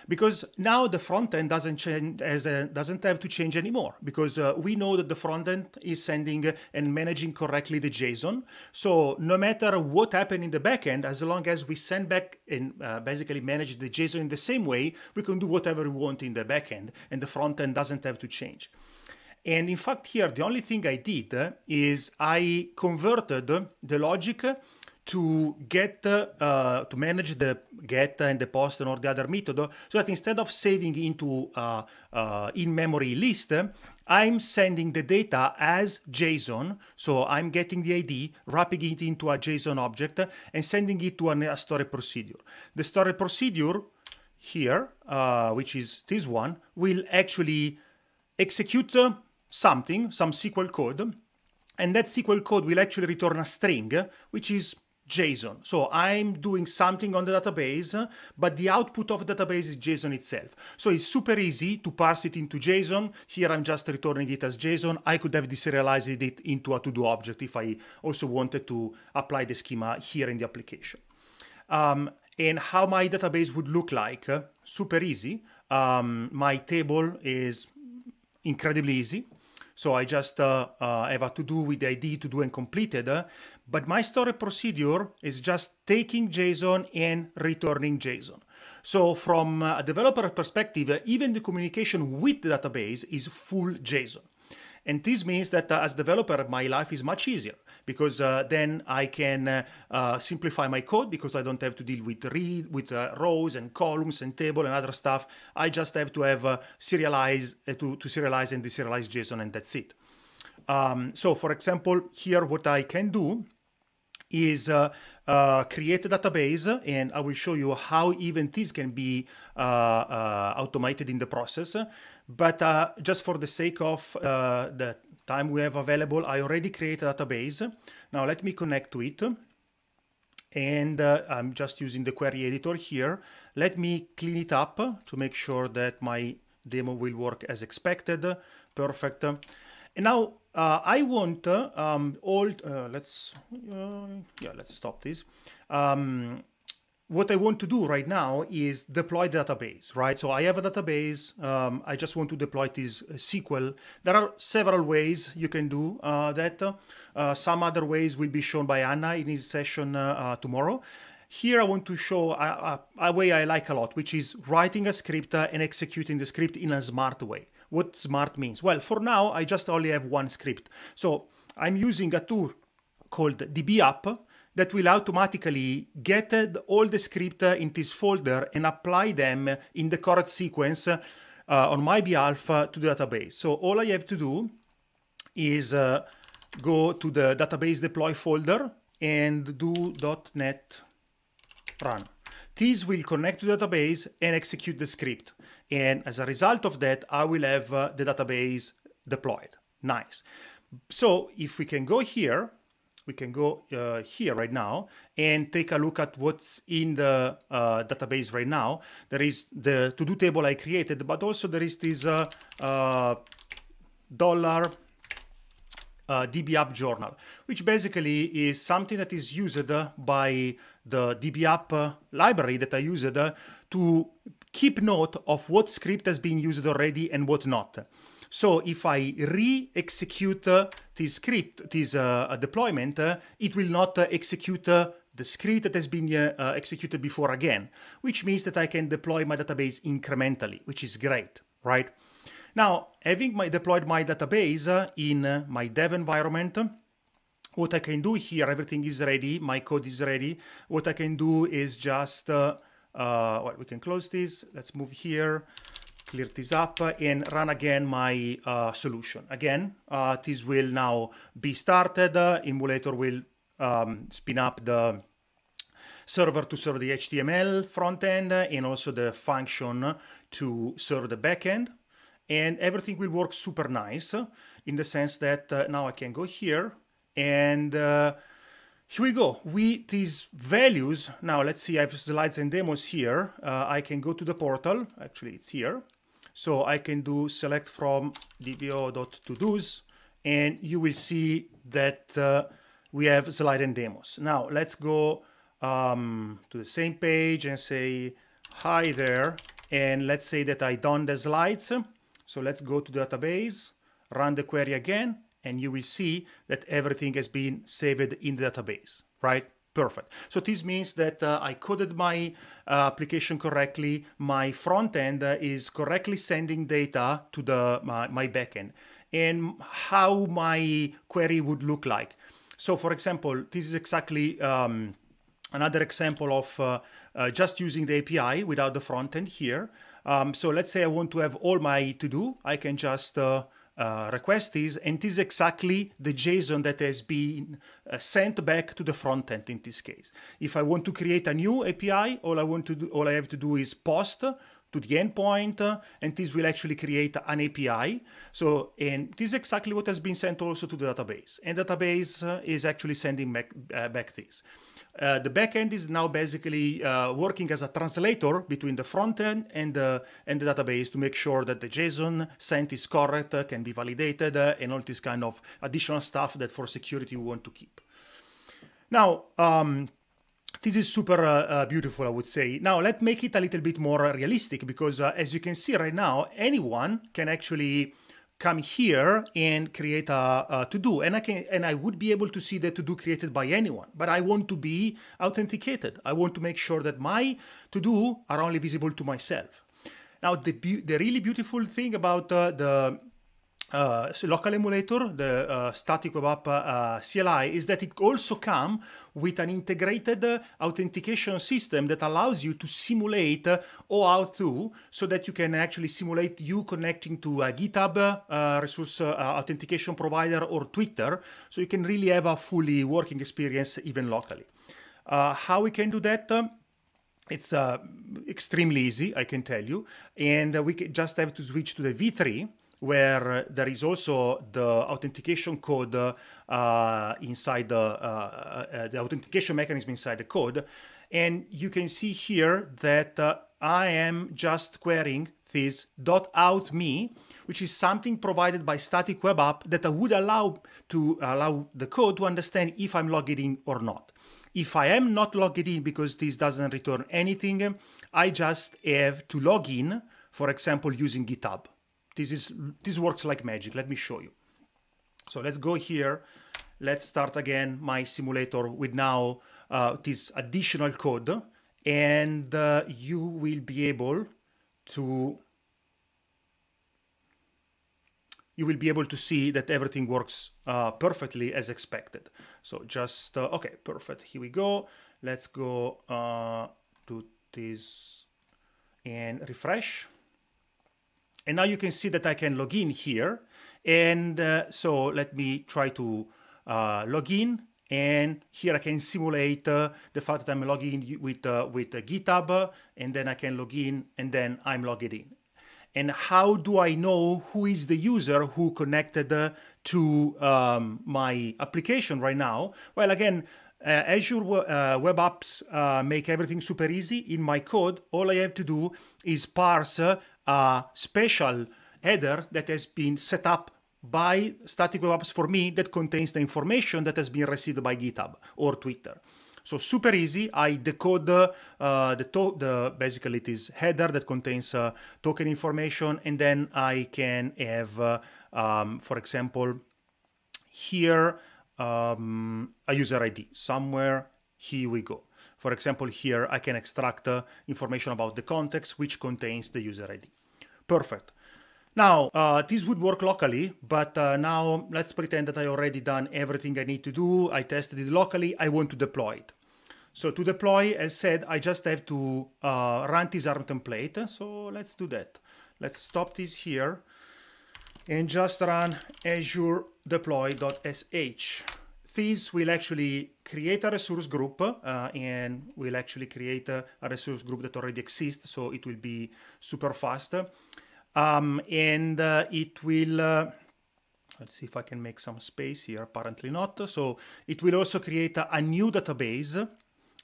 Because now the front end doesn't have to change anymore, because we know that the front end is sending and managing correctly the JSON. So no matter what happened in the back end, as long as we send back and basically manage the JSON in the same way, we can do whatever we want in the back end, and the front end doesn't have to change. And in fact, here, the only thing I did is I converted the logic to get, to manage the get and the post and all the other method, so that instead of saving into in-memory list, I'm sending the data as JSON. So I'm getting the ID, wrapping it into a JSON object, and sending it to a storage procedure. The storage procedure here, which is this one, will actually execute some SQL code, and that SQL code will actually return a string, which is JSON. So I'm doing something on the database, but the output of the database is JSON itself. So it's super easy to parse it into JSON. Here I'm just returning it as JSON. I could have deserialized it into a to-do object if I also wanted to apply the schema here in the application. And how my database would look like, super easy. My table is incredibly easy. So I just have a to-do with the ID, to-do and completed, but my storage procedure is just taking JSON and returning JSON. So from a developer perspective, even the communication with the database is full JSON. And this means that as a developer, my life is much easier, because then I can simplify my code, because I don't have to deal with rows and columns and table and other stuff. I just have to have serialize to serialize and deserialize JSON, and that's it. So for example, here what I can do is create a database, and I will show you how even this can be automated in the process. But just for the sake of the time we have available, I already created a database. Now let me connect to it. And I'm just using the query editor here. Let me clean it up to make sure that my demo will work as expected. Perfect. And now I want let's stop this. What I want to do right now is deploy the database, right? So I have a database. I just want to deploy this SQL. There are several ways you can do that. Some other ways will be shown by Anna in his session tomorrow. Here I want to show a way I like a lot, which is writing a script and executing the script in a smart way. What smart means? Well, for now, I just only have one script. So I'm using a tool called dbapp that will automatically get all the script in this folder and apply them in the correct sequence on my behalf to the database. So all I have to do is go to the database deploy folder and do .NET run. This will connect to the database and execute the script. And as a result of that, I will have the database deployed. Nice. So if we can go here, we can go here right now and take a look at what's in the database right now. There is the to-do table I created, but also there is this $dbapp journal, which basically is something that is used by the dbapp library that I used to keep note of what script has been used already and what not. So if I re-execute this script, this deployment, it will not execute the script that has been executed before again, which means that I can deploy my database incrementally, which is great, right? Now, having deployed my database in my dev environment, what I can do here, everything is ready, my code is ready. What I can do is just, well, we can close this. Let's move here, clear this up, and run again my solution. Again, this will now be started. Emulator will spin up the server to serve the HTML front end and also the function to serve the back end. And everything will work super nice in the sense that now I can go here and here we go. These values, now let's see, I have slides and demos here. I can go to the portal, actually it's here. So I can do select from dbo.todos and you will see that we have slide and demos. Now let's go to the same page and say, hi there. And let's say that I done the slides. So let's go to the database, run the query again, and you will see that everything has been saved in the database, right? Perfect. So this means that I coded my application correctly. My front end is correctly sending data to my backend, and how my query would look like. So for example, this is exactly another example of just using the API without the front end here. So let's say I want to have all my to-do. I can just request this, and this is exactly the JSON that has been sent back to the front end in this case. If I want to create a new API, all I have to do is post to the endpoint, and this will actually create an API. So, and this is exactly what has been sent also to the database. And database is actually sending back this. The backend is now basically working as a translator between the front end and the database to make sure that the JSON sent is correct, can be validated, and all this kind of additional stuff that for security we want to keep. Now, this is super beautiful, I would say. Now, let's make it a little bit more realistic because as you can see right now, anyone can actually come here and create a to-do, and I would be able to see the to-do created by anyone, but I want to be authenticated. I want to make sure that my to-do are only visible to myself. Now, the really beautiful thing about the local emulator, the static web app CLI, is that it also comes with an integrated authentication system that allows you to simulate OAuth2, so that you can actually simulate you connecting to a GitHub resource authentication provider or Twitter, so you can really have a fully working experience even locally. How we can do that? It's extremely easy, I can tell you, and we just have to switch to the V3, where there is also the authentication code inside the authentication mechanism inside the code. And you can see here that I am just querying this .out.me, which is something provided by static web app that would allow the code to understand if I'm logged in or not. If I am not logged in because this doesn't return anything, I just have to log in, for example, using GitHub. This works like magic. Let me show you. So let's go here. Let's start again my simulator with now this additional code, and you will be able to see that everything works perfectly as expected. So just okay, perfect. Here we go. Let's go to this and refresh. And now you can see that I can log in here. And so let me try to log in. And here I can simulate the fact that I'm logging in with GitHub. And then I can log in, and then I'm logged in. And how do I know who is the user who connected to my application right now? Well, again, Azure Web Apps make everything super easy. In my code, all I have to do is parse a special header that has been set up by static web apps for me that contains the information that has been received by GitHub or Twitter. So super easy. I decode basically this header that contains token information, and then I can have, for example, here a user ID somewhere Here we go. For example, here I can extract information about the context, which contains the user ID. Perfect. Now, this would work locally, but now let's pretend that I already done everything I need to do. I tested it locally. I want to deploy it. So to deploy, as said, I just have to run this ARM template. So let's do that. Let's stop this here and just run azure deploy.sh. This will actually create a resource group and will actually create a resource group that already exists. So it will be super fast. It will, let's see if I can make some space here, apparently not. So it will also create a new database.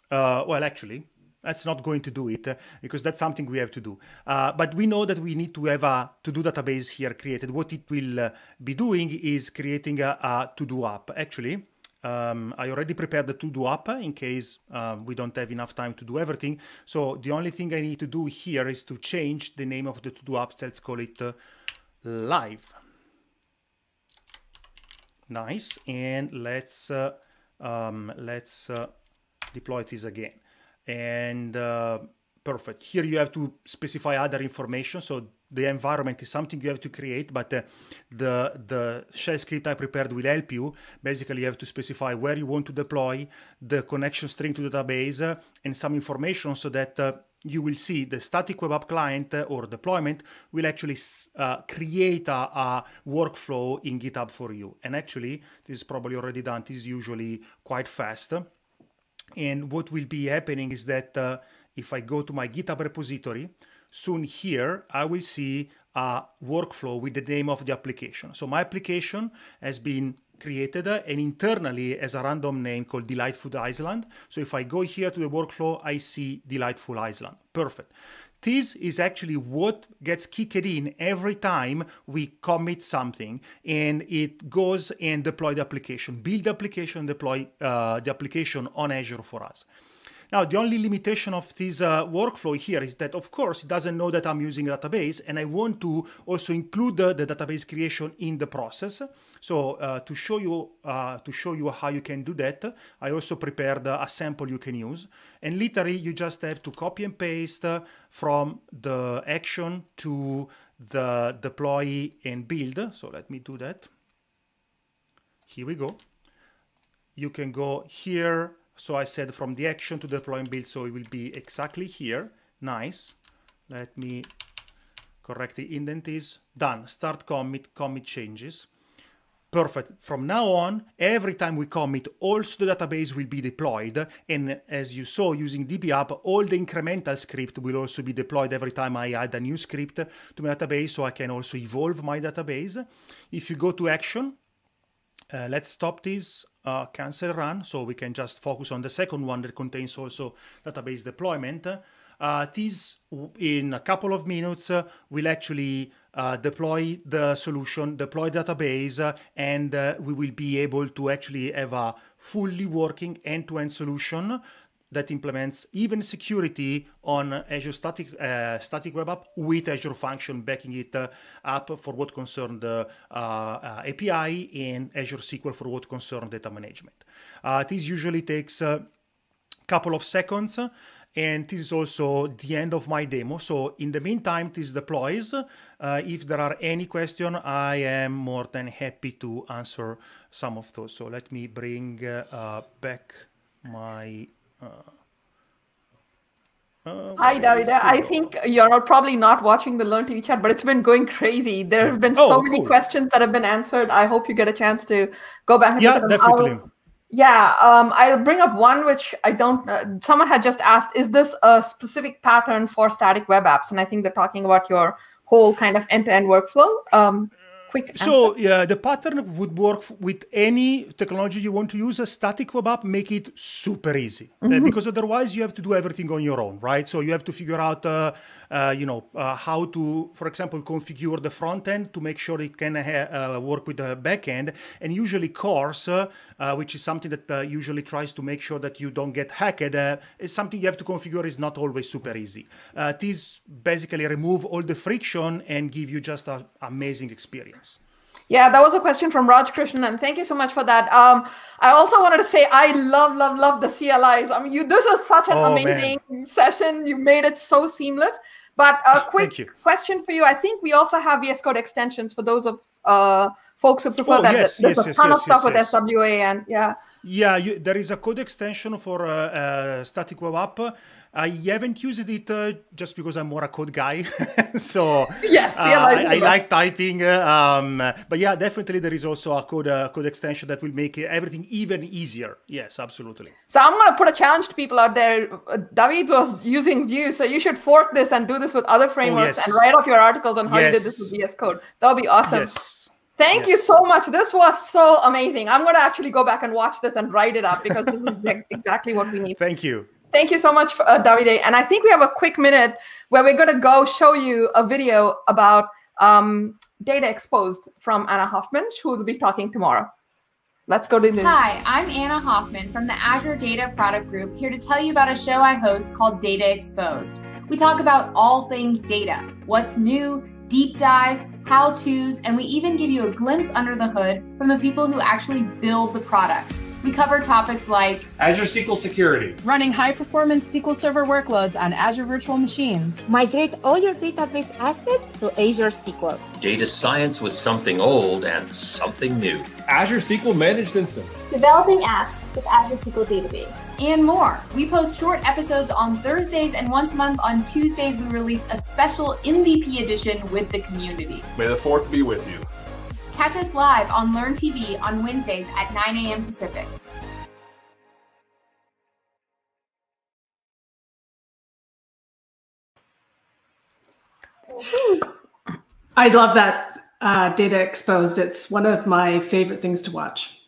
Well, actually, that's not going to do it because that's something we have to do. But we know that we need to have a to-do database here created. What it will be doing is creating a to-do app. Actually, I already prepared the to-do app in case we don't have enough time to do everything. So the only thing I need to do here is to change the name of the to-do app. Let's call it live. Nice. And let's deploy this again. And perfect. Here you have to specify other information. So the environment is something you have to create, but the shell script I prepared will help you. Basically, you have to specify where you want to deploy, the connection string to the database, and some information so that you will see the static web app client or deployment will actually create a workflow in GitHub for you. And actually, this is probably already done. This is usually quite fast. And what will be happening is that if I go to my GitHub repository, soon here I will see a workflow with the name of the application. So my application has been created and internally as a random name called Delightful Island. So if I go here to the workflow, I see Delightful Island. Perfect. This is actually what gets kicked in every time we commit something, and it goes and deploy the application, build the application, deploy the application on Azure for us. Now, the only limitation of this workflow here is that, of course, it doesn't know that I'm using a database, and I want to also include the database creation in the process. So to show you how you can do that, I also prepared a sample you can use. And literally, you just have to copy and paste from the action to the deploy and build. So let me do that. Here we go. You can go here. So I said from the action to deploy and build, so it will be exactly here. Nice. Let me correct the indent is done. Start commit, commit changes. Perfect. From now on, every time we commit, also the database will be deployed. And as you saw using dbapp, all the incremental script will also be deployed every time I add a new script to my database, so I can also evolve my database. If you go to action, let's stop this, cancel run, so we can just focus on the second one that contains also database deployment. This, in a couple of minutes, will actually deploy the solution, deploy database, and we will be able to actually have a fully working end-to-end solution that implements even security on Azure Static Web App with Azure Function backing it up for what concerns the API and Azure SQL for what concerns data management. This usually takes a couple of seconds, and this is also the end of my demo. So in the meantime, this deploys. If there are any questions, I am more than happy to answer some of those. So let me bring back my... Hi, Davide. I think you're probably not watching the Learn TV chat, but it's been going crazy. There have been so many questions that have been answered. I hope you get a chance to go back and look at them. Definitely. I'll bring up one which I don't. Someone had just asked, is this a specific pattern for static web apps? And I think they're talking about your whole kind of end-to-end workflow. So yeah, the pattern would work with any technology you want to use. A static web app, make it super easy, because otherwise you have to do everything on your own, right? So you have to figure out, how to, for example, configure the front end to make sure it can work with the back end. And usually CORS, which is something that usually tries to make sure that you don't get hacked, is something you have to configure. Is not always super easy. These basically remove all the friction and give you just an amazing experience. Yeah, that was a question from Raj Krishnan, and thank you so much for that. I also wanted to say I love the CLIs. I mean, this is such an amazing session. You made it so seamless. But a quick question for you. I think we also have VS Code extensions for those of folks who prefer that. Yes, There's a ton of stuff with SWA and Yeah, there is a code extension for static web app. I haven't used it just because I'm more a code guy. So yes, I like typing. But yeah, definitely there is also a code extension that will make everything even easier. Yes, absolutely. So I'm going to put a challenge to people out there. David was using Vue, so you should fork this and do this with other frameworks and write up your articles on how you did this with VS Code. That would be awesome. Yes. Thank you so much. This was so amazing. I'm going to actually go back and watch this and write it up because this is exactly what we need. Thank you. Thank you so much, Davide. And I think we have a quick minute where we're going to go show you a video about data exposed from Anna Hoffman, who will be talking tomorrow. Let's go to the... Hi, I'm Anna Hoffman from the Azure Data Product Group, here to tell you about a show I host called Data Exposed. We talk about all things data, what's new, deep dives, how-tos, and we even give you a glimpse under the hood from the people who actually build the products. We cover topics like Azure SQL security, running high-performance SQL Server workloads on Azure virtual machines, migrate all your database assets to Azure SQL, data science with something old and something new, Azure SQL Managed Instance, developing apps with Azure SQL Database, and more. We post short episodes on Thursdays, and once a month on Tuesdays, we release a special MVP edition with the community. May the 4th be with you. Catch us live on Learn TV on Wednesdays at 9 a.m. Pacific. I love that Data Exposed. It's one of my favorite things to watch.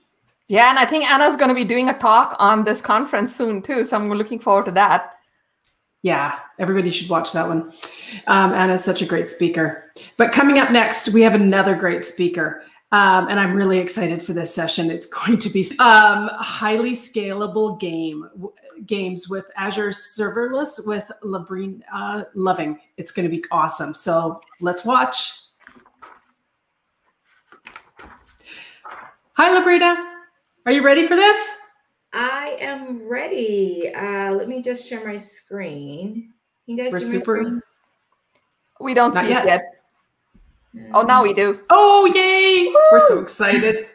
Yeah, and I think Anna's going to be doing a talk on this conference soon too, so I'm looking forward to that. Yeah, everybody should watch that one. Anna's such a great speaker. But coming up next, we have another great speaker. And I'm really excited for this session. It's going to be highly scalable games with Azure Serverless with Labrina Loving. It's going to be awesome. So let's watch. Hi, Labrina. Are you ready for this? I am ready. Let me just share my screen. Can you guys see my screen? We don't see it yet. Oh, now we do. Oh, yay! Woo! We're so excited.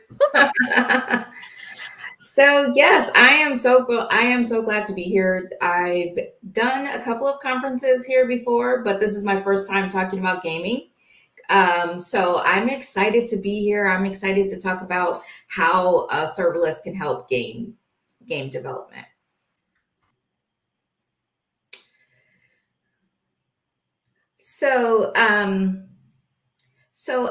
So yes, I am so glad to be here. I've done a couple of conferences here before, but this is my first time talking about gaming. So I'm excited to be here. I'm excited to talk about how serverless can help game development. So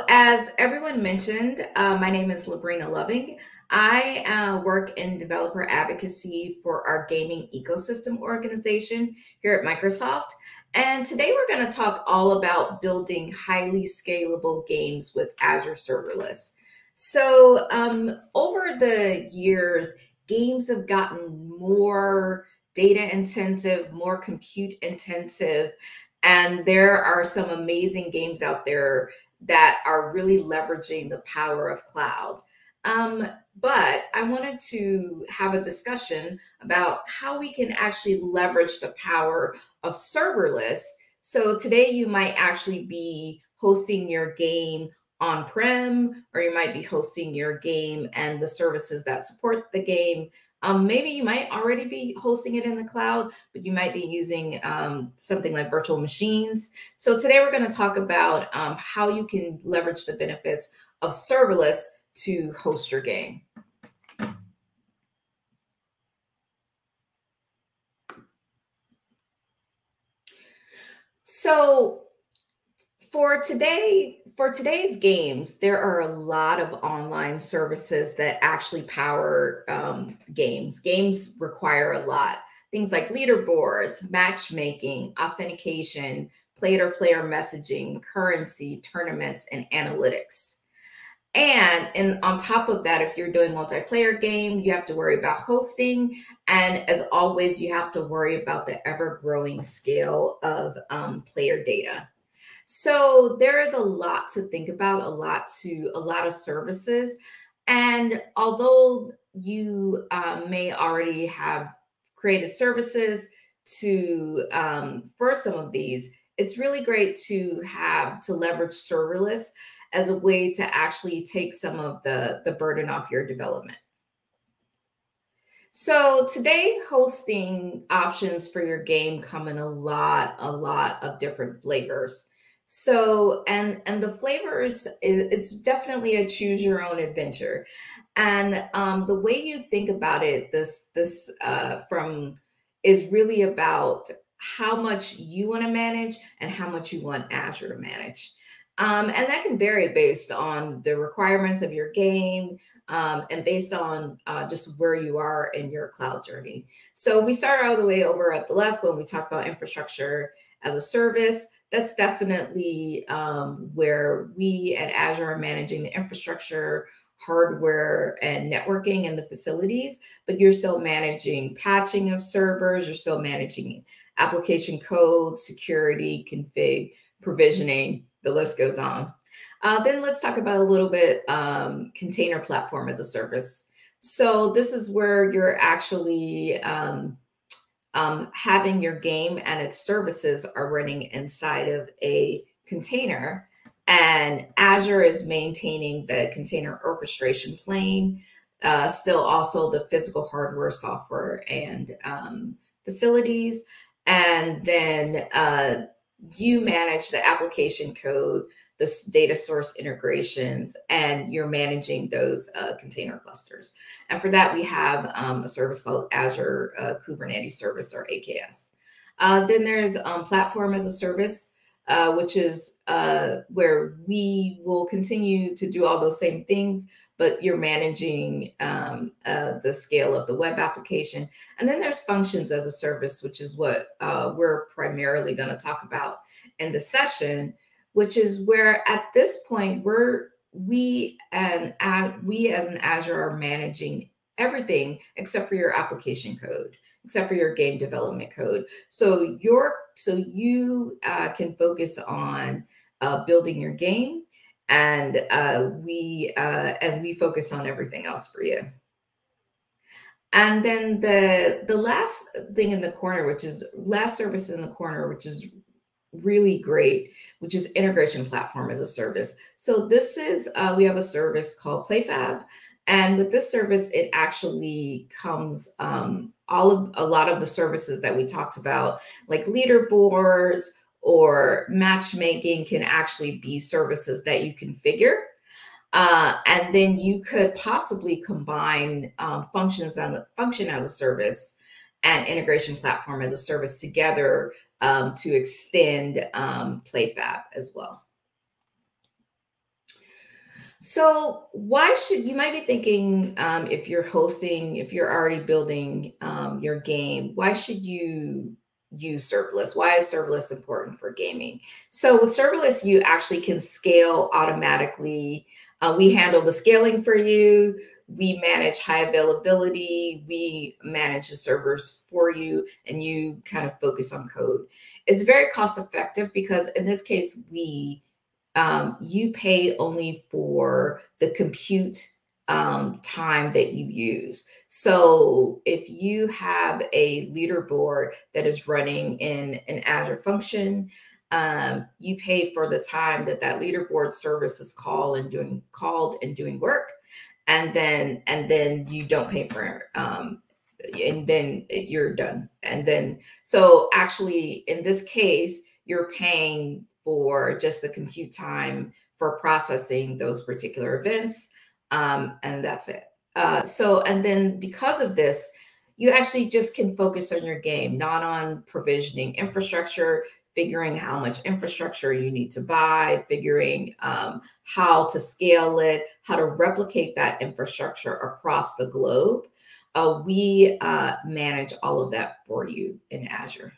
as everyone mentioned, my name is Labrina Loving. I work in developer advocacy for our gaming ecosystem organization here at Microsoft. And today we're going to talk all about building highly scalable games with Azure Serverless. So over the years, games have gotten more data intensive, more compute intensive, and there are some amazing games out there that are really leveraging the power of cloud. But I wanted to have a discussion about how we can actually leverage the power of serverless. So today you might actually be hosting your game on-prem, or you might be hosting your game and the services that support the game. Maybe you might already be hosting it in the cloud, but you might be using something like virtual machines. So today we're going to talk about how you can leverage the benefits of serverless to host your game. So for today's games, there are a lot of online services that actually power games. Games require a lot. Things like leaderboards, matchmaking, authentication, player-to-player messaging, currency, tournaments, and analytics. And on top of that, if you're doing multiplayer game, you have to worry about hosting. And as always, you have to worry about the ever-growing scale of player data. So there is a lot to think about, a lot of services. And although you may already have created services for some of these, it's really great to leverage serverless as a way to actually take some of the burden off your development. So today, hosting options for your game come in a lot of different flavors. So, and the flavors, it's definitely a choose your own adventure. And the way you think about it, this is really about how much you want to manage and how much you want Azure to manage. And that can vary based on the requirements of your game, and based on just where you are in your cloud journey. So we start all the way over at the left when we talk about infrastructure as a service. That's definitely where we at Azure are managing the infrastructure, hardware, and networking and the facilities, but you're still managing patching of servers, you're still managing application code, security, config, provisioning, the list goes on. Then let's talk about a little bit container platform as a service. So this is where you're actually having your game and its services are running inside of a container, and Azure is maintaining the container orchestration plane, still also the physical hardware, software, and facilities. And then you manage the application code, the data source integrations, and you're managing those container clusters. And for that, we have a service called Azure Kubernetes Service, or AKS. Then there's Platform as a Service, which is where we will continue to do all those same things, but you're managing the scale of the web application. And then there's Functions as a Service, which is what we're primarily going to talk about in the session, which is where at this point we as an Azure are managing everything except for your application code, except for your game development code. So you can focus on building your game, and we focus on everything else for you. And then the last thing in the corner, which is last service in the corner, which is really great, which is Integration Platform as a Service. So this is, we have a service called PlayFab. And with this service, it actually comes, a lot of the services that we talked about, like leaderboards or matchmaking, can actually be services that you configure. And then you could possibly combine Function as a Service and Integration Platform as a Service together to extend PlayFab as well. So why should, you might be thinking, if you're already building your game, why should you use serverless? Why is serverless important for gaming? So with serverless, you actually can scale automatically. We handle the scaling for you. We manage high availability. We manage the servers for you, and you kind of focus on code. It's very cost effective because in this case, you pay only for the compute time that you use. So if you have a leaderboard that is running in an Azure function, you pay for the time that leaderboard service is called and doing work, and then you don't pay for and then you're done. And then so actually in this case, you're paying for just the compute time for processing those particular events, and that's it. And then because of this, you actually just can focus on your game, not on provisioning infrastructure, figuring how much infrastructure you need to buy, figuring how to scale it, how to replicate that infrastructure across the globe. We manage all of that for you in Azure.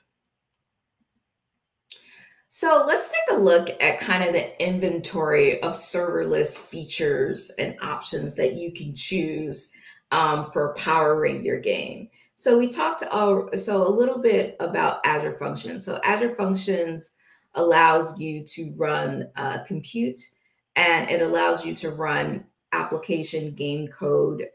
So let's take a look at kind of the inventory of serverless features and options that you can choose for powering your game. So we talked a little bit about Azure Functions. So Azure Functions allows you to run compute, and it allows you to run application game code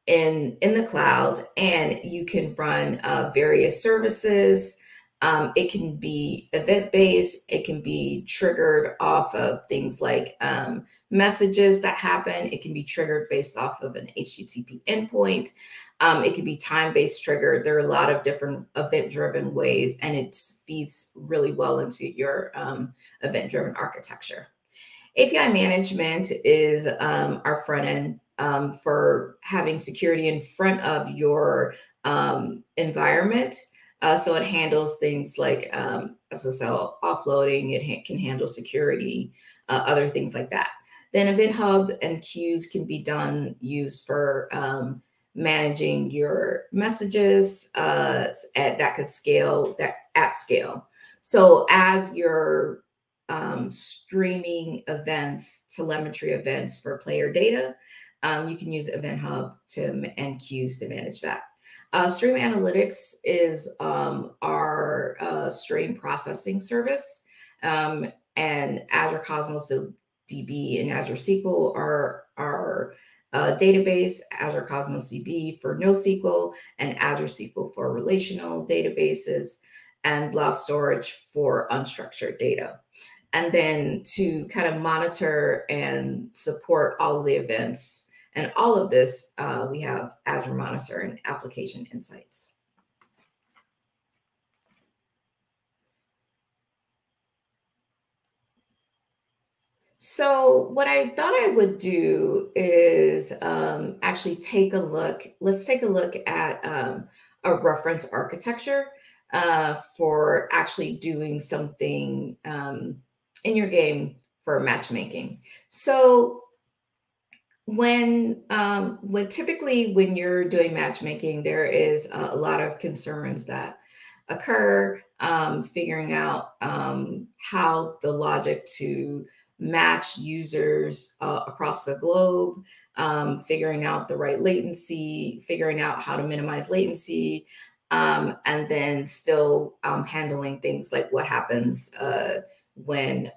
in the cloud, and you can run various services. It can be event-based. It can be triggered off of things like messages that happen. It can be triggered based off of an HTTP endpoint. It can be time-based triggered. There are a lot of different event-driven ways, and it feeds really well into your event-driven architecture. API management is our front end for having security in front of your environment. So it handles things like SSL offloading. It can handle security, other things like that. Then Event Hub and queues can be used for managing your messages that could scale at scale. So as you're streaming events, telemetry events for player data, you can use Event Hub and queues to manage that. Stream Analytics is our stream processing service, and Azure Cosmos DB and Azure SQL are our database, Azure Cosmos DB for NoSQL, and Azure SQL for relational databases, and Blob Storage for unstructured data. And then to kind of monitor and support all of the events and all of this, we have Azure Monitor and Application Insights. So what I thought I would do is actually take a look. Let's take a look at a reference architecture for actually doing something in your game for matchmaking. So when typically when you're doing matchmaking, there is a lot of concerns that occur, figuring out how the logic to match users across the globe, figuring out the right latency, figuring out how to minimize latency, and then still handling things like what happens when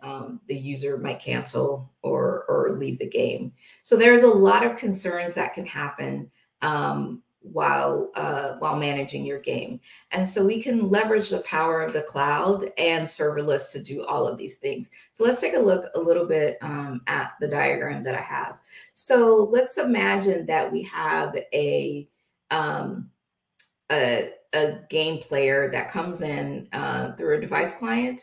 the user might cancel or leave the game. So there's a lot of concerns that can happen while managing your game. And so we can leverage the power of the cloud and serverless to do all of these things. So let's take a look a little bit at the diagram that I have. So let's imagine that we have a game player that comes in through a device client.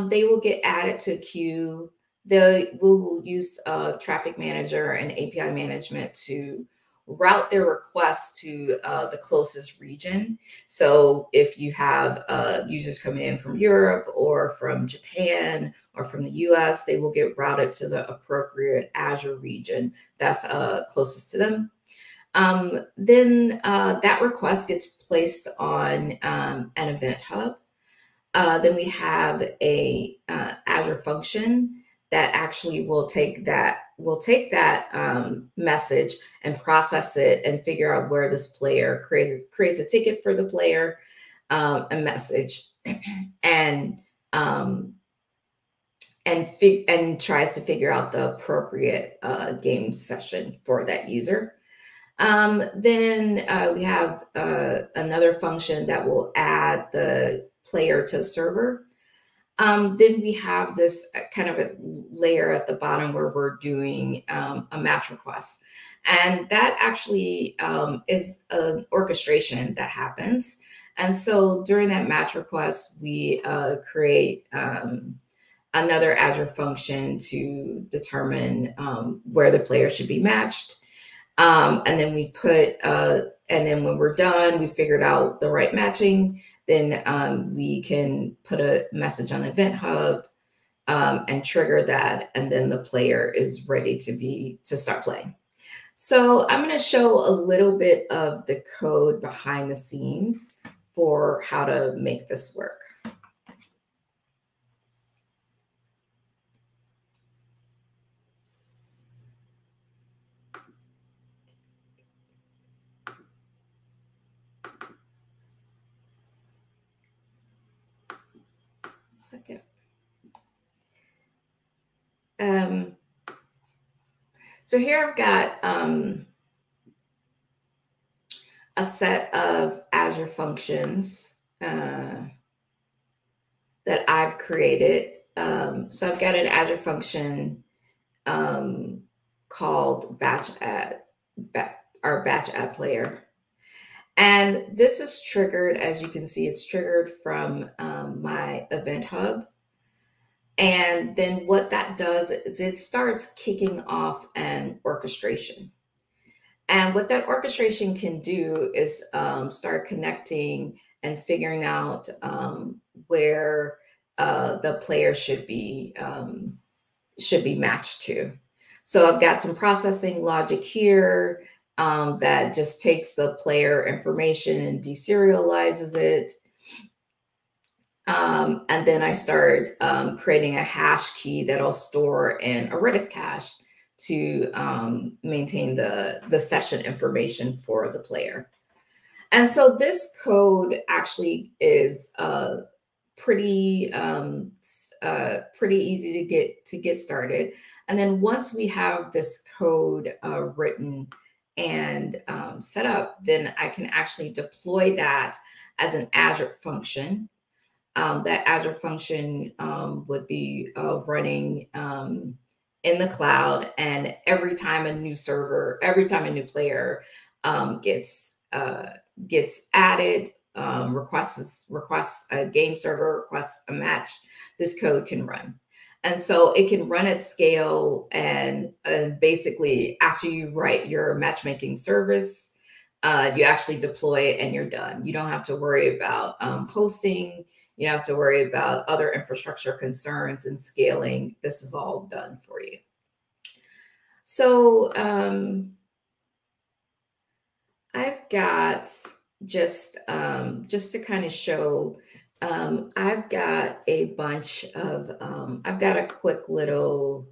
They will get added to a queue. They will use Traffic Manager and API management to route their requests to the closest region. So if you have users coming in from Europe or from Japan or from the US, they will get routed to the appropriate Azure region that's closest to them. Then that request gets placed on an Event Hub. Then we have a Azure function that actually will take that message and process it and figure out where this player creates a ticket for the player, a message, and tries to figure out the appropriate game session for that user. Then we have another function that will add the player to server. Then we have this kind of a layer at the bottom where we're doing a match request. And that actually is an orchestration that happens. And so during that match request, we create another Azure function to determine where the player should be matched. And then we put, and then when we're done, we figured out the right matching. Then we can put a message on Event Hub and trigger that, and then the player is ready to start playing. So I'm going to show a little bit of the code behind the scenes for how to make this work. Second. So here I've got a set of Azure functions that I've created. So I've got an Azure function called batch add player. And this is triggered, as you can see, it's triggered from my Event Hub. And then what that does is it starts kicking off an orchestration. And what that orchestration can do is start connecting and figuring out where the player should be matched to. So I've got some processing logic here that just takes the player information and deserializes it. And then I start creating a hash key that I'll store in a Redis cache to maintain the session information for the player. And so this code actually is pretty easy to get started. And then once we have this code written and set up, then I can actually deploy that as an Azure function. That Azure function would be running in the cloud, and every time a new player gets added, requests a game server, requests a match, this code can run. And so it can run at scale, and basically after you write your matchmaking service, you actually deploy it and you're done. You don't have to worry about hosting. You don't have to worry about other infrastructure concerns and scaling. This is all done for you. So I've got just to kind of show, I've got a bunch of, I've got a quick little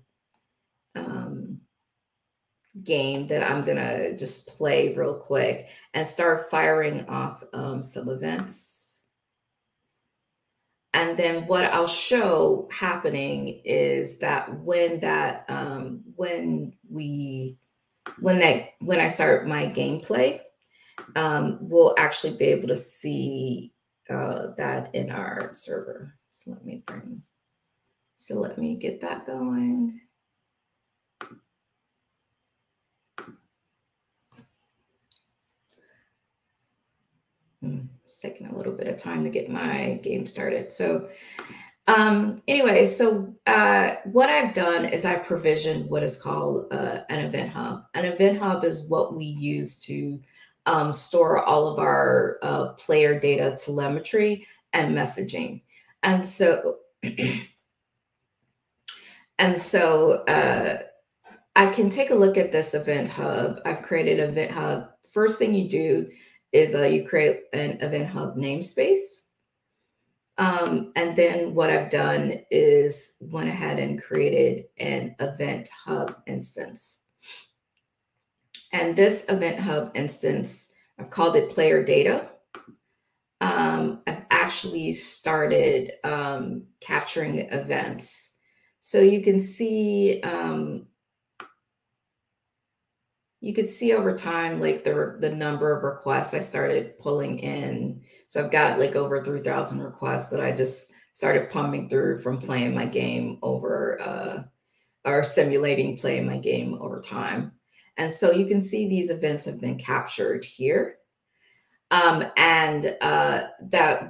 game that I'm gonna just play real quick and start firing off some events. And then what I'll show happening is that when I start my gameplay, we'll actually be able to see that in our server. So let me get that going. It's taking a little bit of time to get my game started. So anyway, so what I've done is I've provisioned what is called an event hub. An event hub is what we use to store all of our player data, telemetry, and messaging. And so, I can take a look at this event hub. I've created an event hub. First thing you do is you create an event hub namespace. And then what I've done is went ahead and created an event hub instance. And this event hub instance, I've called it player data. I've actually started capturing events. So you can see, over time, like the number of requests I started pulling in. So I've got like over 3,000 requests that I just started pumping through from playing my game over, or simulating playing my game over time. And so you can see these events have been captured here. That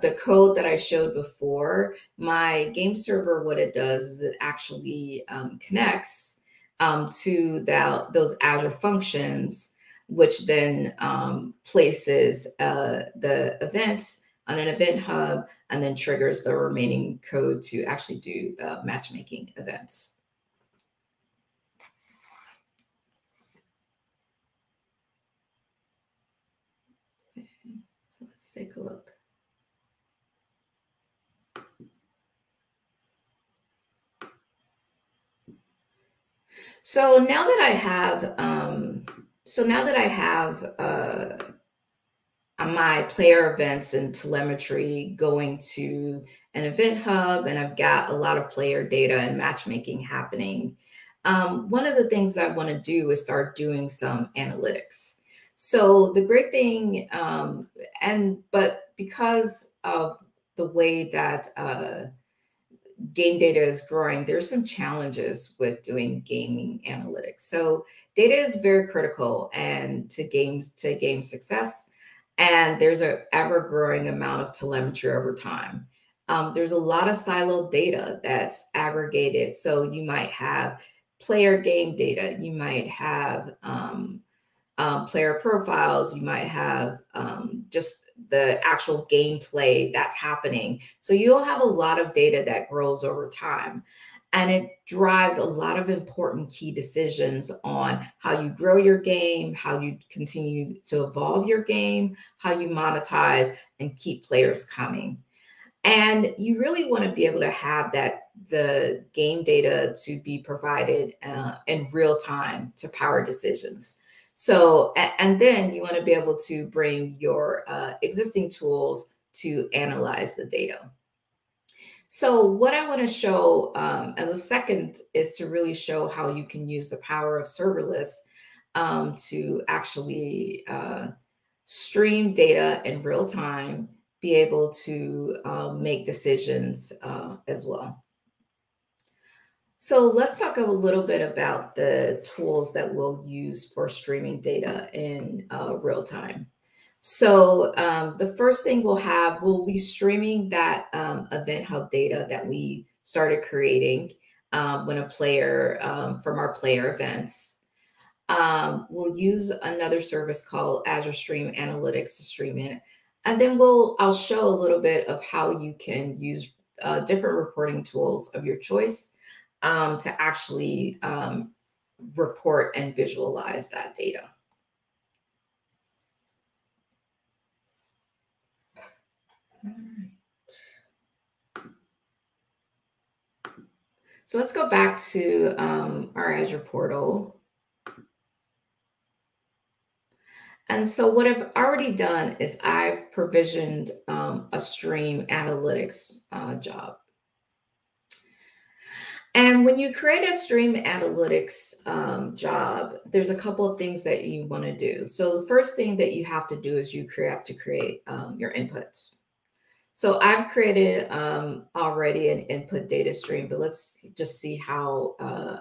the code that I showed before, my game server, what it does is it actually connects to those Azure functions, which then places the events on an event hub and then triggers the remaining code to actually do the matchmaking events. Okay, so let's take a look. So now that I have, my player events and telemetry going to an event hub, and I've got a lot of player data and matchmaking happening. One of the things that I want to do is start doing some analytics. So the great thing, but because of the way that game data is growing, there's some challenges with doing gaming analytics. So data is very critical and to game success. And there's an ever-growing amount of telemetry over time. There's a lot of siloed data that's aggregated. So you might have player game data, you might have player profiles, you might have just the actual gameplay that's happening. So you'll have a lot of data that grows over time. And it drives a lot of important key decisions on how you grow your game, how you continue to evolve your game, how you monetize and keep players coming. And you really want to be able to have the game data to be provided in real time to power decisions. So, and then you want to be able to bring your existing tools to analyze the data. So what I want to show as a second is to really show how you can use the power of serverless to actually stream data in real time, be able to make decisions as well. So let's talk a little bit about the tools that we'll use for streaming data in real time. So the first thing we'll be streaming that Event Hub data that we started creating when a player, from our player events. We'll use another service called Azure Stream Analytics to stream it. And then I'll show a little bit of how you can use different reporting tools of your choice to actually report and visualize that data. So let's go back to our Azure portal. And so what I've already done is I've provisioned a stream analytics job. And when you create a stream analytics job, there's a couple of things that you want to do. So the first thing that you have to do is you have to create your inputs. So I've created already an input data stream, but let's just see how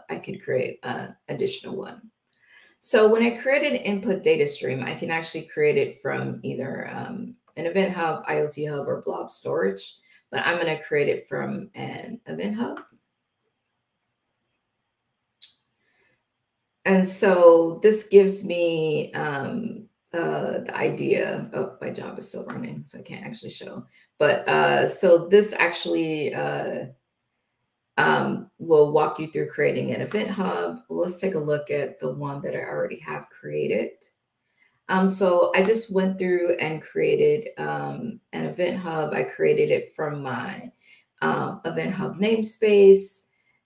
I could create an additional one. So when I create an input data stream, I can actually create it from either an Event Hub, IoT Hub, or Blob Storage, but I'm going to create it from an Event Hub. And so this gives me the idea. Oh, my job is still running, so I can't actually show. But so this actually will walk you through creating an Event Hub. Let's take a look at the one that I already have created. So I just went through and created an Event Hub. I created it from my Event Hub namespace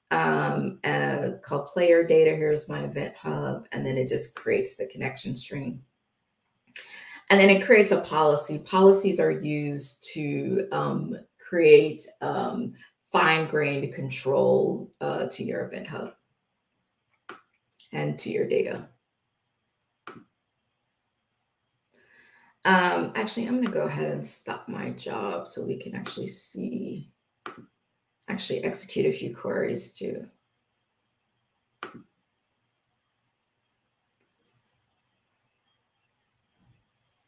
called Player Data. Here's my Event Hub, and then it just creates the connection string. And then it creates a policy. Policies are used to create fine-grained control to your Event Hub and to your data. Actually, I'm going to go ahead and stop my job so we can actually see, execute a few queries too.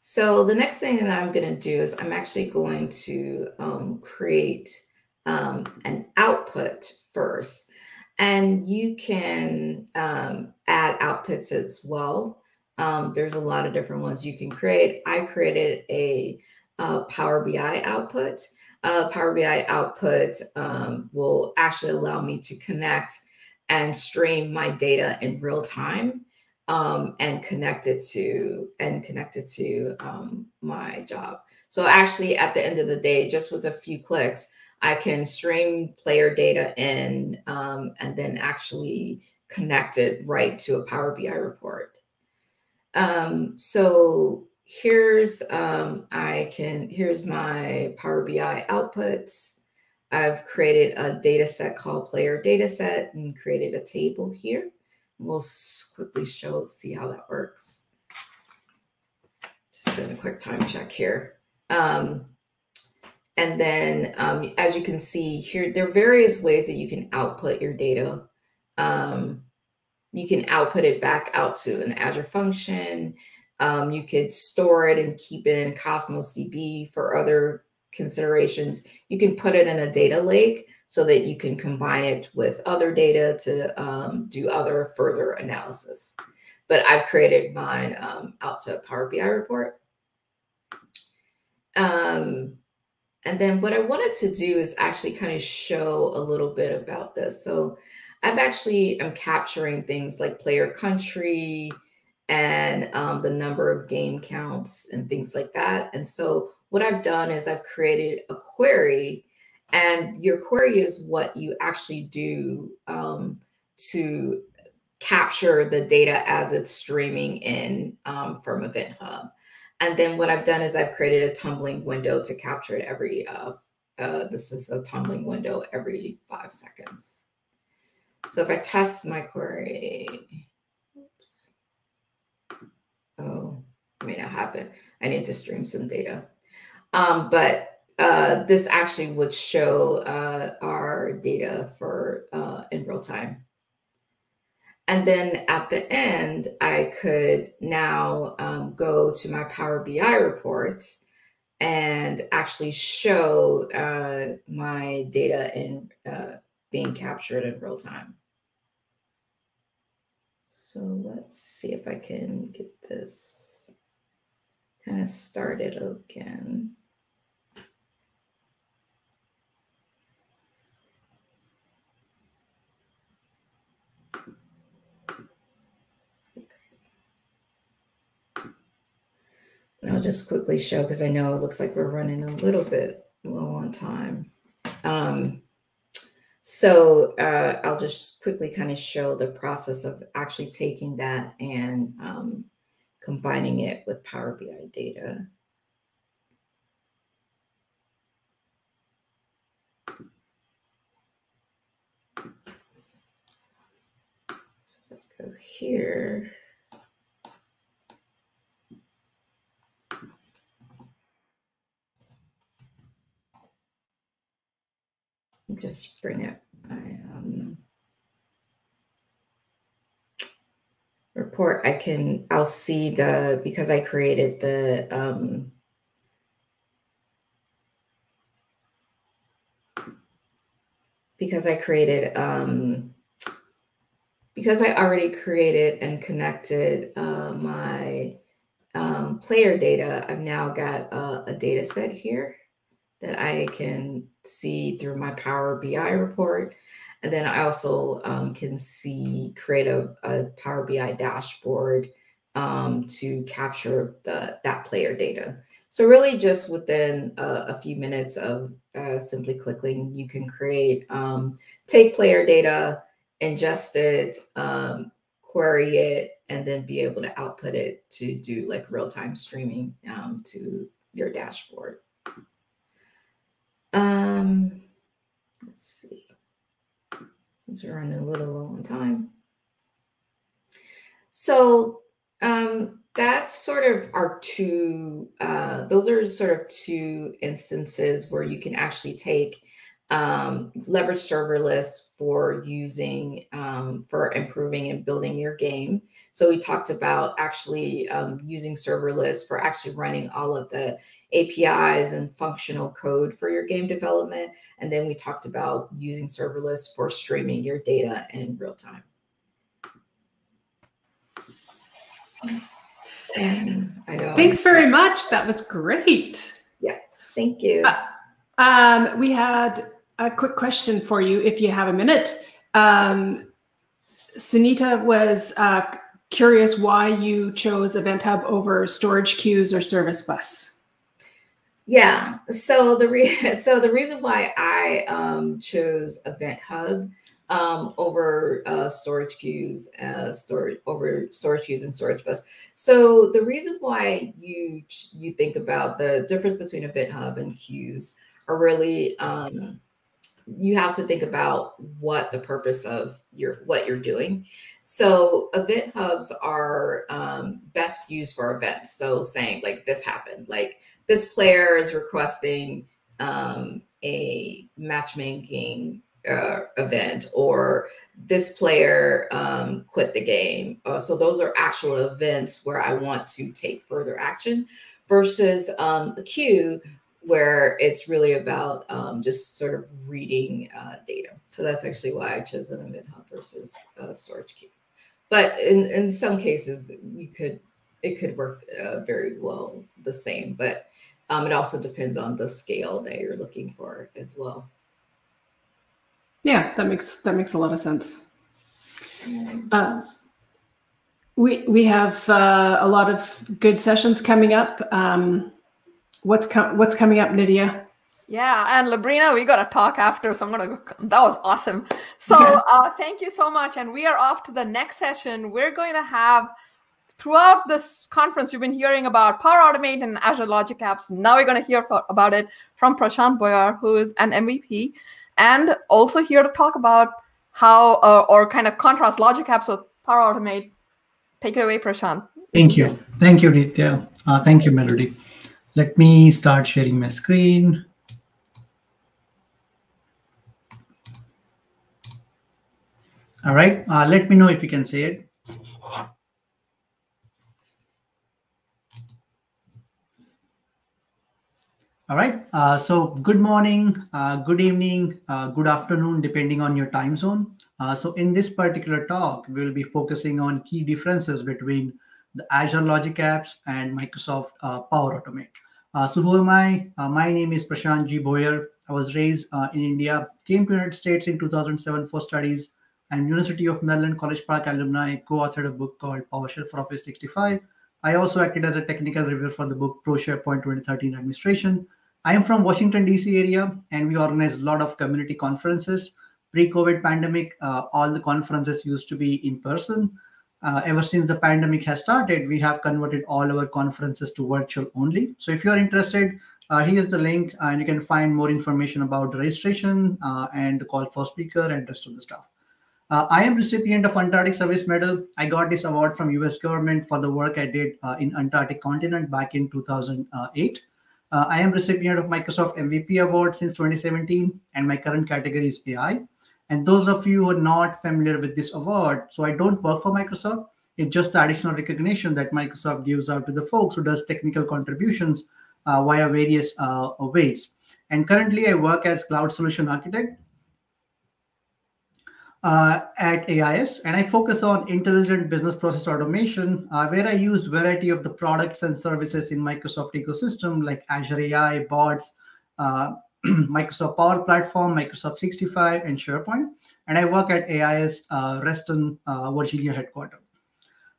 So the next thing that I'm going to do is I'm actually going to create an output first. And you can add outputs as well. There's a lot of different ones you can create. I created a Power BI output. Power BI output will actually allow me to connect and stream my data in real time and connect it to my job. So actually, at the end of the day, just with a few clicks, I can stream player data in and then actually connect it right to a Power BI report. So here's here's my Power BI outputs. I've created a data set called player data set and created a table here. We'll quickly see how that works. Just doing a quick time check here. And then as you can see here, there are various ways that you can output your data. You can output it back out to an Azure function. You could store it and keep it in Cosmos DB for other considerations. You can put it in a data lake so that you can combine it with other data to do other further analysis. But I've created mine out to a Power BI report. And then what I wanted to do is actually kind of show a little bit about this. So I'm capturing things like player country and the number of game counts and things like that. And so what I've done is I've created a query, and your query is what you actually do to capture the data as it's streaming in from Event Hub. And then what I've done is I've created a tumbling window to capture it every, this is a tumbling window every 5 seconds. So if I test my query, oops. Oh, I may not have it. I need to stream some data. But this actually would show our data for in real time. And then at the end, I could now go to my Power BI report and actually show my data in being captured in real time. So let's see if I can get this kind of started again. And I'll just quickly show, because I know it looks like we're running a little bit low on time. So I'll just quickly kind of show the process of actually taking that and combining it with Power BI data. So if I go here. Just bring up my report. I'll see because I created the because I already created and connected my player data. I've now got a data set here that I can see through my Power BI report. And then I also can create a Power BI dashboard to capture that player data. So really just within a few minutes of simply clicking, you can take player data, ingest it, query it, and then be able to output it to do like real-time streaming to your dashboard. Let's see. Since we're running a little low on time. So that's sort of our those are sort of two instances where you can actually take leverage serverless for using, for improving and building your game. So we talked about actually using serverless for actually running all of the APIs and functional code for your game development. And then we talked about using serverless for streaming your data in real time. I know. Thanks very much. That was great. Yeah, thank you. We had a quick question for you, if you have a minute. Sunita was curious why you chose Event Hub over storage queues or Service Bus. Yeah, so the reason why I chose Event Hub over storage queues, over storage queues and storage bus. So the reason why you think about the difference between Event Hub and queues are really you have to think about what the purpose of what you're doing. So event hubs are best used for events. So saying like this happened, like this player is requesting a matchmaking event, or this player quit the game. So those are actual events where I want to take further action versus a queue where it's really about just sort of reading data. So that's actually why I chose an event hub versus a storage queue. But in some cases, it could work very well the same, but it also depends on the scale that you're looking for as well. Yeah, that makes a lot of sense. We have a lot of good sessions coming up. What's coming up, Nydia? Yeah, and Labrina, we got to talk after, so I'm going to go. That was awesome. So thank you so much. And we are off to the next session. We're going to have, throughout this conference, you've been hearing about Power Automate and Azure Logic Apps. Now we're going to hear about it from Prashant Boyar, who is an MVP, and also here to talk about how, or kind of contrast Logic Apps with Power Automate. Take it away, Prashant. Thank you. Thank you, Nitya. Thank you, Melody. Let me start sharing my screen. All right, let me know if you can see it. All right, so good morning, good evening, good afternoon, depending on your time zone. So in this particular talk, we will be focusing on key differences between the Azure Logic Apps and Microsoft Power Automate. So who am I? My name is Prashant G. Boyar. I was raised in India, came to the United States in 2007 for studies, and University of Maryland College Park alumni, co-authored a book called PowerShell for Office 365. I also acted as a technical reviewer for the book Pro SharePoint 2013 Administration. I am from Washington, D.C. area, and we organize a lot of community conferences. Pre-COVID pandemic, all the conferences used to be in person. Ever since the pandemic has started, we have converted all our conferences to virtual only. So if you're interested, here's the link, and you can find more information about the registration and the call for speaker and rest of the stuff. I am recipient of Antarctic Service Medal. I got this award from US government for the work I did in Antarctic continent back in 2008. I am recipient of Microsoft MVP award since 2017, and my current category is AI. And those of you who are not familiar with this award, so I don't work for Microsoft. It's just the additional recognition that Microsoft gives out to the folks who does technical contributions via various ways. And currently I work as Cloud Solution Architect at AIS, and I focus on intelligent business process automation, where I use variety of the products and services in Microsoft ecosystem like Azure AI, bots, Microsoft Power Platform, Microsoft 365, and SharePoint. And I work at AIS Reston, Virginia headquarters.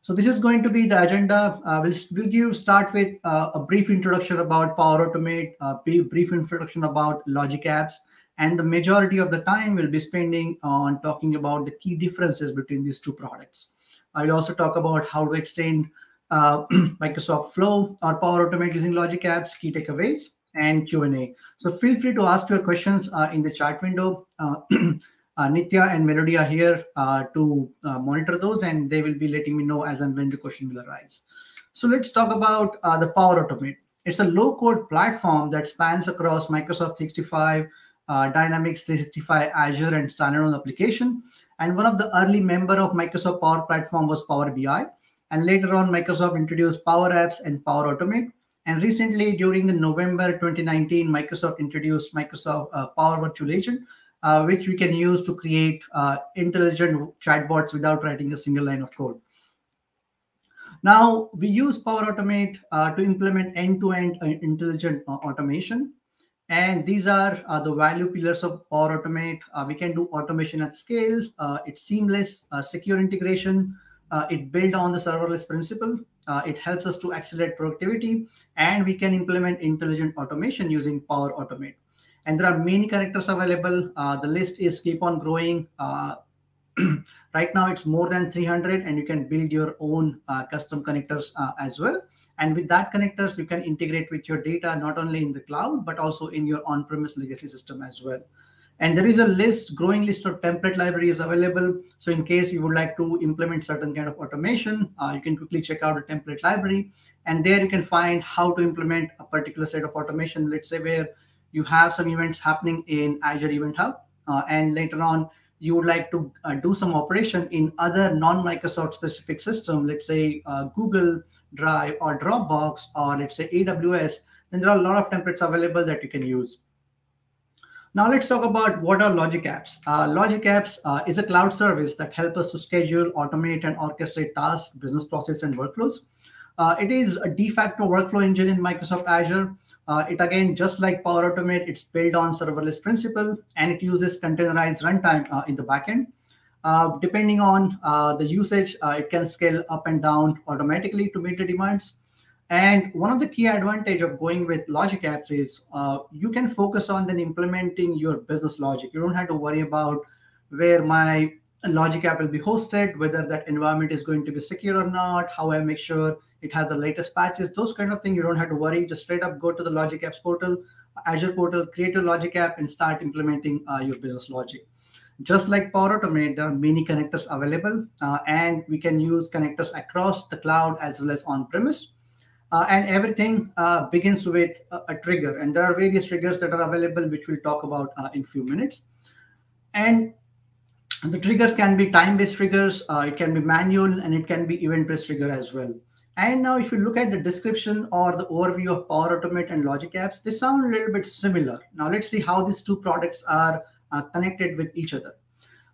So this is going to be the agenda. We'll start with a brief introduction about Power Automate, a brief introduction about Logic Apps, and the majority of the time we'll be spending on talking about the key differences between these two products. I'll also talk about how to extend Microsoft Flow or Power Automate using Logic Apps, key takeaways, and Q&A. So feel free to ask your questions in the chat window. Nitya and Melody are here to monitor those, and they will be letting me know as and when the question will arise. So let's talk about the Power Automate. It's a low-code platform that spans across Microsoft 365, Dynamics 365, Azure, and standalone application. And one of the early members of Microsoft Power Platform was Power BI. And later on, Microsoft introduced Power Apps and Power Automate. And recently, during the November 2019, Microsoft introduced Microsoft Power Virtual Agent, which we can use to create intelligent chatbots without writing a single line of code. Now, we use Power Automate to implement end-to-end intelligent automation. And these are the value pillars of Power Automate. We can do automation at scale. It's seamless, secure integration. It built on the serverless principle. It helps us to accelerate productivity, and we can implement intelligent automation using Power Automate. And there are many connectors available. The list is keep on growing. Right now, it's more than 300, and you can build your own custom connectors as well. And with that connectors, you can integrate with your data, not only in the cloud, but also in your on-premise legacy system as well. And there is a growing list of template libraries available. So in case you would like to implement certain kind of automation, you can quickly check out a template library. And there you can find how to implement a particular set of automation. Let's say where you have some events happening in Azure Event Hub, and later on, you would like to do some operation in other non-Microsoft specific system, let's say Google Drive or Dropbox, or let's say AWS, then there are a lot of templates available that you can use. Now let's talk about what are Logic Apps. Logic Apps is a cloud service that helps us to schedule, automate, and orchestrate tasks, business process, and workflows. It is a de facto workflow engine in Microsoft Azure. It again, just like Power Automate, it's built on serverless principle, and it uses containerized runtime in the backend. Depending on the usage, it can scale up and down automatically to meet the demands. And one of the key advantage of going with Logic Apps is you can focus on then implementing your business logic. You don't have to worry about where my Logic App will be hosted, whether that environment is going to be secure or not, how I make sure it has the latest patches, those kind of things. You don't have to worry. Just straight up go to the Logic Apps portal, Azure portal, create a Logic App, and start implementing your business logic. Just like Power Automate, there are many connectors available, and we can use connectors across the cloud as well as on-premise. And everything begins with a trigger. And there are various triggers that are available, which we'll talk about in a few minutes. And the triggers can be time-based triggers, it can be manual, and it can be event-based trigger as well. And now if you look at the description or the overview of Power Automate and Logic Apps, they sound a little bit similar. Now let's see how these two products are connected with each other.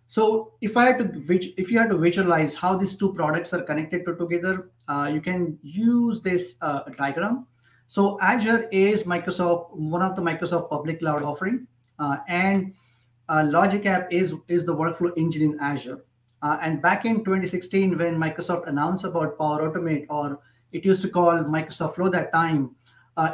So if you had to visualize how these two products are connected together, you can use this diagram. So Azure is one of the Microsoft public cloud offering, and Logic App is the workflow engine in Azure. And back in 2016, when Microsoft announced about Power Automate, or it used to call Microsoft Flow that time,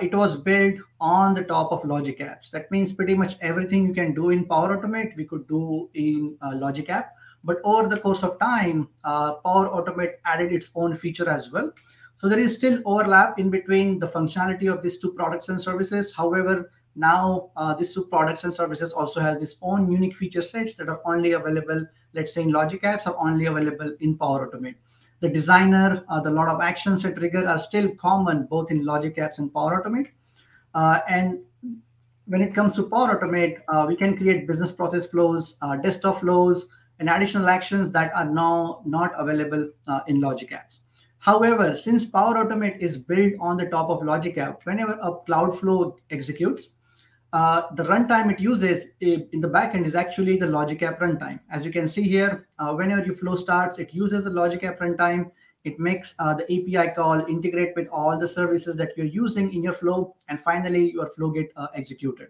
it was built on the top of Logic Apps. That means pretty much everything you can do in Power Automate, we could do in Logic App. But over the course of time, Power Automate added its own feature as well. So there is still overlap in between the functionality of these two products and services. However, now these two products and services also has its own unique feature sets that are only available, let's say in Logic Apps, are only available in Power Automate. The designer, the lot of actions and trigger are still common both in Logic Apps and Power Automate. And when it comes to Power Automate, we can create business process flows, desktop flows, and additional actions that are now not available in Logic Apps. However, since Power Automate is built on the top of Logic App, whenever a cloud flow executes, the runtime it uses in the backend is actually the Logic App runtime. As you can see here, whenever your flow starts, it uses the Logic App runtime. It makes the API call integrate with all the services that you're using in your flow, and finally your flow get executed.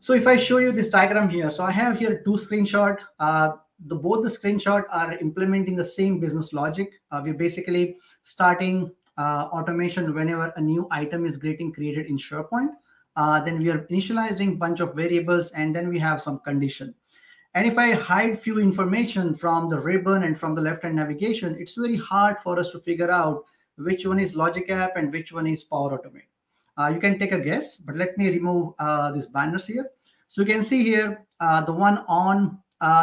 So if I show you this diagram here, so I have here two screenshots. Both the screenshots are implementing the same business logic. We're basically starting automation whenever a new item is getting created in SharePoint. Then we are initializing a bunch of variables, and then we have some condition. And if I hide few information from the ribbon and from the left-hand navigation, it's very hard for us to figure out which one is Logic App and which one is Power Automate. You can take a guess, but let me remove these banners here. So you can see here, the one on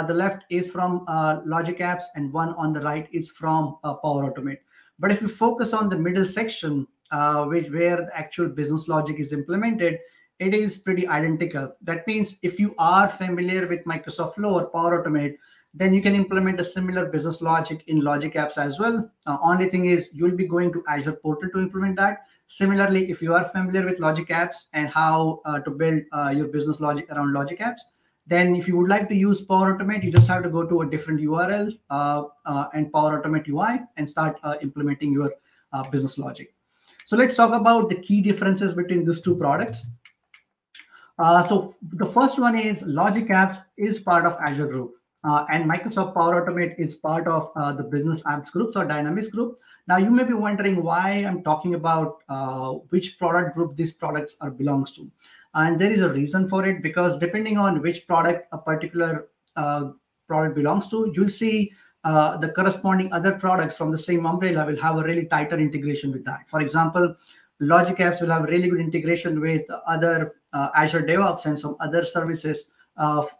the left is from Logic Apps, and one on the right is from Power Automate. But if you focus on the middle section, where the actual business logic is implemented, it is pretty identical. That means if you are familiar with Microsoft Flow or Power Automate, then you can implement a similar business logic in Logic Apps as well. Only thing is you'll be going to Azure portal to implement that. Similarly, if you are familiar with Logic Apps and how to build your business logic around Logic Apps, then if you would like to use Power Automate, you just have to go to a different URL and Power Automate UI and start implementing your business logic. So let's talk about the key differences between these two products. So the first one is Logic Apps is part of Azure Group, and Microsoft Power Automate is part of the Business Apps Groups or Dynamics Group. Now you may be wondering why I'm talking about which product group these products belongs to. And there is a reason for it, because depending on which product a particular product belongs to, you'll see the corresponding other products from the same umbrella will have a really tighter integration with that. For example, Logic Apps will have really good integration with other Azure DevOps and some other services.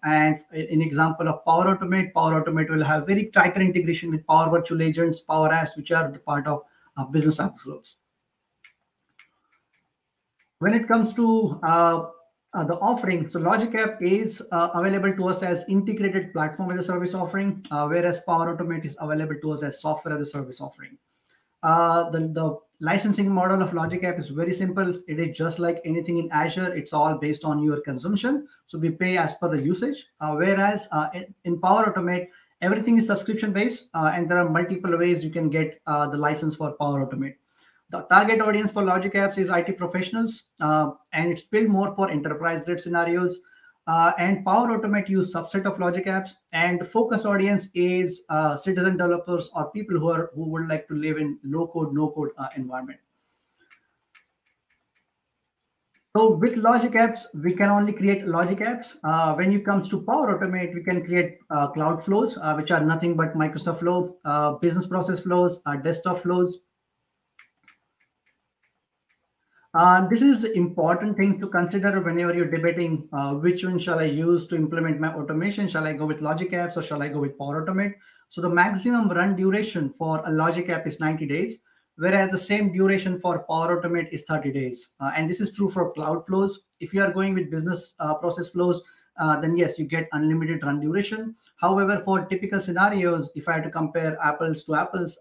And in example of Power Automate will have very tighter integration with Power Virtual Agents, Power Apps, which are the part of business app flows. When it comes to the offering, so Logic App is available to us as integrated platform as a service offering, whereas Power Automate is available to us as software as a service offering. The licensing model of Logic App is very simple. It is just like anything in Azure. It's all based on your consumption. So we pay as per the usage. Whereas in Power Automate, everything is subscription based, and there are multiple ways you can get the license for Power Automate. The target audience for Logic Apps is IT professionals, and it's built more for enterprise-grade scenarios. And Power Automate use subset of Logic Apps, and the focus audience is citizen developers or people who would like to live in low-code, no-code environment. So with Logic Apps, we can only create Logic Apps. When it comes to Power Automate, we can create cloud flows, which are nothing but Microsoft Flow, business process flows, desktop flows. This is important things to consider whenever you're debating which one shall I use to implement my automation. Shall I go with Logic Apps or shall I go with Power Automate? So the maximum run duration for a Logic App is 90 days, whereas the same duration for Power Automate is 30 days. And this is true for cloud flows. If you are going with business process flows, then yes, you get unlimited run duration. However, for typical scenarios, if I had to compare apples to apples,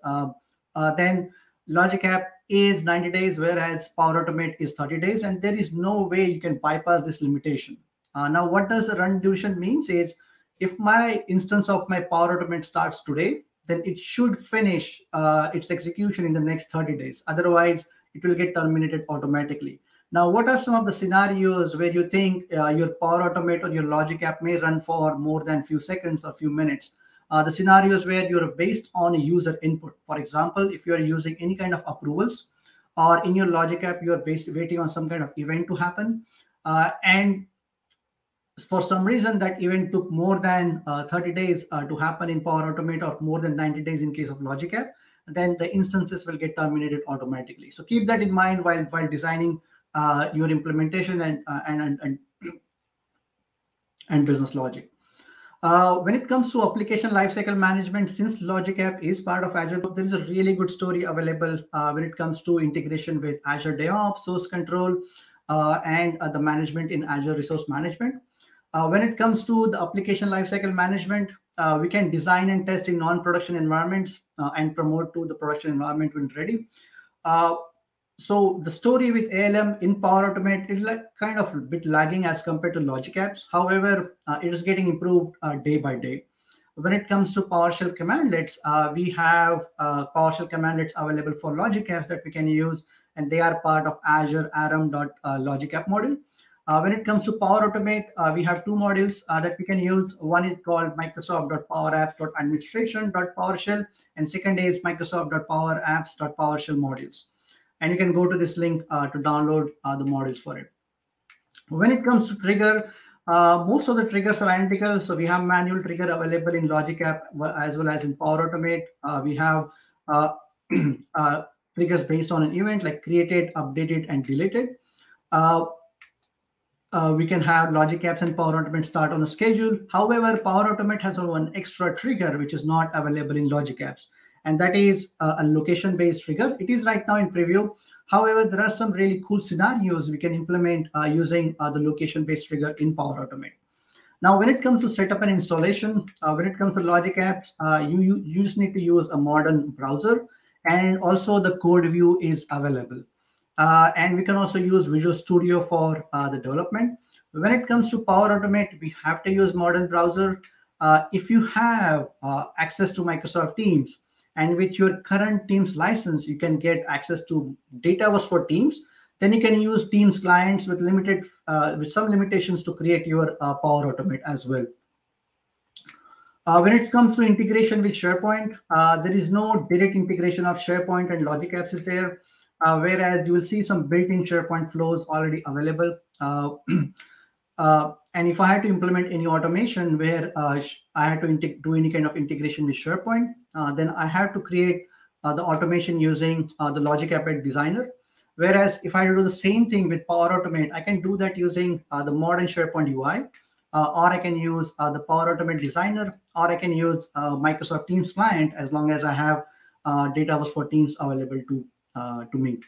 then Logic App is 90 days, whereas Power Automate is 30 days, and there is no way you can bypass this limitation. Now, what does the run duration means is, if my instance of my Power Automate starts today, then it should finish its execution in the next 30 days. Otherwise, it will get terminated automatically. Now, what are some of the scenarios where you think your Power Automate or your Logic App may run for more than a few seconds or few minutes? The scenarios where you're based on a user input. For example, if you're using any kind of approvals, or in your Logic App, you're waiting on some kind of event to happen. And for some reason, that event took more than 30 days to happen in Power Automate, or more than 90 days in case of Logic App, then the instances will get terminated automatically. So keep that in mind while designing your implementation and business logic. When it comes to application lifecycle management, since Logic App is part of Azure, there is a really good story available when it comes to integration with Azure DevOps, source control, and the management in Azure Resource Management. When it comes to the application lifecycle management, we can design and test in non-production environments and promote to the production environment when ready. So the story with ALM in Power Automate is like kind of a bit lagging as compared to Logic Apps. However, it is getting improved day by day. When it comes to PowerShell commandlets, we have PowerShell commandlets available for Logic Apps that we can use, and they are part of Azure ARM.Logic App module. When it comes to Power Automate, we have two modules that we can use. One is called Microsoft.PowerApps.administration.PowerShell, and second is Microsoft.PowerApps.PowerShell modules. And you can go to this link to download the modules for it. When it comes to trigger, most of the triggers are identical. So we have manual trigger available in Logic App as well as in Power Automate. We have triggers based on an event like created, updated, and deleted. We can have Logic Apps and Power Automate start on a schedule. However, Power Automate has one extra trigger which is not available in Logic Apps, and that is a location-based trigger. It is right now in preview. However, there are some really cool scenarios we can implement using the location-based trigger in Power Automate. Now, when it comes to setup and installation, when it comes to Logic Apps, you just need to use a modern browser, and also the code view is available. And we can also use Visual Studio for the development. When it comes to Power Automate, we have to use modern browser. If you have access to Microsoft Teams, and with your current Teams license, you can get access to Dataverse for Teams. Then you can use Teams clients with some limitations to create your Power Automate as well. When it comes to integration with SharePoint, there is no direct integration of SharePoint and Logic Apps is there. whereas you will see some built-in SharePoint flows already available. And if I had to implement any automation where I had to do any kind of integration with SharePoint, then I have to create the automation using the Logic App Designer. Whereas if I do the same thing with Power Automate, I can do that using the modern SharePoint UI, or I can use the Power Automate Designer, or I can use Microsoft Teams client as long as I have Dataverse for Teams available to me.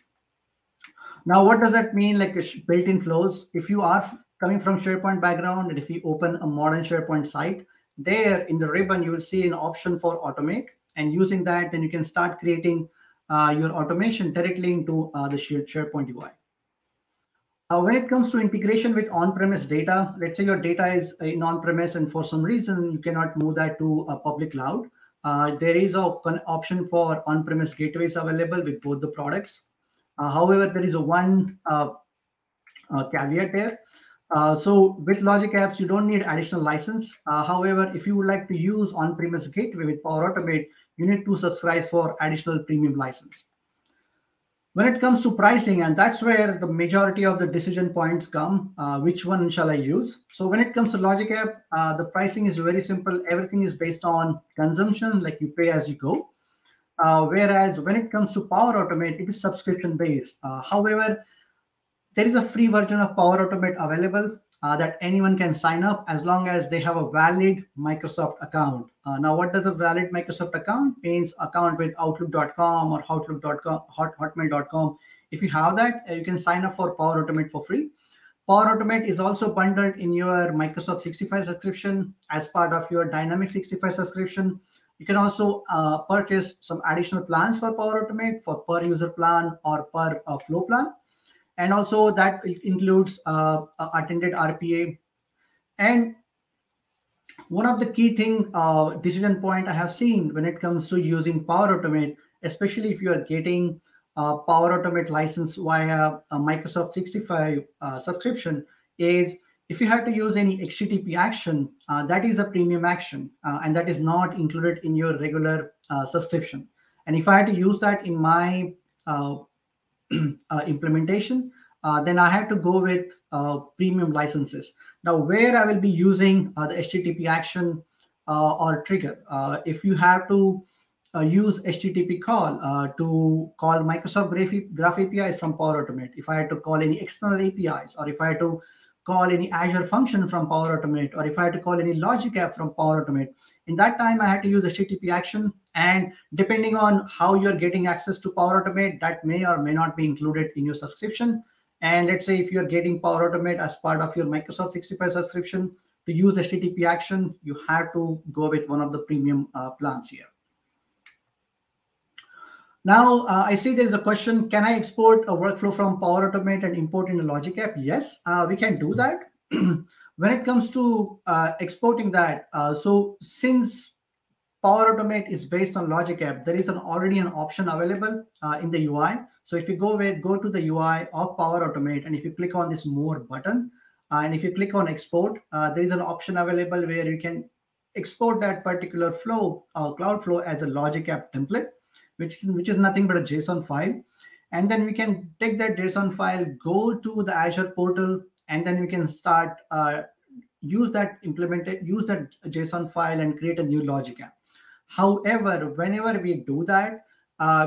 Now, what does that mean? Like built-in flows. If you are coming from SharePoint background, and if you open a modern SharePoint site, there in the ribbon you will see an option for automate, and using that, then you can start creating your automation directly into the SharePoint UI. When it comes to integration with on-premise data, let's say your data is in on-premise and for some reason you cannot move that to a public cloud. There is an option for on-premise gateways available with both the products. However, there is one caveat there. So with Logic Apps, you don't need additional license. However, if you would like to use on-premise gateway with Power Automate, you need to subscribe for additional premium license. When it comes to pricing, and that's where the majority of the decision points come, which one shall I use? So when it comes to Logic App, the pricing is very simple. Everything is based on consumption, like you pay as you go. Whereas when it comes to Power Automate, it is subscription based. However, there is a free version of Power Automate available that anyone can sign up as long as they have a valid Microsoft account. Now, what does a valid Microsoft account means? Account with Outlook.com or Outlook.com, Hotmail.com. If you have that, you can sign up for Power Automate for free. Power Automate is also bundled in your Microsoft 365 subscription as part of your Dynamics 365 subscription. You can also purchase some additional plans for Power Automate for per user plan or per flow plan. And also that includes attended RPA. And one of the key decision point I have seen when it comes to using Power Automate, especially if you are getting Power Automate license via a Microsoft 365 subscription, is if you have to use any HTTP action, that is a premium action, and that is not included in your regular subscription. And if I had to use that in my implementation, then I had to go with premium licenses. Now, where I will be using the HTTP action or trigger, if you have to use HTTP call to call Microsoft Graph APIs from Power Automate, if I had to call any external APIs, or if I had to call any Azure function from Power Automate, or if I had to call any Logic App from Power Automate, in that time I had to use HTTP action. And depending on how you're getting access to Power Automate, that may or may not be included in your subscription. And let's say if you're getting Power Automate as part of your Microsoft 365 subscription, to use HTTP action, you have to go with one of the premium plans here. Now, I see there's a question, can I export a workflow from Power Automate and import in a Logic App? Yes, we can do that. When it comes to exporting that, so since Power Automate is based on Logic App, there is already an option available in the UI. So if you go to the UI of Power Automate, and if you click on this More button, and if you click on Export, there is an option available where you can export that particular flow, Cloud Flow, as a Logic App template, which is nothing but a JSON file. And then we can take that JSON file, go to the Azure portal, and then we can start use that JSON file and create a new Logic App. However, whenever we do that,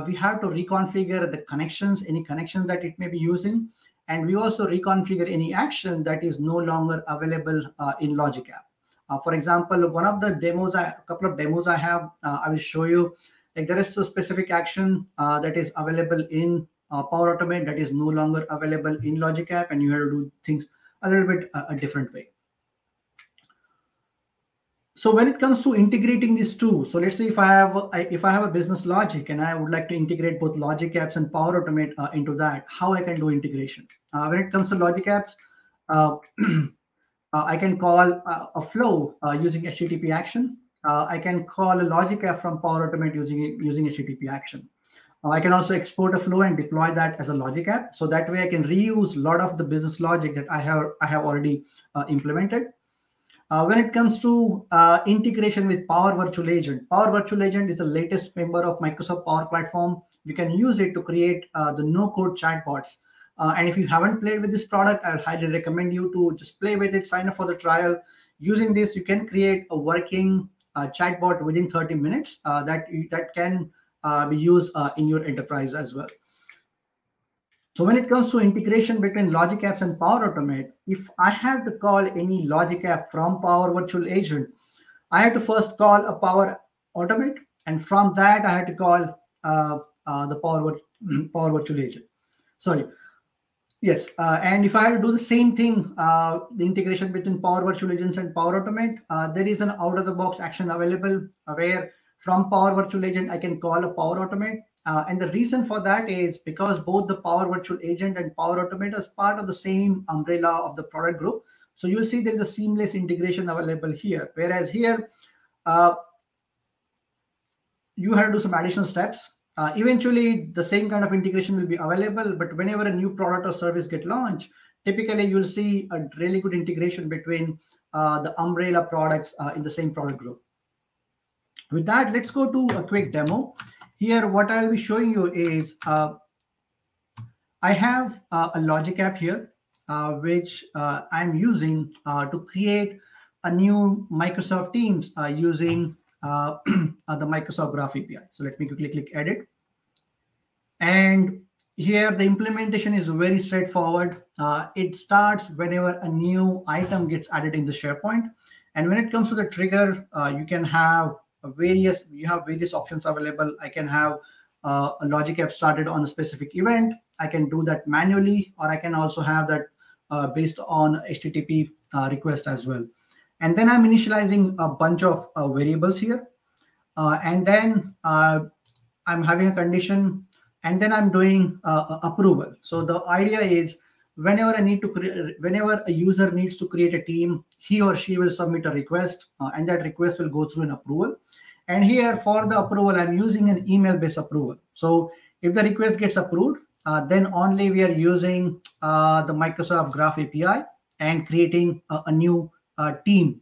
we have to reconfigure the connections, any connection that it may be using. And we also reconfigure any action that is no longer available in Logic App. For example, one of the demos, a couple of demos I have, I will show you. Like there is a specific action that is available in Power Automate that is no longer available in Logic App, and you have to do things a little bit a different way. So when it comes to integrating these two, so let's say if I have a business logic and I would like to integrate both Logic Apps and Power Automate into that, how I can do integration. When it comes to Logic Apps, I can call a flow using HTTP action. I can call a Logic App from Power Automate using HTTP action. I can also export a flow and deploy that as a Logic App. So that way I can reuse a lot of the business logic that I have already implemented. When it comes to integration with Power Virtual Agent is the latest member of Microsoft Power Platform. we can use it to create the no-code chatbots. And if you haven't played with this product, I would highly recommend you to just play with it, sign up for the trial. Using this, you can create a working chatbot within 30 minutes that can be used in your enterprise as well. So when it comes to integration between Logic Apps and Power Automate, if I have to call any Logic App from Power Virtual Agent, I had to first call a Power Automate, and from that I had to call the Power Virtual Agent. Sorry. Yes, and if I had to do the same thing, the integration between Power Virtual Agents and Power Automate, there is an out-of-the-box action available where from Power Virtual Agent, I can call a Power Automate. And the reason for that is because both the Power Virtual Agent and Power Automate is part of the same umbrella of the product group. So you'll see there's a seamless integration available here. Whereas here, you have to do some additional steps. Eventually, the same kind of integration will be available, but whenever a new product or service get launched, typically you'll see a really good integration between the umbrella products in the same product group. With that, let's go to a quick demo. Here, what I'll be showing you is I have a Logic App here, which I'm using to create a new Microsoft Teams using the Microsoft Graph API. So let me quickly click Edit. And here the implementation is very straightforward. It starts whenever a new item gets added in the SharePoint. And when it comes to the trigger, you have various options available. I can have a Logic App started on a specific event. I can do that manually, or I can also have that based on HTTP request as well. And then I'm initializing a bunch of variables here. And then I'm having a condition, and then I'm doing approval. So the idea is whenever a user needs to create a team, he or she will submit a request, and that request will go through an approval. And here for the approval, I'm using an email-based approval. So if the request gets approved, then only we are using the Microsoft Graph API and creating a new team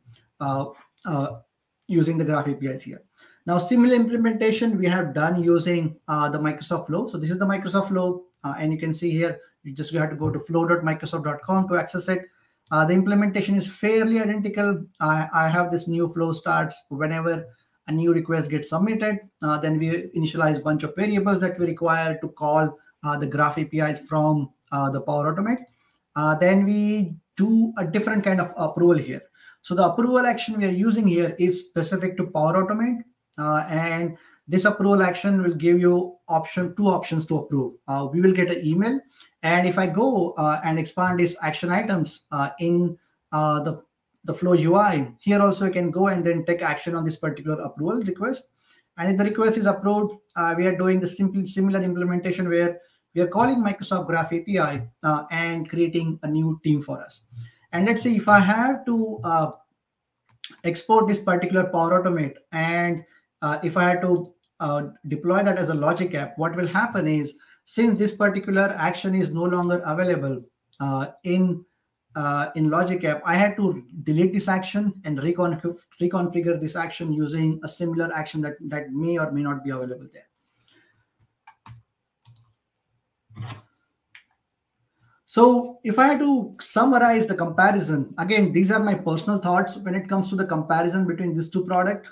using the Graph APIs here. Now, similar implementation we have done using the Microsoft Flow. So this is the Microsoft Flow, and you can see here, you have to go to flow.microsoft.com to access it. The implementation is fairly identical. I have this new flow starts whenever a new request gets submitted. Then we initialize a bunch of variables that we require to call the Graph APIs from the Power Automate. Then we do a different kind of approval here. So the approval action we are using here is specific to Power Automate. And this approval action will give you two options to approve. We will get an email. And if I go and expand these action items in the Flow UI, here also you can go and then take action on this particular approval request. And if the request is approved, we are doing the similar implementation where we are calling Microsoft Graph API and creating a new team for us. And let's see if I have to export this particular Power Automate, and if I had to deploy that as a Logic App, what will happen is, since this particular action is no longer available in Logic App, I had to delete this action and reconfigure this action using a similar action that may or may not be available there. So if I had to summarize the comparison, again, these are my personal thoughts when it comes to the comparison between these two products.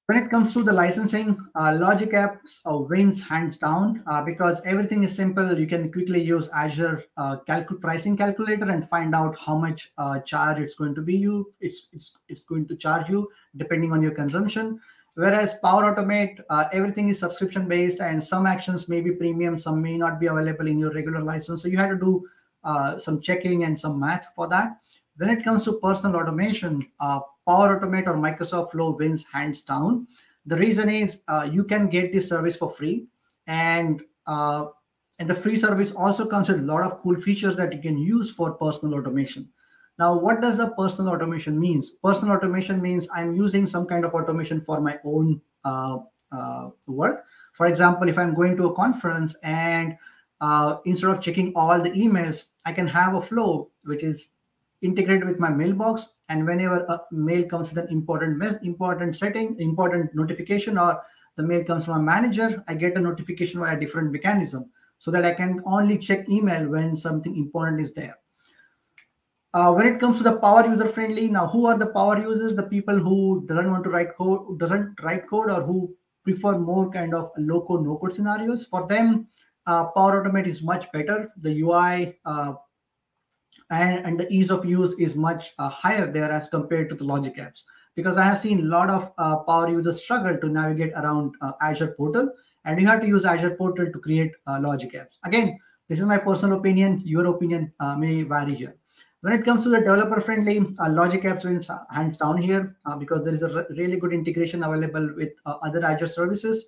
When it comes to the licensing, Logic Apps wins hands down because everything is simple. You can quickly use Azure pricing calculator and find out how much charge it's going to be it's going to charge you depending on your consumption. Whereas Power Automate, everything is subscription based, and some actions may be premium, some may not be available in your regular license. So you have to do some checking and some math for that. When it comes to personal automation, Power Automate or Microsoft Flow wins hands down. The reason is you can get this service for free, and the free service also comes with a lot of cool features that you can use for personal automation. Now, what does the personal automation means? Personal automation means I'm using some kind of automation for my own work. For example, if I'm going to a conference and instead of checking all the emails, I can have a flow which is integrated with my mailbox. And whenever a mail comes with an important notification or the mail comes from a manager, I get a notification via a different mechanism so that I can only check email when something important is there. When it comes to the power user friendly, now who are the power users? The people who doesn't want to write code, or who prefer more kind of low code, no code scenarios. For them, Power Automate is much better. The UI and the ease of use is much higher there as compared to the Logic Apps. Because I have seen a lot of power users struggle to navigate around Azure Portal, and you have to use Azure Portal to create Logic Apps. Again, this is my personal opinion. Your opinion may vary here. When it comes to the developer-friendly, Logic Apps wins hands down here because there is a really good integration available with other Azure services.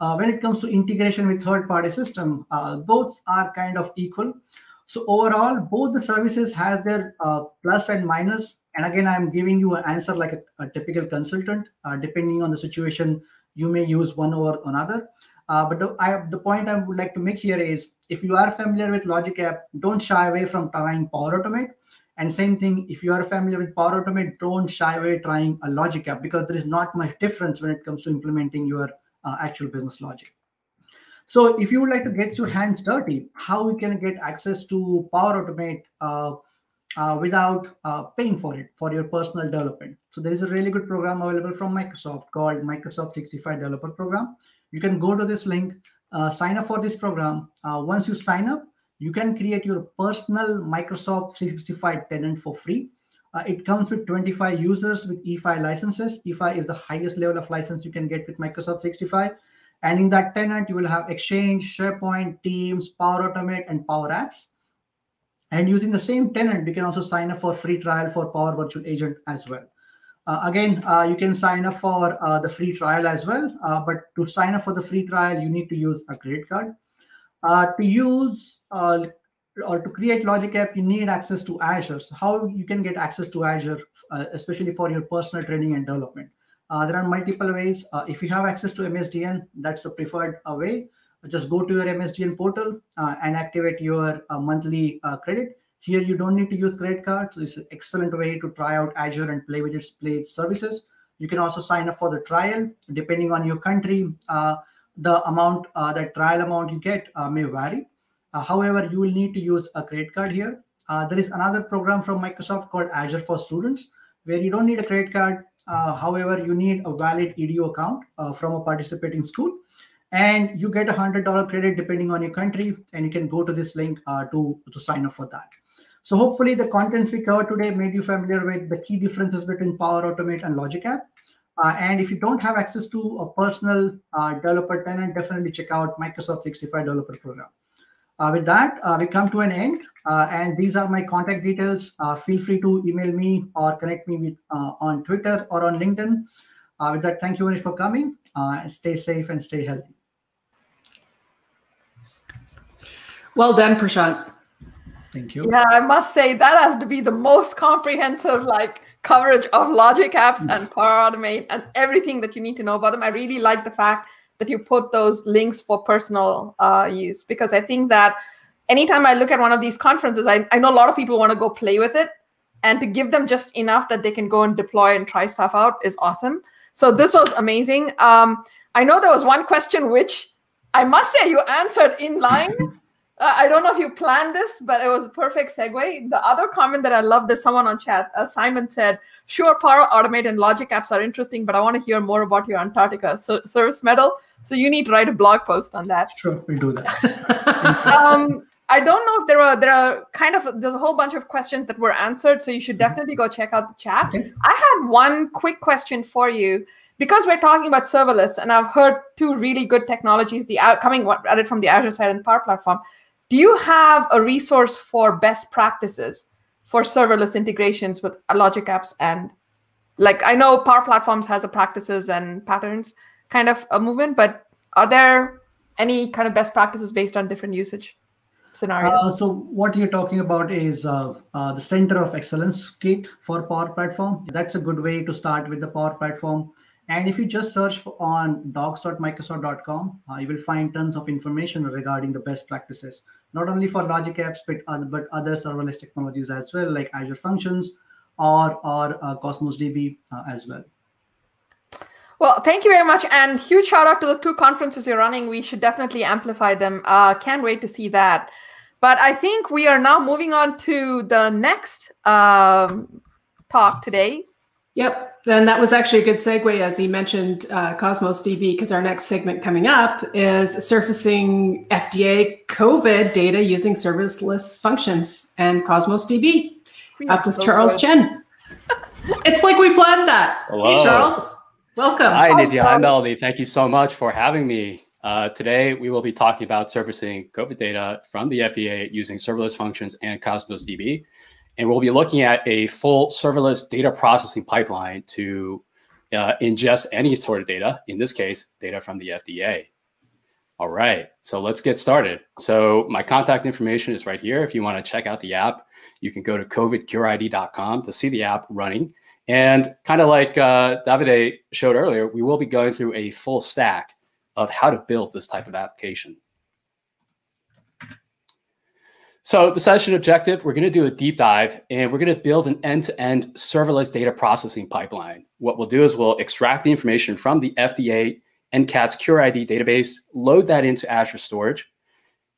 When it comes to integration with third-party system, both are kind of equal. So overall, both the services has their plus and minus. And again, I'm giving you an answer like a typical consultant. Depending on the situation, you may use one over another. But the point I would like to make here is, if you are familiar with Logic App, don't shy away from trying Power Automate. And same thing, if you are familiar with Power Automate, don't shy away trying a Logic App, because there is not much difference when it comes to implementing your actual business logic. So if you would like to get your hands dirty, how we can get access to Power Automate without paying for it for your personal development. So there is a really good program available from Microsoft called Microsoft 365 Developer Program. You can go to this link, sign up for this program. Once you sign up, you can create your personal Microsoft 365 tenant for free. It comes with 25 users with E5 licenses. E5 is the highest level of license you can get with Microsoft 365. And in that tenant, you will have Exchange, SharePoint, Teams, Power Automate, and Power Apps. And using the same tenant, you can also sign up for free trial for Power Virtual Agent as well. Again, you can sign up for the free trial as well. But to sign up for the free trial, you need to use a credit card. To use or to create Logic App, you need access to Azure. So how you can get access to Azure, especially for your personal training and development? There are multiple ways. If you have access to MSDN, that's the preferred way. Just go to your MSDN portal and activate your monthly credit. Here, you don't need to use credit card. So it's an excellent way to try out Azure and play with its services. You can also sign up for the trial. Depending on your country, the amount, that trial amount you get may vary. However, you will need to use a credit card here. There is another program from Microsoft called Azure for Students, where you don't need a credit card. However, you need a valid EDU account from a participating school, and you get $100 credit depending on your country, and you can go to this link to sign up for that. So hopefully the content we covered today made you familiar with the key differences between Power Automate and Logic App. And if you don't have access to a personal developer tenant, definitely check out Microsoft 365 Developer Program. With that, we come to an end, and these are my contact details. Feel free to email me or connect me with on Twitter or on LinkedIn. With that, thank you very much for coming. Stay safe and stay healthy. Well done, Prashant. Thank you. Yeah, I must say that has to be the most comprehensive coverage of Logic Apps and Power Automate and everything that you need to know about them. I really like the fact that you put those links for personal use, because I think that anytime I look at one of these conferences, I know a lot of people want to go play with it, and to give them just enough that they can go and deploy and try stuff out is awesome. So this was amazing. I know there was one question which I must say you answered in line. I don't know if you planned this, but it was a perfect segue. The other comment that I loved is someone on chat, Simon said, sure, Power Automate and Logic Apps are interesting, but I want to hear more about your Antarctica service medal. So you need to write a blog post on that. Sure, we'll do that. I don't know if there's a whole bunch of questions that were answered, so you should definitely go check out the chat. Okay. I had one quick question for you, because we're talking about serverless, and I've heard two really good technologies coming at it from the Azure side and the Power Platform. Do you have a resource for best practices for serverless integrations with Logic Apps? And I know Power Platforms has a practices and patterns kind of a movement, but are there any kind of best practices based on different usage scenarios? So what you're talking about is the Center of Excellence kit for Power Platform. That's a good way to start with the Power Platform. And if you just search on docs.microsoft.com, you will find tons of information regarding the best practices, not only for Logic Apps, but other serverless technologies as well, like Azure Functions or Cosmos DB as well. Well, thank you very much. And huge shout out to the 2 conferences you're running. We should definitely amplify them. Can't wait to see that. But I think we are now moving on to the next talk today. Yep. And that was actually a good segue, as he mentioned Cosmos DB, because our next segment coming up is surfacing FDA COVID data using serverless functions and Cosmos DB. Up with Charles Chen. It's like we planned that. Hello. Hey, Charles. Welcome. Hi, Nithya. Hi, Melody. Thank you so much for having me. Today, we will be talking about surfacing COVID data from the FDA using serverless functions and Cosmos DB. And we'll be looking at a full serverless data processing pipeline to ingest any sort of data, in this case, data from the FDA. All right, so let's get started. So my contact information is right here. If you want to check out the app, you can go to covidcureid.com to see the app running. And kind of like Davide showed earlier, we will be going through a full stack of how to build this type of application. So the session objective, we're going to do a deep dive and we're going to build an end-to-end serverless data processing pipeline. What we'll do is we'll extract the information from the FDA NCATS CureID database, load that into Azure Storage,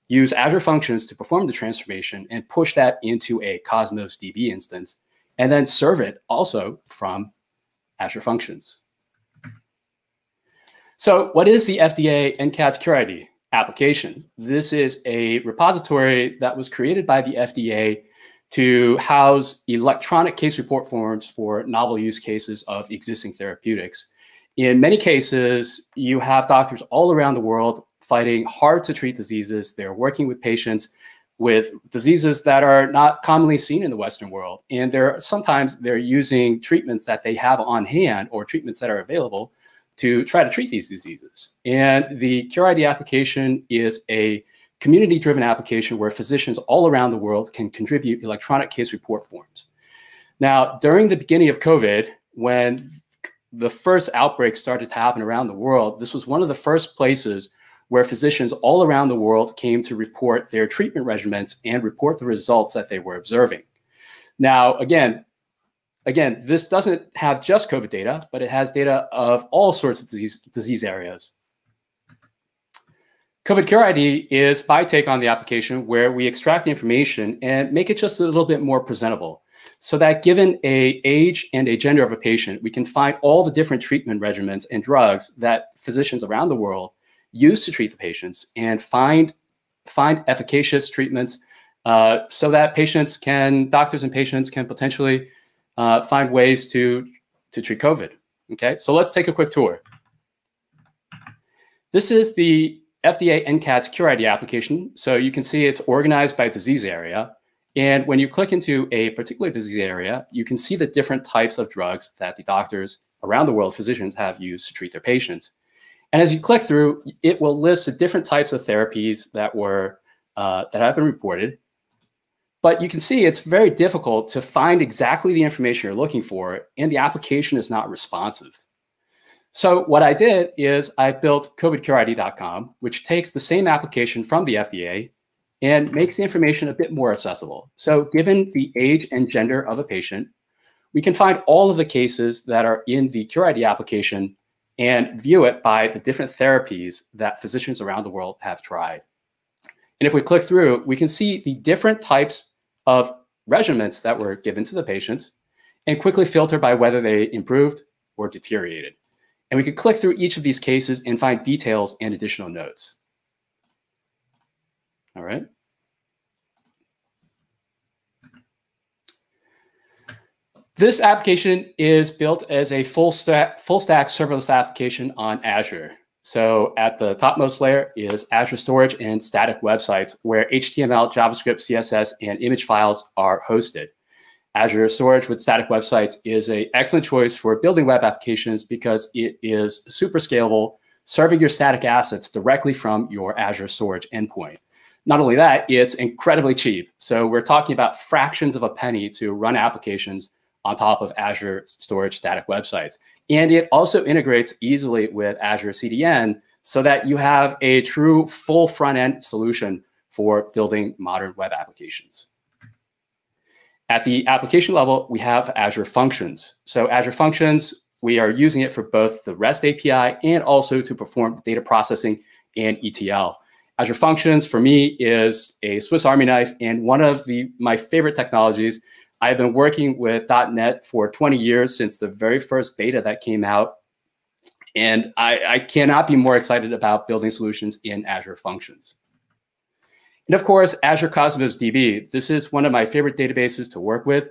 use Azure Functions to perform the transformation and push that into a Cosmos DB instance, and then serve it also from Azure Functions. So what is the FDA NCATS CureID application? This is a repository that was created by the FDA to house electronic case report forms for novel use cases of existing therapeutics. In many cases, you have doctors all around the world fighting hard to treat diseases. They're working with patients with diseases that are not commonly seen in the Western world. And sometimes they're using treatments that they have on hand or treatments that are available to try to treat these diseases. And the CureID application is a community-driven application where physicians all around the world can contribute electronic case report forms. Now, during the beginning of COVID, when the first outbreak started to happen around the world, this was one of the first places where physicians all around the world came to report their treatment regimens and report the results that they were observing. Now, again, this doesn't have just COVID data, but it has data of all sorts of disease areas. COVID CureID is my take on the application, where we extract the information and make it just a little bit more presentable, so that given an age and a gender of a patient, we can find all the different treatment regimens and drugs that physicians around the world use to treat the patients and find efficacious treatments so that doctors and patients can potentially find ways to treat COVID. Okay, so let's take a quick tour. This is the FDA NCATS CureID application. So you can see it's organized by disease area. And when you click into a particular disease area, you can see the different types of drugs that the doctors around the world, physicians, have used to treat their patients. And as you click through, it will list the different types of therapies that have been reported. But you can see it's very difficult to find exactly the information you're looking for, and the application is not responsive. So what I did is I built covidcureid.com, which takes the same application from the FDA and makes the information a bit more accessible. So given the age and gender of a patient, we can find all of the cases that are in the CureID application and view it by the different therapies that physicians around the world have tried. And if we click through, we can see the different types of regimens that were given to the patient and quickly filter by whether they improved or deteriorated. And we could click through each of these cases and find details and additional notes. All right. This application is built as a full stack serverless application on Azure. So at the topmost layer is Azure Storage and static websites where HTML, JavaScript, CSS, and image files are hosted. Azure Storage with static websites is an excellent choice for building web applications because it is super scalable, serving your static assets directly from your Azure Storage endpoint. Not only that, it's incredibly cheap. So we're talking about fractions of a penny to run applications on top of Azure Storage static websites. And it also integrates easily with Azure CDN so that you have a true full front-end solution for building modern web applications. At the application level, we have Azure Functions. So Azure Functions we are using it for both the REST API and also to perform data processing and ETL. Azure Functions, for me, is a Swiss Army knife and one of my favorite technologies. I've been working with .NET for 20 years, since the very first beta that came out. And I cannot be more excited about building solutions in Azure Functions. And of course, Azure Cosmos DB. This is one of my favorite databases to work with.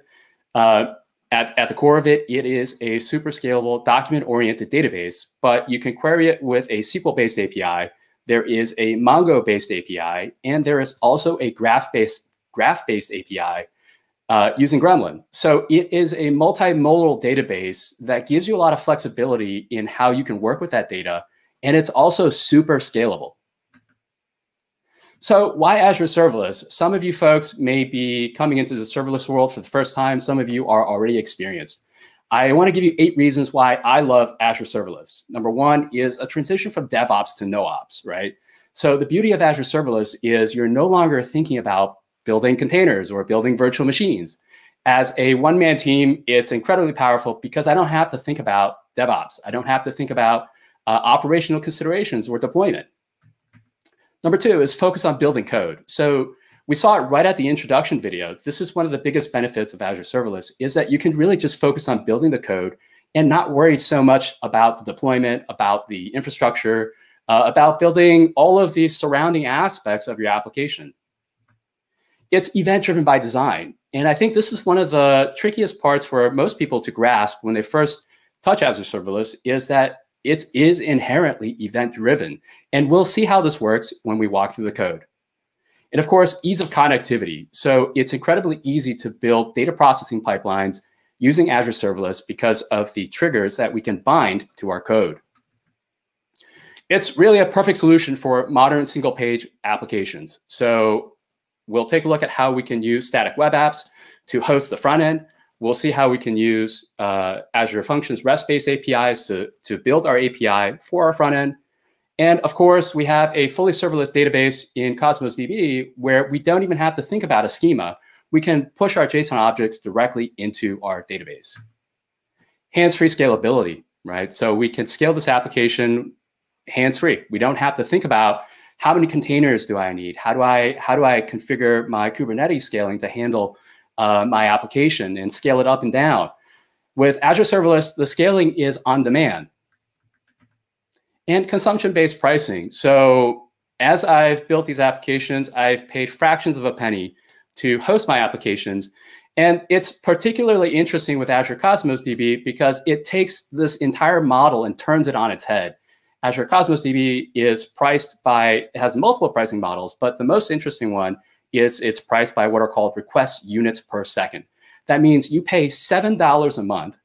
At the core of it, it is a super scalable, document-oriented database, but you can query it with a SQL-based API. There is a Mongo-based API, and there is also a graph-based API using Gremlin. So it is a multimodal database that gives you a lot of flexibility in how you can work with that data, and it's also super scalable. So why Azure Serverless? Some of you folks may be coming into the serverless world for the first time. Some of you are already experienced. I want to give you 8 reasons why I love Azure Serverless. Number 1 is a transition from DevOps to NoOps, right? So the beauty of Azure Serverless is you're no longer thinking about building containers or building virtual machines. As a one-man team, it's incredibly powerful because I don't have to think about DevOps. I don't have to think about operational considerations or deployment. Number 2 is focus on building code. So we saw it right at the introduction video. This is one of the biggest benefits of Azure Serverless, is that you can really just focus on building the code and not worry so much about the deployment, about the infrastructure, about building all of the surrounding aspects of your application. It's event-driven by design. And I think this is one of the trickiest parts for most people to grasp when they first touch Azure Serverless, is that it is inherently event-driven. And we'll see how this works when we walk through the code. And of course, ease of connectivity. So it's incredibly easy to build data processing pipelines using Azure Serverless because of the triggers that we can bind to our code. It's really a perfect solution for modern single-page applications. So we'll take a look at how we can use static web apps to host the front end. We'll see how we can use Azure Functions REST-based APIs to build our API for our front end. And of course, we have a fully serverless database in Cosmos DB where we don't even have to think about a schema. We can push our JSON objects directly into our database. Hands-free scalability, right? So we can scale this application hands-free. We don't have to think about how many containers do I need? How do I configure my Kubernetes scaling to handle my application and scale it up and down? With Azure Serverless, the scaling is on demand. And consumption-based pricing. So as I've built these applications, I've paid fractions of a penny to host my applications. And it's particularly interesting with Azure Cosmos DB because it takes this entire model and turns it on its head. Azure Cosmos DB is priced by, it has multiple pricing models, but the most interesting one is it's priced by what are called request units per second. That means you pay $7 a month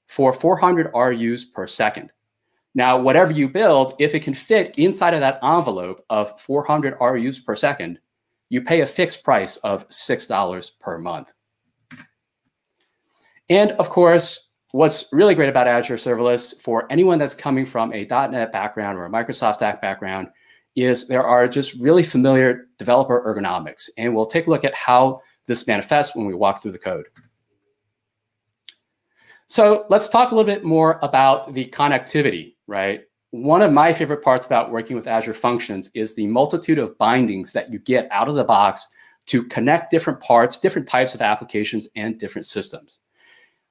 for 400 RUs per second. Now, whatever you build, if it can fit inside of that envelope of 400 RUs per second, you pay a fixed price of $6 per month. And of course, what's really great about Azure Serverless for anyone that's coming from a .NET background or a Microsoft Stack background is there are just really familiar developer ergonomics. And we'll take a look at how this manifests when we walk through the code. So let's talk a little bit more about the connectivity, right? One of my favorite parts about working with Azure Functions is the multitude of bindings that you get out of the box to connect different parts, different types of applications, and different systems.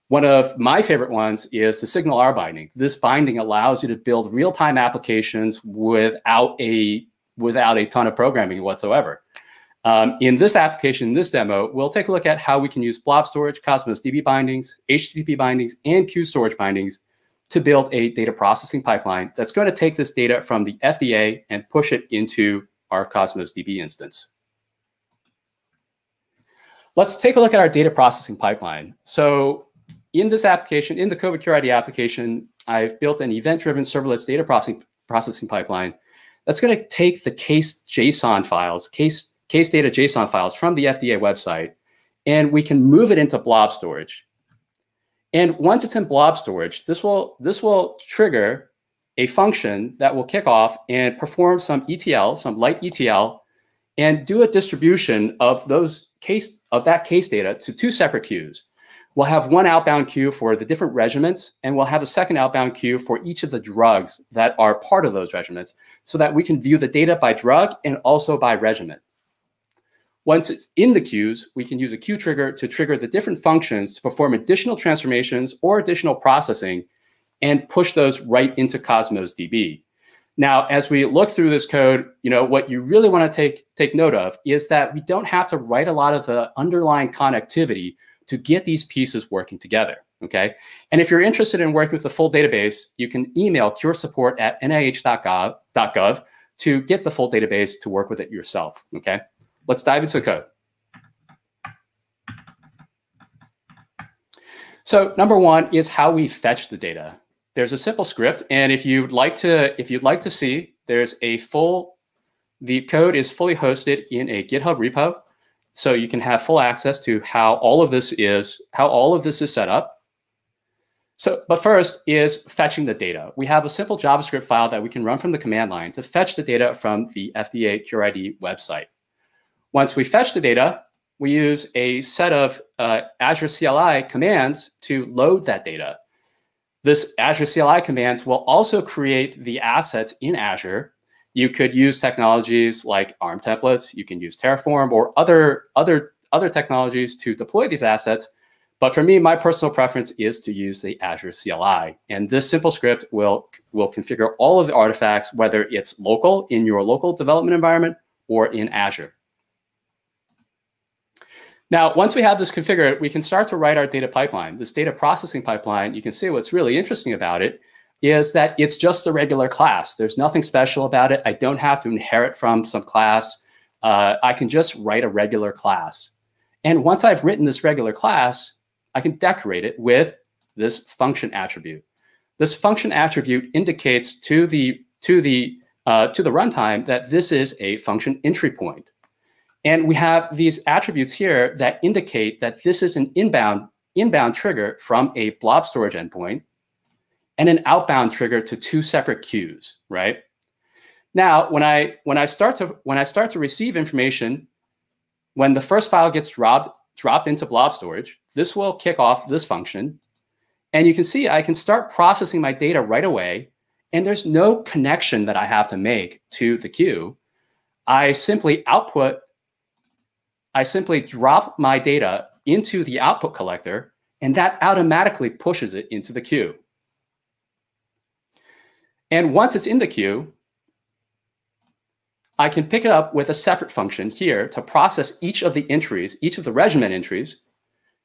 One of my favorite ones is the SignalR binding. This binding allows you to build real-time applications without a ton of programming whatsoever. In this application, this demo, we'll take a look at how we can use blob storage, Cosmos DB bindings, HTTP bindings, and queue storage bindings to build a data processing pipeline that's going to take this data from the FDA and push it into our Cosmos DB instance. Let's take a look at our data processing pipeline. So in this application, in the COVID QRID application, I've built an event-driven serverless data processing pipeline that's going to take the case JSON files, case data JSON files from the FDA website, and we can move it into blob storage. And once it's in blob storage, this will trigger a function that will kick off and perform some ETL, some light ETL, and do a distribution of that case data to 2 separate queues. We'll have one outbound queue for the different regimens, and we'll have a second outbound queue for each of the drugs that are part of those regimens, so that we can view the data by drug and also by regimen. Once it's in the queues, we can use a queue trigger to trigger the different functions to perform additional transformations or additional processing and push those right into Cosmos DB. Now, as we look through this code, what you really want to take note of is that we don't have to write a lot of the underlying connectivity to get these pieces working together, okay? And if you're interested in working with the full database, you can email curesupport@nih.gov to get the full database to work with it yourself, okay? Let's dive into the code. So number one is how we fetch the data. There's a simple script, and if you'd like to see, the code is fully hosted in a GitHub repo, so you can have full access to how all of this is set up. But first is fetching the data. We have a simple JavaScript file that we can run from the command line to fetch the data from the FDA CureID website. Once we fetch the data, we use a set of Azure CLI commands to load that data. This Azure CLI commands will also create the assets in Azure. You could use technologies like ARM templates. You can use Terraform or other technologies to deploy these assets. But for me, my personal preference is to use the Azure CLI. And this simple script will configure all of the artifacts, whether it's local in your local development environment or in Azure. Now, once we have this configured, we can start to write our data pipeline. This data processing pipeline, you can see what's really interesting about it is that it's just a regular class. There's nothing special about it. I don't have to inherit from some class. I can just write a regular class. And once I've written this regular class, I can decorate it with this function attribute. This function attribute indicates to the runtime that this is a function entry point. And we have these attributes here that indicate that this is an inbound trigger from a blob storage endpoint and an outbound trigger to two separate queues, right? Now, when I start to receive information, when the first file gets dropped into blob storage, this will kick off this function. And you can see I can start processing my data right away, and there's no connection that I have to make to the queue. I simply drop my data into the output collector, and that automatically pushes it into the queue. And once it's in the queue, I can pick it up with a separate function here to process each of the entries, each of the regimen entries,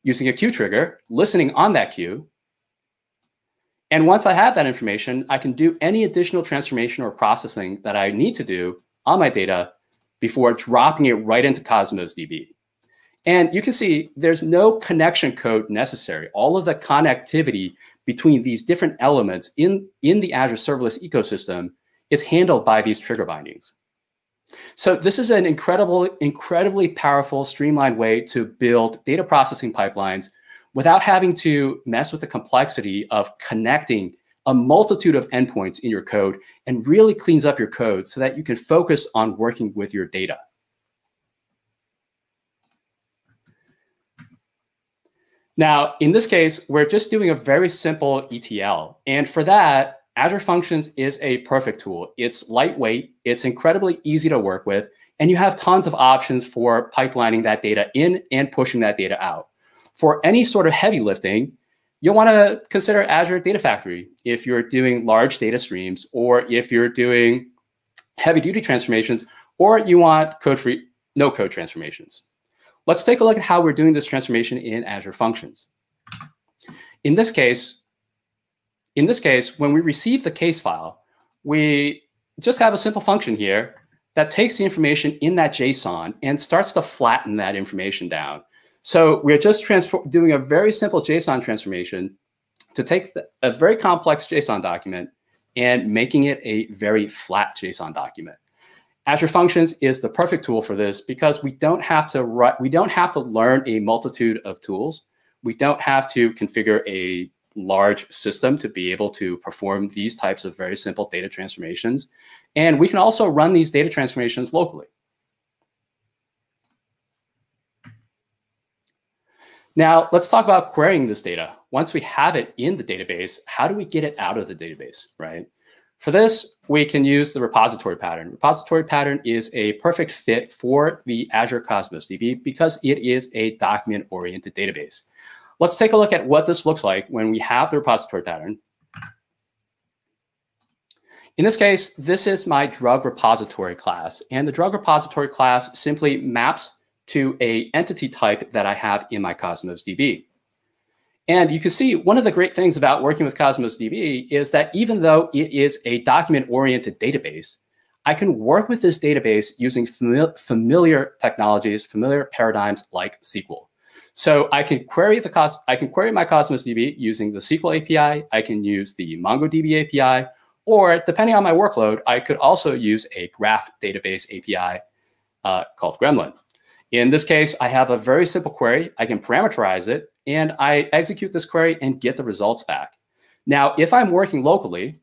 using a queue trigger, listening on that queue. And once I have that information, I can do any additional transformation or processing that I need to do on my data before dropping it right into Cosmos DB. And you can see there's no connection code necessary. All of the connectivity between these different elements in the Azure serverless ecosystem is handled by these trigger bindings. So this is an incredibly powerful, streamlined way to build data processing pipelines without having to mess with the complexity of connecting a multitude of endpoints in your code, and really cleans up your code so that you can focus on working with your data. Now, in this case, we're just doing a very simple ETL. And for that, Azure Functions is a perfect tool. It's lightweight, it's incredibly easy to work with, and you have tons of options for pipelining that data in and pushing that data out. For any sort of heavy lifting, you'll want to consider Azure Data Factory if you're doing large data streams, or if you're doing heavy-duty transformations, or you want code-free, no-code transformations. Let's take a look at how we're doing this transformation in Azure Functions. In this case, when we receive the case file, we just have a simple function here that takes the information in that JSON and starts to flatten that information down. So we're just doing a very simple JSON transformation to take a very complex JSON document and making it a very flat JSON document. Azure Functions is the perfect tool for this because we don't have to learn a multitude of tools. We don't have to configure a large system to be able to perform these types of very simple data transformations. And we can also run these data transformations locally. Now, let's talk about querying this data. Once we have it in the database, how do we get it out of the database, right? For this, we can use the repository pattern. Repository pattern is a perfect fit for the Azure Cosmos DB because it is a document-oriented database. Let's take a look at what this looks like when we have the repository pattern. In this case, this is my drug repository class, and the drug repository class simply maps to an entity type that I have in my Cosmos DB. And you can see one of the great things about working with Cosmos DB is that even though it is a document-oriented database, I can work with this database using familiar technologies, familiar paradigms like SQL. So I can query my Cosmos DB using the SQL API. I can use the MongoDB API, or depending on my workload, I could also use a graph database API called Gremlin. In this case, I have a very simple query. I can parameterize it, and I execute this query and get the results back. Now, if I'm working locally,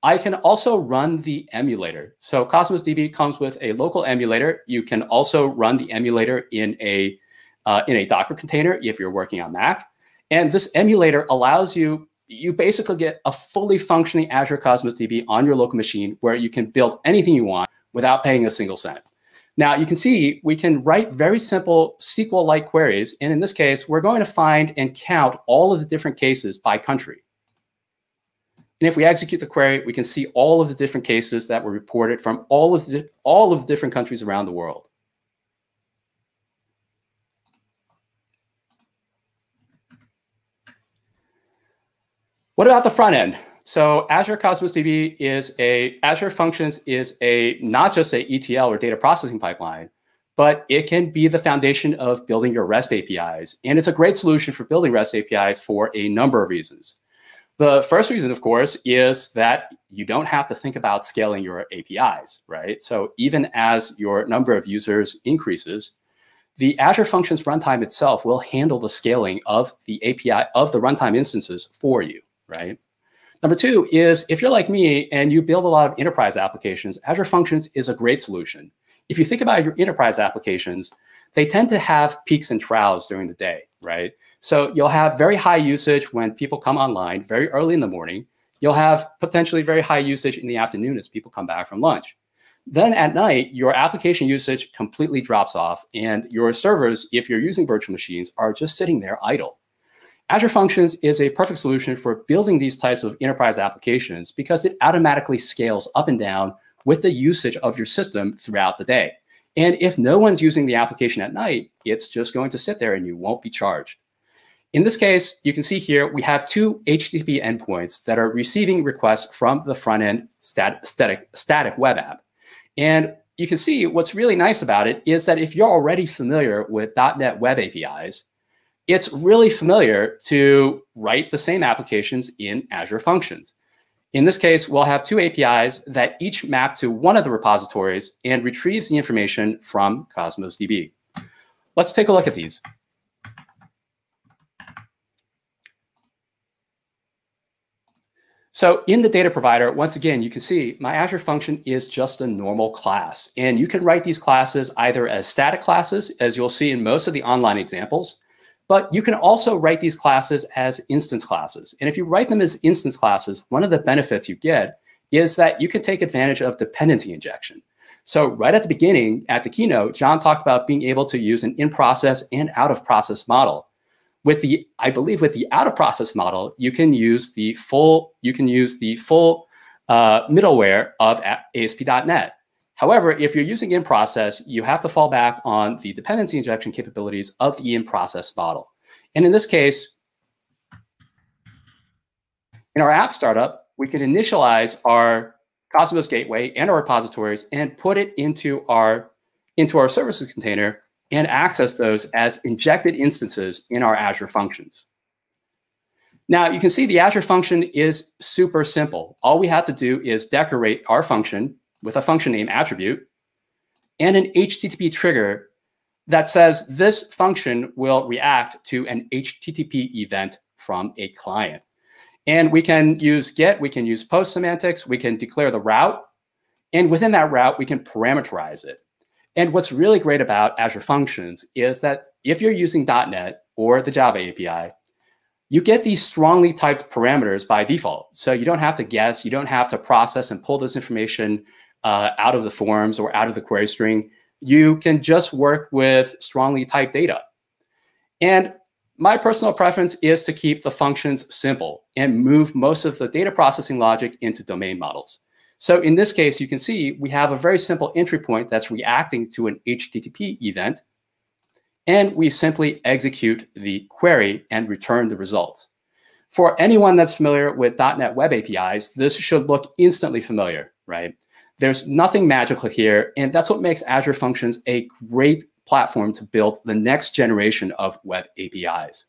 I can also run the emulator. So Cosmos DB comes with a local emulator. You can also run the emulator in a Docker container if you're working on Mac. And this emulator allows you basically get a fully functioning Azure Cosmos DB on your local machine where you can build anything you want without paying a single cent. Now, you can see we can write very simple SQL-like queries. And in this case, we're going to find and count all of the different cases by country. And if we execute the query, we can see all of the different cases that were reported from all of the different countries around the world. What about the front end? So Azure Cosmos DB Azure Functions is not just a ETL or data processing pipeline, but it can be the foundation of building your REST APIs. And it's a great solution for building REST APIs for a number of reasons. The first reason, of course, is that you don't have to think about scaling your APIs, right? So even as your number of users increases, the Azure Functions runtime itself will handle the scaling of the API of the runtime instances for you, right? Number two is if you're like me and you build a lot of enterprise applications, Azure Functions is a great solution. If you think about your enterprise applications, they tend to have peaks and troughs during the day, right? So you'll have very high usage when people come online very early in the morning. You'll have potentially very high usage in the afternoon as people come back from lunch. Then at night, your application usage completely drops off, and your servers, if you're using virtual machines, are just sitting there idle. Azure Functions is a perfect solution for building these types of enterprise applications because it automatically scales up and down with the usage of your system throughout the day. And if no one's using the application at night, it's just going to sit there and you won't be charged. In this case, you can see here, we have two HTTP endpoints that are receiving requests from the front-end static web app. And you can see what's really nice about it is that if you're already familiar with .NET Web APIs, it's really familiar to write the same applications in Azure Functions. In this case, we'll have two APIs that each map to one of the repositories and retrieves the information from Cosmos DB. Let's take a look at these. So in the data provider, once again, you can see my Azure function is just a normal class. And you can write these classes either as static classes, as you'll see in most of the online examples, but you can also write these classes as instance classes. And if you write them as instance classes, one of the benefits you get is that you can take advantage of dependency injection. So right at the beginning, at the keynote, John talked about being able to use an in-process and out-of-process model. With the, I believe with the out-of-process model, you can use the full middleware of ASP.NET. However, if you're using in-process, you have to fall back on the dependency injection capabilities of the in-process model. And in this case, in our app startup, we can initialize our Cosmos Gateway and our repositories and put it into our services container and access those as injected instances in our Azure functions. Now, you can see the Azure function is super simple. All we have to do is decorate our function with a function name attribute and an HTTP trigger that says this function will react to an HTTP event from a client. And we can use get, we can use post semantics, we can declare the route, and within that route, we can parameterize it. And what's really great about Azure Functions is that if you're using .NET or the Java API, you get these strongly typed parameters by default. So you don't have to guess, you don't have to process and pull this information out of the forms or out of the query string. You can just work with strongly typed data. And my personal preference is to keep the functions simple and move most of the data processing logic into domain models. So in this case, you can see we have a very simple entry point that's reacting to an HTTP event. And we simply execute the query and return the result. For anyone that's familiar with .NET Web APIs, this should look instantly familiar, right? There's nothing magical here, and that's what makes Azure Functions a great platform to build the next generation of web APIs.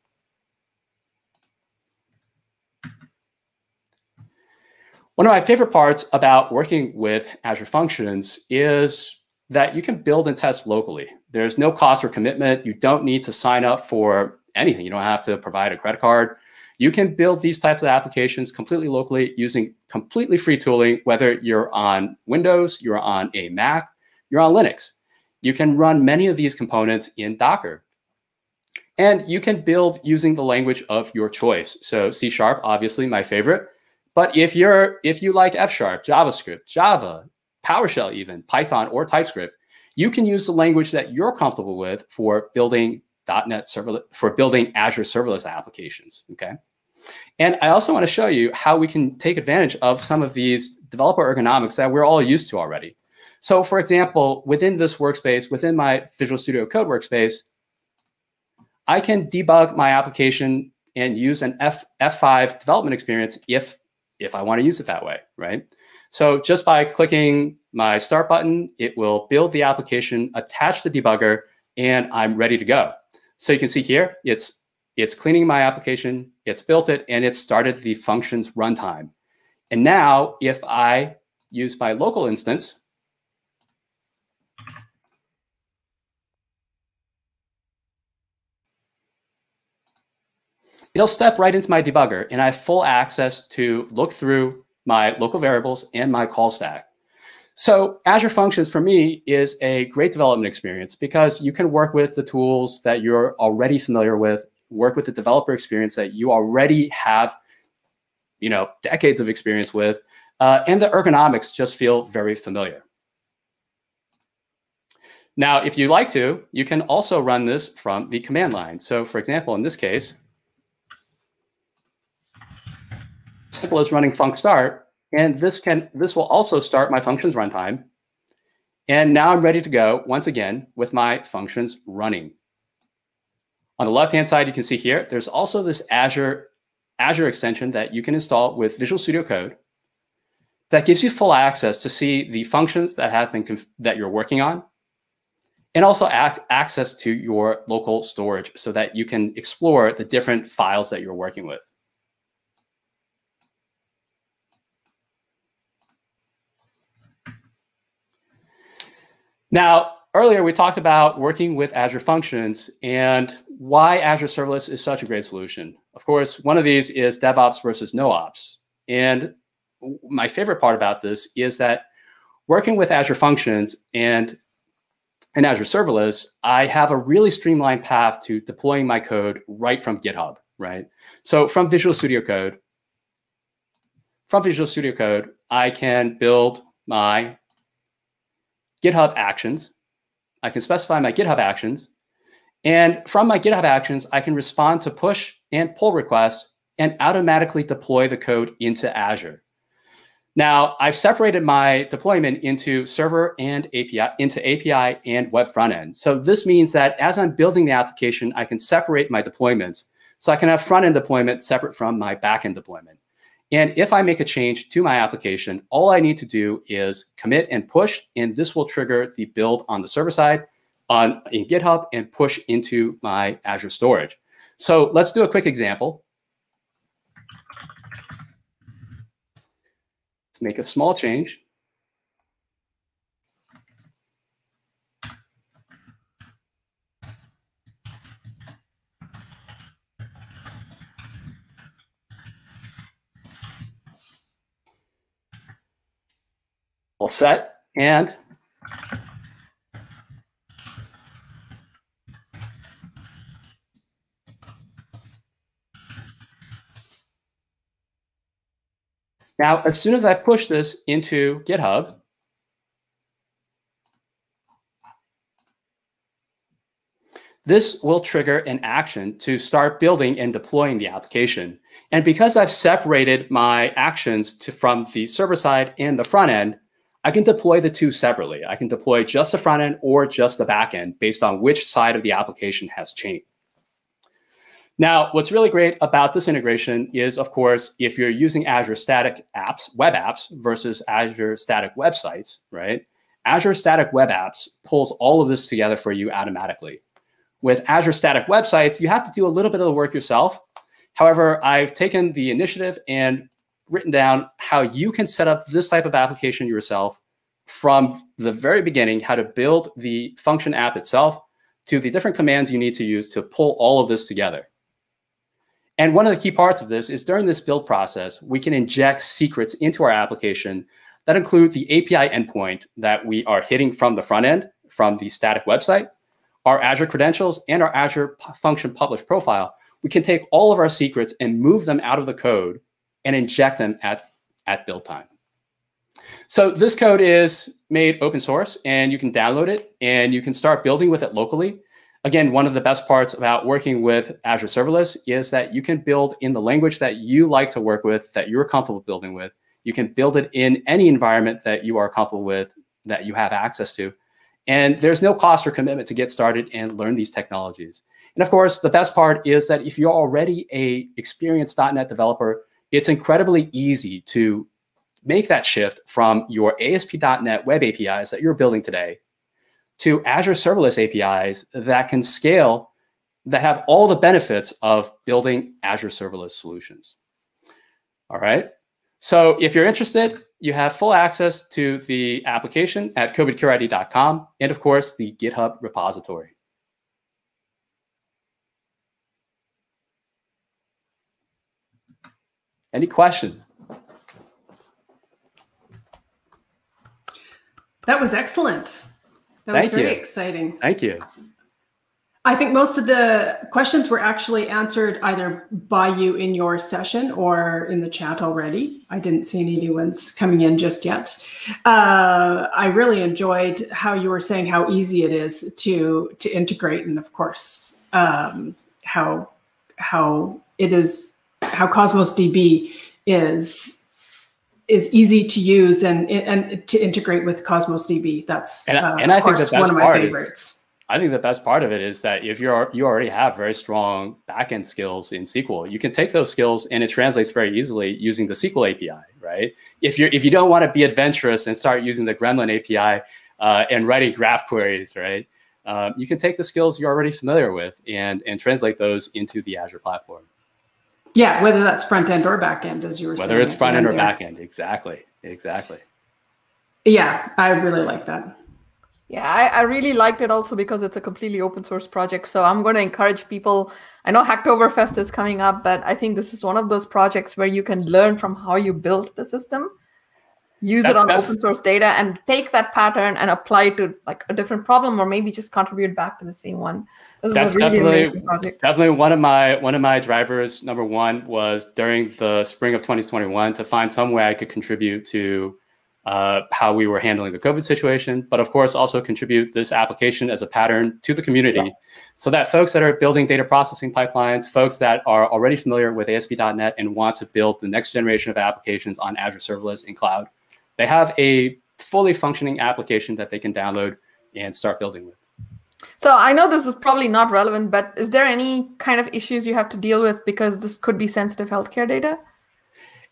One of my favorite parts about working with Azure Functions is that you can build and test locally. There's no cost or commitment. You don't need to sign up for anything. You don't have to provide a credit card. You can build these types of applications completely locally using completely free tooling, whether you're on Windows, you're on a Mac, you're on Linux. You can run many of these components in Docker. And you can build using the language of your choice. So C#, obviously my favorite. But if you like F#, JavaScript, Java, PowerShell even, Python or TypeScript, you can use the language that you're comfortable with for building .NET serverless, for building Azure serverless applications, okay? And I also want to show you how we can take advantage of some of these developer ergonomics that we're all used to already. So for example, within this workspace, within my Visual Studio Code workspace, I can debug my application and use an F5 development experience if I want to use it that way, right? So just by clicking my start button, it will build the application, attach the debugger, and I'm ready to go. So you can see here, it's cleaning my application, it's built it, and it started the functions runtime. And now if I use my local instance, it'll step right into my debugger, and I have full access to look through my local variables and my call stack. So Azure Functions for me is a great development experience because you can work with the tools that you're already familiar with, work with the developer experience that you already have, decades of experience with, and the ergonomics just feel very familiar. Now, if you like to, you can also run this from the command line. So for example, in this case, simple as running func start, and this will also start my functions runtime. And now I'm ready to go once again with my functions running. On the left-hand side, you can see here, there's also this Azure extension that you can install with Visual Studio Code that gives you full access to see the functions that you're working on, and also access to your local storage so that you can explore the different files that you're working with. Now, earlier we talked about working with Azure Functions and why Azure Serverless is such a great solution. Of course, one of these is DevOps versus NoOps. And my favorite part about this is that working with Azure Functions and Azure Serverless, I have a really streamlined path to deploying my code right from GitHub, right? So from Visual Studio Code, I can build my GitHub actions. I can specify my GitHub actions. And from my GitHub actions, I can respond to push and pull requests and automatically deploy the code into Azure. Now, I've separated my deployment into server and API, into API and web front end. So this means that as I'm building the application, I can separate my deployments. So I can have front end deployment separate from my back end deployment. And if I make a change to my application, all I need to do is commit and push, and this will trigger the build on the server side in GitHub and push into my Azure storage. So let's do a quick example. Let's make a small change. All set, and Now, as soon as I push this into GitHub, this will trigger an action to start building and deploying the application. And because I've separated my actions from the server side and the front end, I can deploy the two separately. I can deploy just the front end or just the back end based on which side of the application has changed. Now, what's really great about this integration is, of course, if you're using Azure Static Apps, web apps versus Azure Static Websites, right? Azure Static Web Apps pulls all of this together for you automatically. With Azure Static Websites, you have to do a little bit of the work yourself. However, I've taken the initiative and written down how you can set up this type of application yourself from the very beginning, how to build the function app itself to the different commands you need to use to pull all of this together. And one of the key parts of this is during this build process, we can inject secrets into our application that include the API endpoint that we are hitting from the front end, from the static website, our Azure credentials, and our Azure function publish profile. We can take all of our secrets and move them out of the code and inject them at build time. So this code is made open source, and you can download it, and you can start building with it locally. Again, one of the best parts about working with Azure Serverless is that you can build in the language that you like to work with, that you're comfortable building with. You can build it in any environment that you are comfortable with, that you have access to. And there's no cost or commitment to get started and learn these technologies. And of course, the best part is that if you're already an experienced .NET developer, it's incredibly easy to make that shift from your ASP.NET web APIs that you're building today to Azure Serverless APIs that can scale, that have all the benefits of building Azure Serverless solutions. All right. So if you're interested, you have full access to the application at covidcureid.com and, of course, the GitHub repository. Any questions? That was excellent. That was very exciting. Thank you. I think most of the questions were actually answered either by you in your session or in the chat already. I didn't see any new ones coming in just yet. I really enjoyed how you were saying how easy it is to integrate, and of course, how Cosmos DB is easy to use and to integrate with Cosmos DB. That's and I think the best part is, I think the best part of it is that if you already have very strong backend skills in SQL, you can take those skills and it translates very easily using the SQL API, right? If you don't want to be adventurous and start using the Gremlin API and writing graph queries, right? You can take the skills you're already familiar with and translate those into the Azure platform. Yeah, whether that's front end or back end, as you were saying. Whether it's front end or back end, exactly. Yeah, I really like that. Yeah, I really liked it also because it's a completely open source project. So I'm going to encourage people. I know Hacktoberfest is coming up, but I think this is one of those projects where you can learn from how you built the system, use it on open source data, and take that pattern and apply it to like a different problem, or maybe just contribute back to the same one. That's definitely one of my drivers. Number one was during the spring of 2021 to find some way I could contribute to how we were handling the COVID situation, but of course also contribute this application as a pattern to the community, so that folks that are building data processing pipelines, folks that are already familiar with ASP.NET and want to build the next generation of applications on Azure Serverless and cloud, they have a fully functioning application that they can download and start building with. So I know this is probably not relevant, but is there any kind of issues you have to deal with because this could be sensitive healthcare data?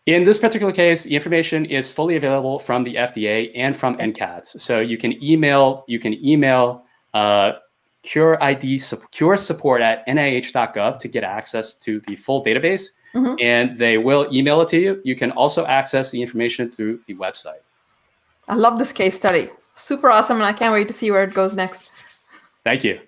In this particular case, the information is fully available from the FDA and from NCATS. So you can email Cure support at nih.gov to get access to the full database, and they will email it to you. You can also access the information through the website. I love this case study. Super awesome, and I can't wait to see where it goes next. Thank you.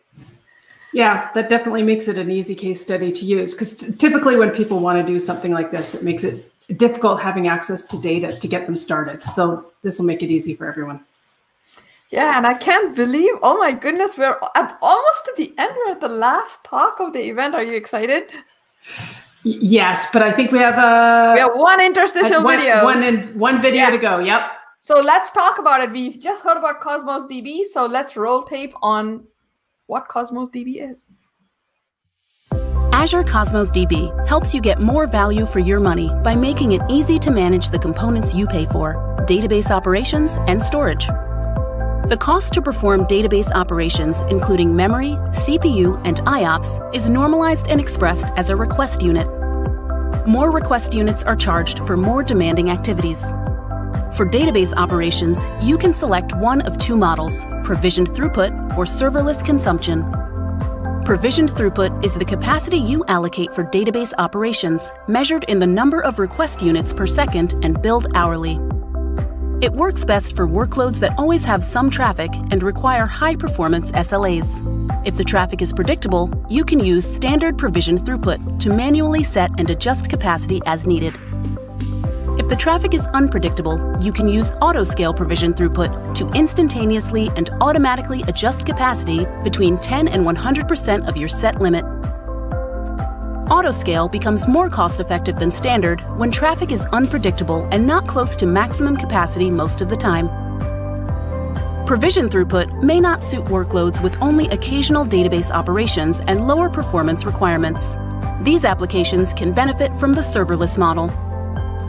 Yeah, that definitely makes it an easy case study to use, because typically when people want to do something like this, it makes it difficult having access to data to get them started. So this will make it easy for everyone. Yeah, and I can't believe, oh my goodness, we're almost at the end. We're at the last talk of the event. Are you excited? Yes, but I think we have one interstitial video. One video to go. Yep. So let's talk about it. We just heard about Cosmos DB, so let's roll tape on what Cosmos DB is. Azure Cosmos DB helps you get more value for your money by making it easy to manage the components you pay for, database operations, and storage. The cost to perform database operations, including memory, CPU, and IOPS, is normalized and expressed as a request unit. More request units are charged for more demanding activities. For database operations, you can select one of two models, provisioned throughput or serverless consumption. Provisioned throughput is the capacity you allocate for database operations, measured in the number of request units per second and billed hourly. It works best for workloads that always have some traffic and require high-performance SLAs. If the traffic is predictable, you can use standard provisioned throughput to manually set and adjust capacity as needed. If the traffic is unpredictable, you can use auto-scale provision throughput to instantaneously and automatically adjust capacity between 10 and 100% of your set limit. Autoscale becomes more cost-effective than standard when traffic is unpredictable and not close to maximum capacity most of the time. Provision throughput may not suit workloads with only occasional database operations and lower performance requirements. These applications can benefit from the serverless model.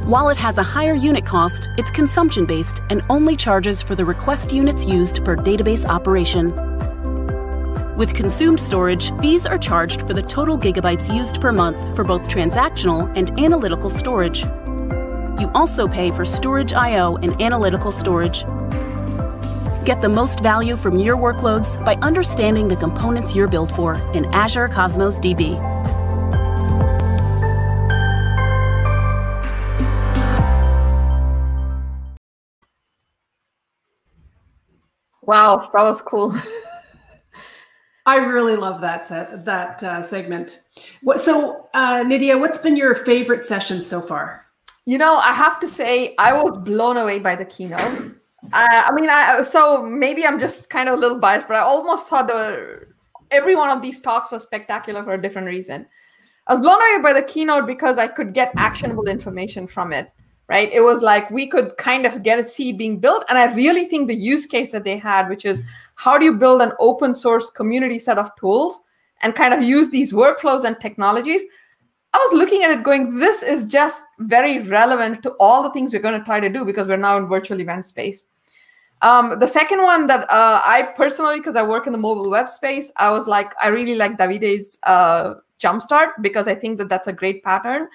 While it has a higher unit cost, it's consumption-based and only charges for the request units used per database operation. With consumed storage, fees are charged for the total gigabytes used per month for both transactional and analytical storage. You also pay for storage I/O and analytical storage. Get the most value from your workloads by understanding the components you're built for in Azure Cosmos DB. Wow, that was cool. I really love that segment. So, Nydia, what's been your favorite session so far? You know, I have to say, I was blown away by the keynote. So maybe I'm just kind of a little biased, but I almost thought every one of these talks was spectacular for a different reason. I was blown away by the keynote because I could get actionable information from it. Right? It was like we could kind of see it being built. And I really think the use case that they had, which is how do you build an open source community set of tools and kind of use these workflows and technologies? I was looking at it going, this is just very relevant to all the things we're going to try to do because we're now in virtual event space. The second one that I personally, because I work in the mobile web space, I was like, I really like Davide's Jumpstart because I think that that's a great pattern.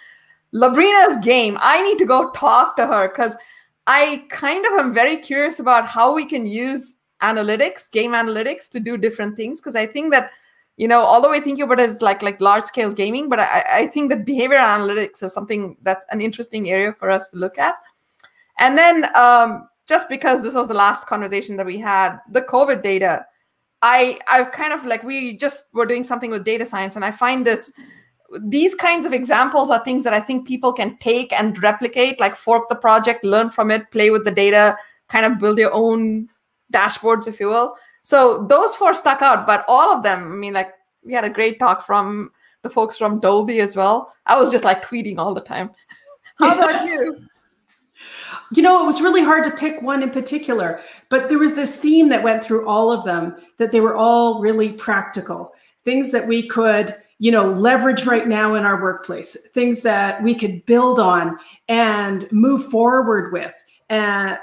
Labrina's game, I need to go talk to her because I kind of am very curious about how we can use analytics, game analytics, to do different things. Because I think that, you know, although we think about it as like large scale gaming, but I think that behavioral analytics is something that's an interesting area for us to look at. And then just because this was the last conversation that we had, the COVID data, I've kind of like, we just were doing something with data science, and I find these kinds of examples are things that I think people can take and replicate, like fork the project, learn from it, play with the data, kind of build your own dashboards, if you will. So those four stuck out, but all of them, I mean, like we had a great talk from the folks from Dolby as well. I was just like tweeting all the time. How about you? You know, it was really hard to pick one in particular, but there was this theme that went through all of them, that they were all really practical, things that we could, you know, leverage right now in our workplace, things that we could build on and move forward with, and,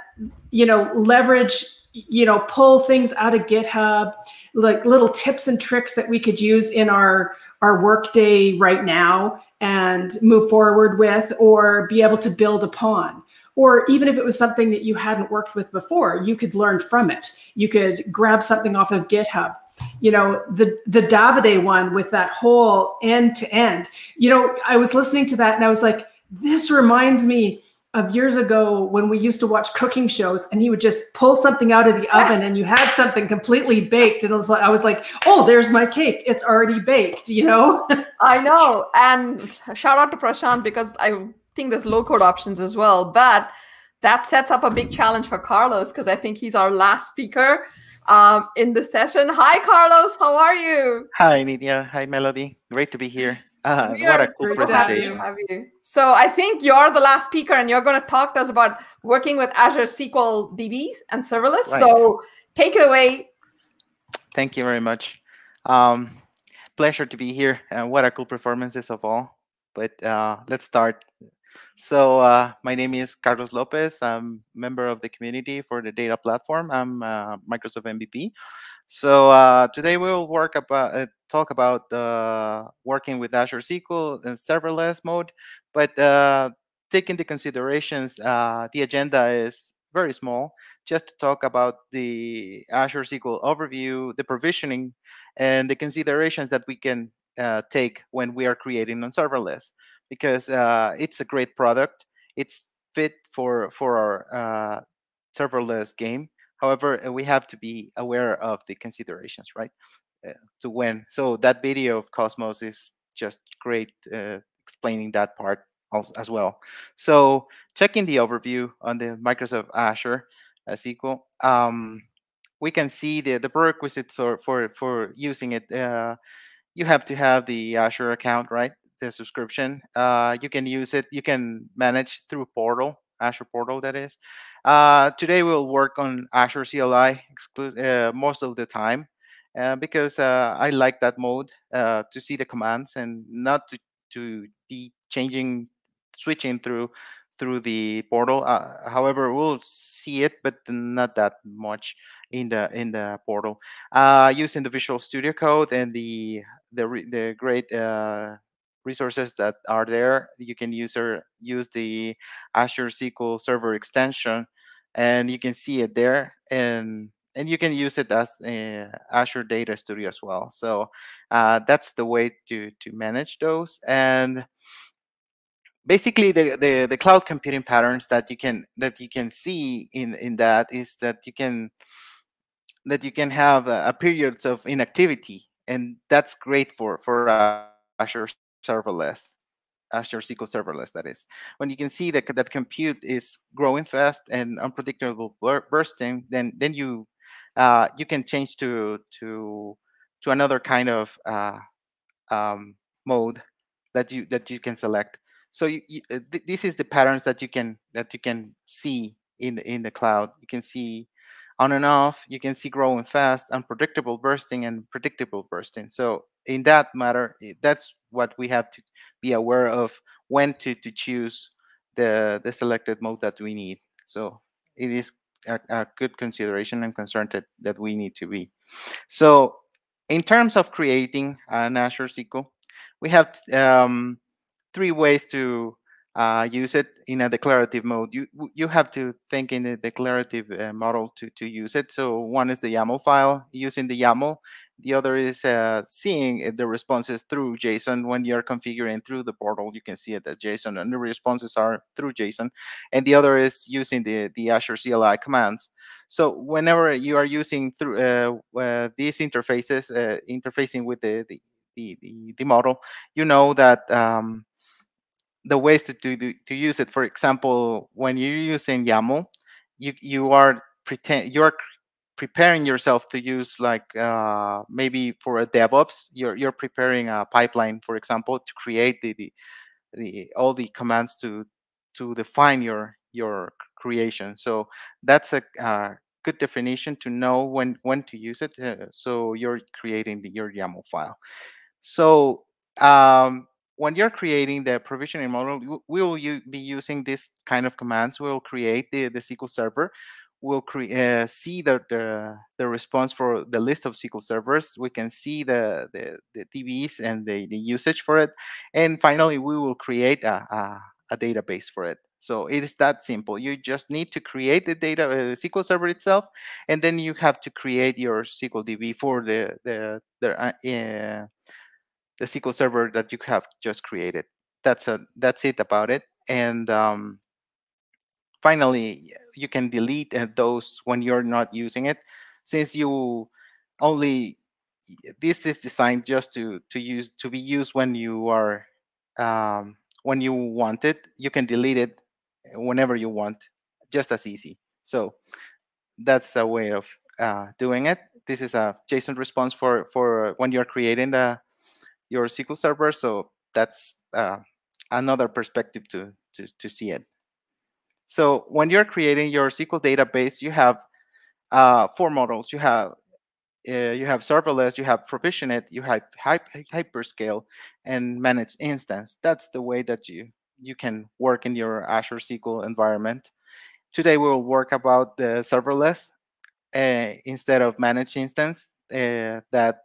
you know, leverage, you know, pull things out of GitHub, like little tips and tricks that we could use in our workday right now and move forward with, or be able to build upon. Or even if it was something that you hadn't worked with before, you could learn from it. You could grab something off of GitHub. You know, the Davide one with that whole end to end, you know, I was listening to that and I was like, this reminds me of years ago when we used to watch cooking shows and he would just pull something out of the oven and you had something completely baked. And I was like, oh, there's my cake. It's already baked, you know? I know. And shout out to Prashant, because I think there's low code options as well, but that sets up a big challenge for Carlos, because I think he's our last speaker in the session. Hi, Carlos. How are you? Hi, Nydia. Hi, Melody. Great to be here. What a cool presentation. Have you. So I think you're the last speaker, and you're going to talk to us about working with Azure SQL DBs and serverless. Right. So take it away. Thank you very much. Pleasure to be here. What a cool performances of all. But let's start. So my name is Carlos Lopez. I'm a member of the community for the data platform. I'm Microsoft MVP. So today we'll talk about working with Azure SQL in serverless mode. But take into considerations, the agenda is very small, just to talk about the Azure SQL overview, the provisioning, and the considerations that we can take when we are creating on serverless, because it's a great product. It's fit for our serverless game. However, we have to be aware of the considerations, right? To win. So that video of Cosmos is just great, explaining that part as well. So checking the overview on the Microsoft Azure SQL, we can see the prerequisite for using it. You have to have the Azure account, right? The subscription. You can use it. You can manage through Portal, Azure Portal, that is. Today we'll work on Azure CLI most of the time, because I like that mode, to see the commands and not to be switching through the portal. However, we'll see it, but not that much in the portal. Using the Visual Studio Code and the great resources that are there, you can use the Azure SQL Server extension, and you can see it there, and you can use it as Azure Data Studio as well. So that's the way to manage those. And basically, the cloud computing patterns that you can see in that is that you can have a periods of inactivity, and that's great for Azure Serverless, Azure SQL Serverless, that is. When you can see that compute is growing fast and unpredictable bursting, then you can change to another kind of mode that you can select. So this is the patterns that you can see in the cloud. You can see on and off. You can see growing fast, unpredictable bursting, and predictable bursting. So in that matter, that's what we have to be aware of when to choose the selected mode that we need. So it is a good consideration and concern that we need to be. So in terms of creating an Azure SQL, we have 3 ways to use it in a declarative mode. You have to think in a declarative model to use it. So one is the YAML file, using the YAML. The other is seeing the responses through JSON. When you're configuring through the portal, you can see it as JSON, and the responses are through JSON. And the other is using the Azure CLI commands. So whenever you are using through these interfaces, interfacing with the model, you know that the ways to use it. For example, when you're using YAML, you are preparing yourself to use, like maybe for a DevOps, you're preparing a pipeline, for example, to create all the commands to define your creation. So that's a good definition to know when to use it. So you're creating your YAML file. So when you're creating the provisioning model, we'll be using this kind of commands. We'll create the SQL Server. We'll see the response for the list of SQL servers. We can see the DBs and the usage for it. And finally, we will create a database for it. So it is that simple. You just need to create the SQL Server itself, and then you have to create your SQL DB for the SQL Server that you have just created. That's it about it. And finally, you can delete those when you're not using it, since this is designed just to be used when you are when you want it. You can delete it whenever you want, just as easy. So that's a way of doing it. This is a JSON response for when you're creating your SQL Server. So that's another perspective to see it. So when you're creating your SQL database, you have 4 models. You have serverless, you have provisioned, you have hyperscale, and managed instance. That's the way that you can work in your Azure SQL environment. Today we will work about the serverless instead of managed instance. That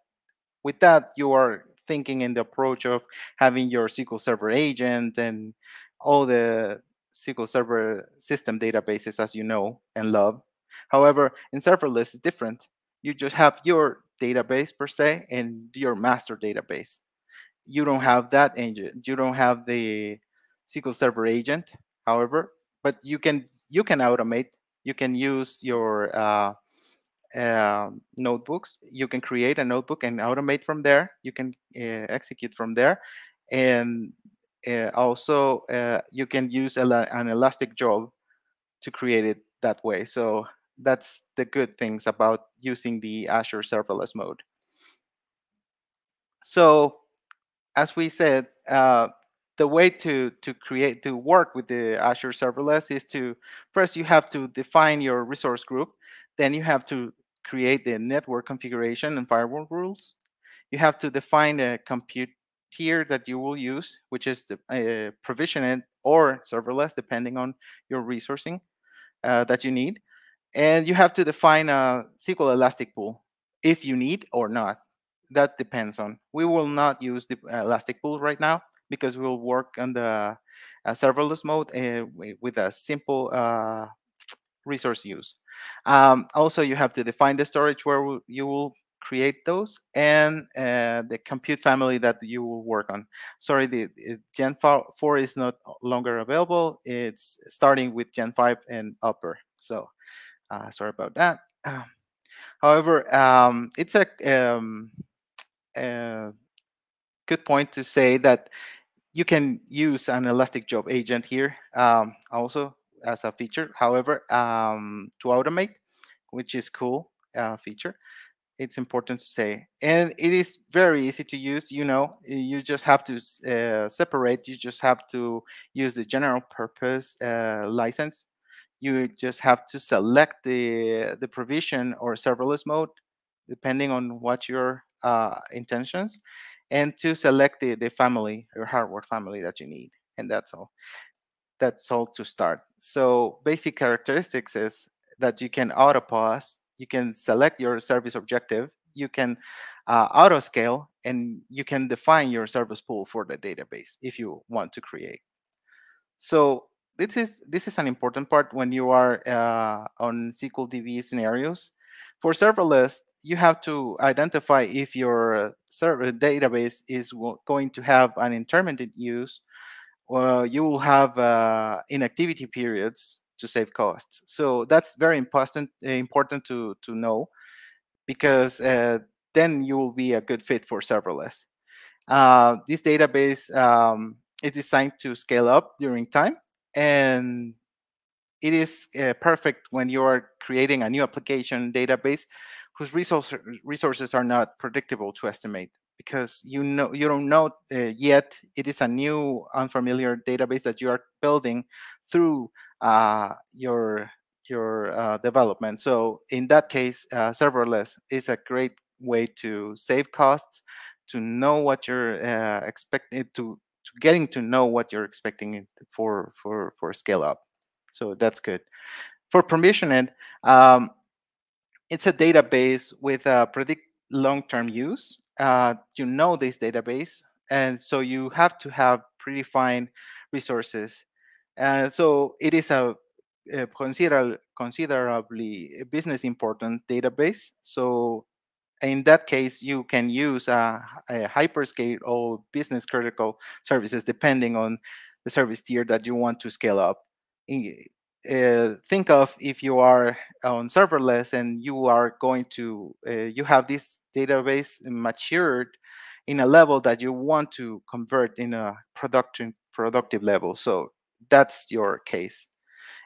with that you are thinking in the approach of having your SQL Server agent and all the SQL Server system databases as you know and love. However, in serverless it's different. You just have your database per se and your master database. You don't have that engine. You don't have the SQL Server agent, however, but you can automate. You can use your notebooks. You can create a notebook and automate from there. You can execute from there, and also you can use an Elastic job to create it that way. So that's the good things about using the Azure serverless mode. So as we said, the way to work with the Azure serverless is to first you have to define your resource group. Then you have to create the network configuration and firewall rules. You have to define a compute tier that you will use, which is the provisioned or serverless, depending on your resourcing that you need. And you have to define a SQL Elastic pool if you need or not. That depends on. We will not use the Elastic pool right now because we'll work on the serverless mode with a simple resource use. Also, you have to define the storage where you will create those and the compute family that you will work on. Sorry, the Gen 4 is not longer available. It's starting with Gen 5 and upper. So sorry about that. However, it's a good point to say that you can use an Elastic Job agent here also as a feature. However, to automate, which is cool feature, it's important to say. And it is very easy to use. You know, you just have to separate. You just have to use the general purpose license. You just have to select the provision or serverless mode, depending on what your intentions, and to select the family or hardware family that you need. And that's all. That's all to start. So basic characteristics is that you can auto pause, you can select your service objective, you can auto scale, and you can define your service pool for the database if you want to create. So this is an important part when you are on SQL DB scenarios. For serverless, you have to identify if your server database is going to have an intermittent use, or you will have inactivity periods to save costs. So that's very important to know, because then you will be a good fit for serverless. This database is designed to scale up during time, and it is perfect when you are creating a new application database whose resources are not predictable to estimate, because you don't know yet. It is a new unfamiliar database that you are building through your development. So in that case, serverless is a great way to save costs, to know what you're expecting, to getting to know what you're expecting it for scale up. So that's good. For provisioned, it's a database with a predict long-term use. You know this database, and so you have to have predefined resources. So it is a considerably business important database. So in that case, you can use a hyperscale or business critical services depending on the service tier that you want to scale up. Think of if you are on serverless and you are going to you have this database matured in a level that you want to convert in a productive level. So that's your case.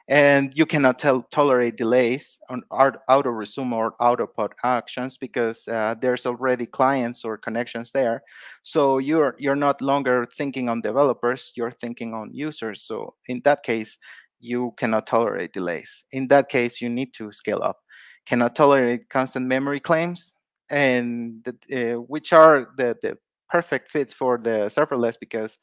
And you cannot tolerate delays on auto resume or auto put actions because there's already clients or connections there. So you're not longer thinking on developers, you're thinking on users. So in that case, you cannot tolerate delays. In that case, you need to scale up. Cannot tolerate constant memory claims, and which are the perfect fits for the serverless, because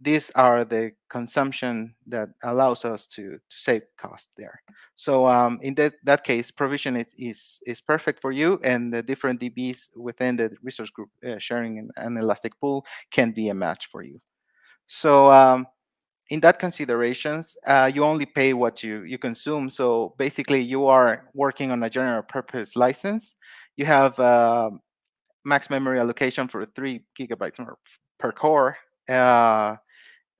these are the consumption that allows us to save cost there. So in that case, provision is perfect for you, and the different DBs within the resource group sharing an elastic pool can be a match for you. So in that considerations, you only pay what you consume. So basically, you are working on a general purpose license. You have max memory allocation for 3 gigabytes per core.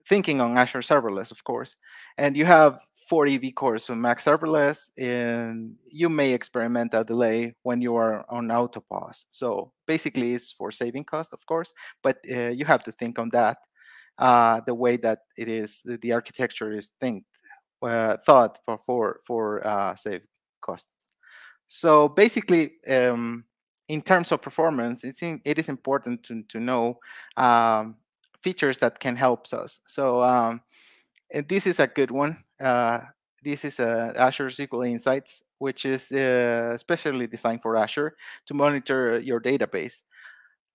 Thinking on Azure Serverless, of course, and you have 40 vCores on Max Serverless, and you may experiment a delay when you are on auto pause. So basically, it's for saving cost, of course, but you have to think on that the way that it is, the architecture is thought for save cost. So basically, in terms of performance, it is important to know features that can help us. So and this is a good one. This is Azure SQL Insights, which is especially designed for Azure to monitor your database.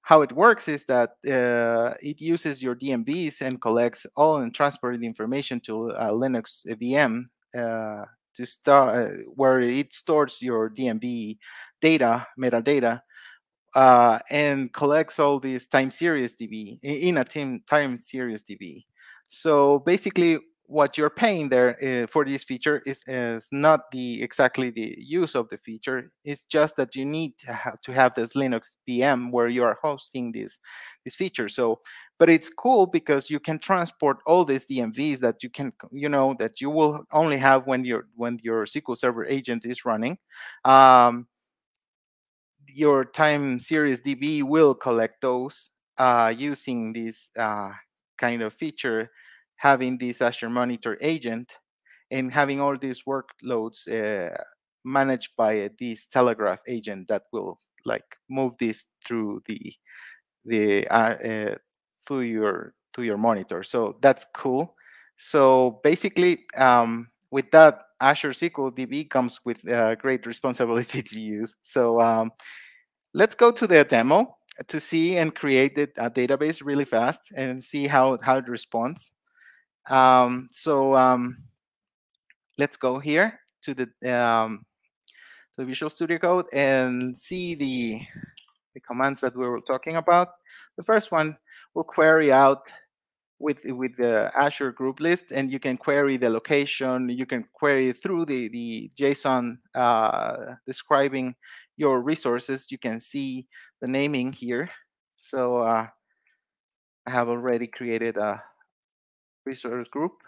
How it works is that it uses your DMVs and collects all and transports the information to a Linux VM to start where it stores your DMV data, metadata, and collects all these time series DB in a time series DB. So basically, what you're paying there for this feature is not exactly the use of the feature. It's just that you need to have this Linux VM where you are hosting this feature. So, but it's cool because you can transport all these DMVs that that you will only have when your SQL Server agent is running. Your time series DB will collect those using this kind of feature, having this Azure Monitor agent and having all these workloads managed by this Telegraph agent that will move this through through your monitor. So that's cool. So basically, with that, Azure SQL DB comes with great responsibility to use. So let's go to the demo to see and create a database really fast and see how it responds. Let's go here to the Visual Studio Code and see the commands that we were talking about. The first one will query out with the Azure group list, and you can query the location. You can query through the JSON describing your resources. You can see the naming here. So I have already created a resource group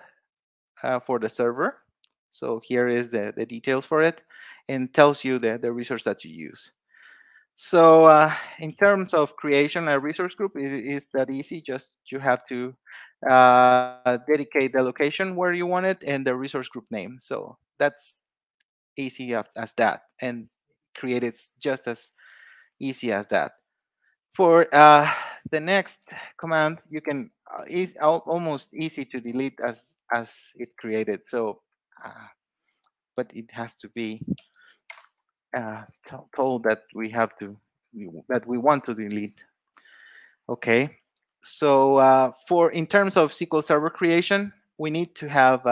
for the server. So here is the details for it, and tells you the resource that you use. So in terms of creation, a resource group is that easy. Just you have to dedicate the location where you want it and the resource group name. So that's easy as that, and create it just as easy as that. For the next command, you can almost easy to delete as it created. So, but it has to be told that we want to delete. Okay, so in terms of SQL Server creation, we need to have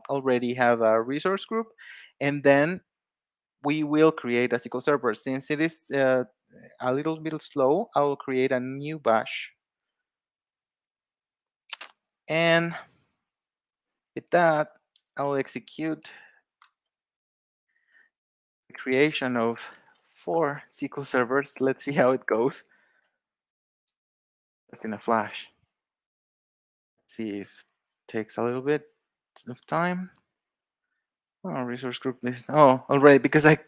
already have a resource group, and then we will create a SQL Server. Since it is a little bit slow, I will create a new bash, and with that, I will execute creation of 4 SQL servers. Let's see how it goes. Just in a flash. Let's see if it takes a little bit of time. Oh, resource group list. Oh, already, because I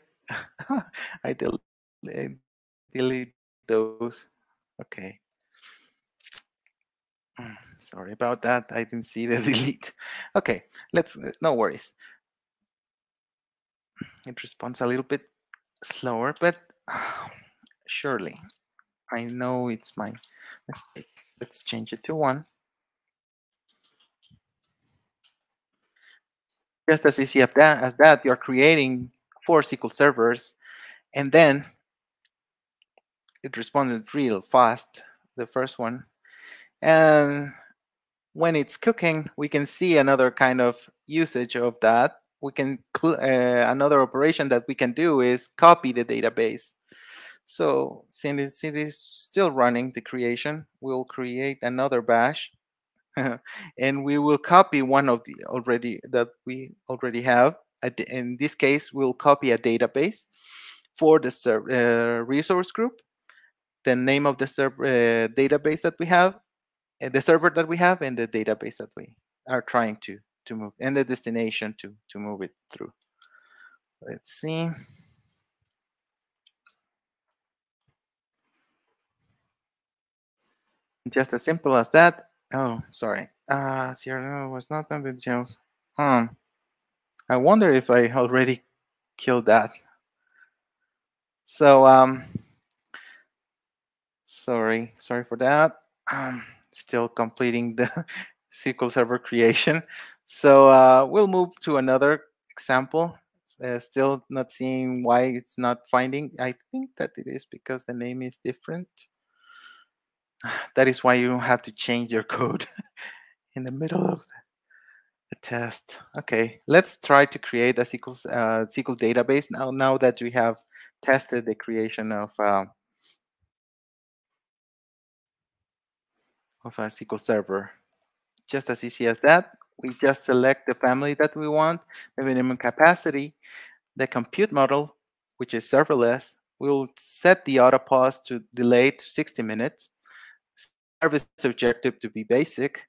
delete those. Okay. Sorry about that. I didn't see the delete. Okay, no worries. It responds a little bit slower, but surely. I know it's my mistake. Let's change it to 1. Just as easy as that, you're creating 4 SQL servers, and then it responded real fast, the first one. And when it's cooking, we can see another kind of usage of that. We can another operation that we can do is copy the database. So since it is still running the creation, we'll create another bash, and we will copy one of the we already have. In this case, we'll copy a database for the resource group, the name of the database that we have, the server that we have, and the database that we are trying to move, and the destination to move it through. Let's see. Just as simple as that. Oh, sorry. Sierra was not on the details. I wonder if I already killed that. So sorry for that. Still completing the SQL Server creation. So we'll move to another example. Still not seeing why it's not finding. I think that it is because the name is different. That is why you don't have to change your code in the middle of the test. Okay, let's try to create a SQL database now that we have tested the creation of a SQL Server. Just as easy as that. We just select the family that we want, the minimum capacity, the compute model, which is serverless. We'll set the auto pause to delay to 60 minutes, service objective to be basic,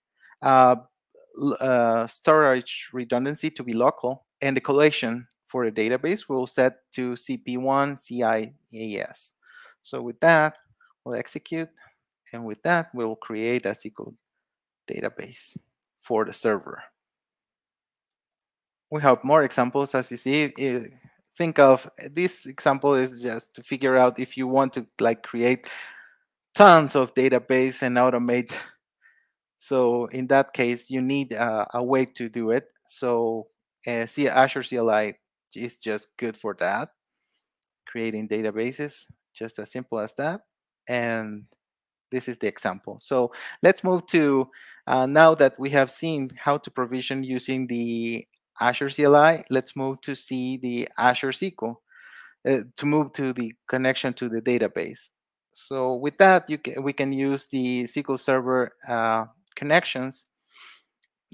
storage redundancy to be local, and the collation for the database we'll set to CP1 CIAS. So with that, we'll execute, and with that, we'll create a SQL database for the server. We have more examples, as you see. Think of this example is just to figure out if you want to create tons of database and automate. So in that case, you need a way to do it. So Azure CLI is just good for that, creating databases, just as simple as that. And this is the example. So let's move to, now that we have seen how to provision using the Azure CLI, let's move to see the Azure SQL, to move to the connection to the database. So with that, we can use the SQL Server connections,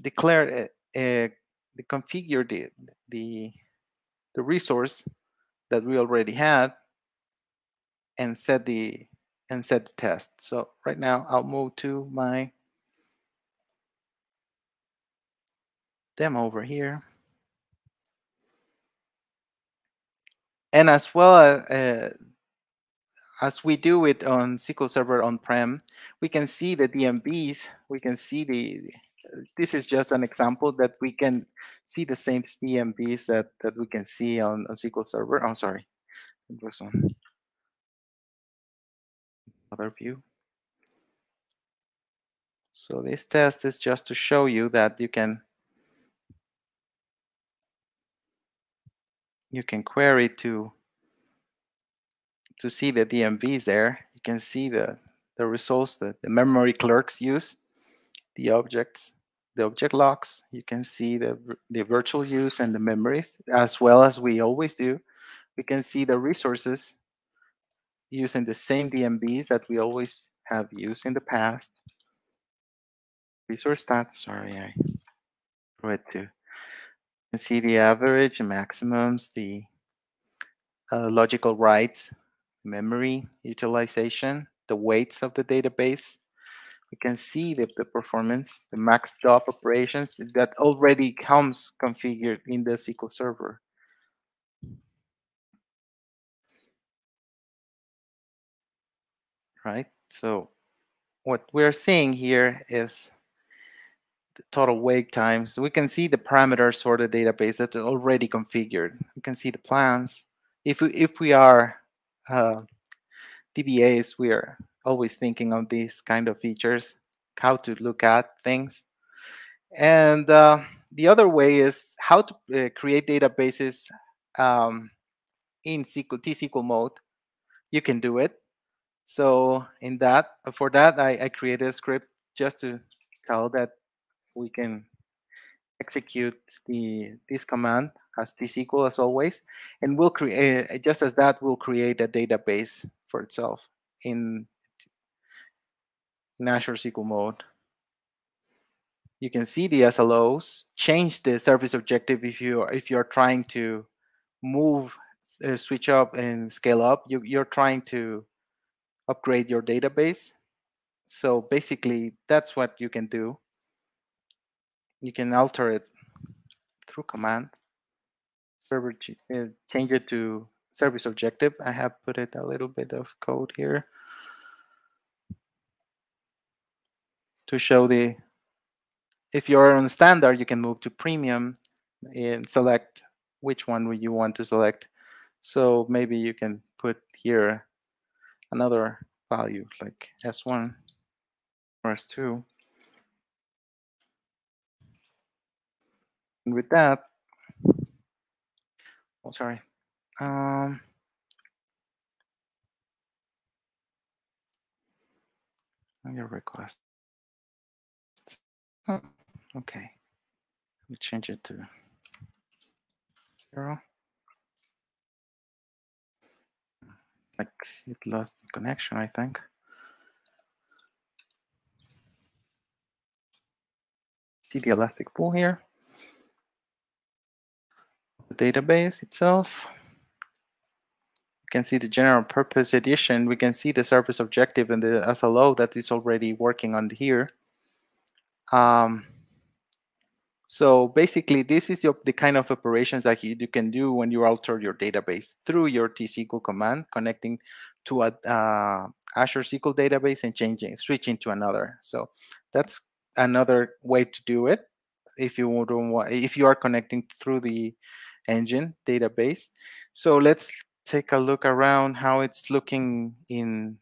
declare, configure the resource that we already had, and set the test. So right now I'll move to my demo over here. And as well as we do it on SQL Server on-prem, we can see the DMBs. We can see this is just an example that we can see the same DMBs that we can see on SQL Server. I'm sorry, it was on other view. So this test is just to show you that you can query to see the DMVs there. You can see the results that the memory clerks use, the objects, the object locks. You can see the virtual use and the memories, as well as we always do. We can see the resources using the same DMVs that we always have used in the past. Resource stats, sorry, I forgot to. You can see the average and maximums, the logical writes, memory utilization, the weights of the database. We can see the performance, the max job operations that already comes configured in the SQL Server. Right? So what we're seeing here is the total wake times. We can see the parameters for the database that are already configured. We can see the plans. If we are DBAs, we are always thinking of these kind of features, how to look at things. And the other way is how to create databases in T-SQL mode. You can do it. So for that, I created a script just to tell that we can execute this command as T-SQL as always, and we'll create, just as that, we'll create a database for itself in Azure SQL mode. You can see the SLOs, change the service objective if you're trying to move, switch up and scale up. You're trying to upgrade your database. So basically, that's what you can do. You can alter it through command. Server change it to service objective. I have put it a little bit of code here to show the. If you're on standard, you can move to premium and select which one you want to select. So maybe you can put here another value like S1 or S2. And with that, oh, sorry. Your request. Oh, okay. We change it to 0. Like it lost connection, I think. See the elastic pool here. The database itself. You can see the general purpose edition. We can see the service objective and the SLO that is already working on here. So basically, this is the kind of operations that you can do when you alter your database through your T-SQL command, connecting to a Azure SQL database and switching to another. So that's another way to do it if you are connecting through the engine database. So let's take a look around how it's looking in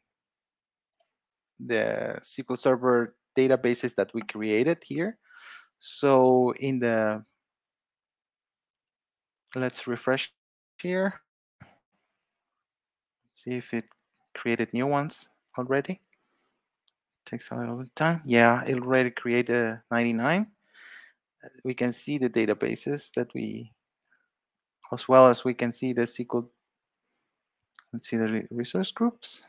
the SQL Server databases that we created here. So let's refresh here. See if it created new ones already. Takes a little bit of time. Yeah, it already created 99. We can see the databases that as well as we can see the SQL. Let's see the resource groups.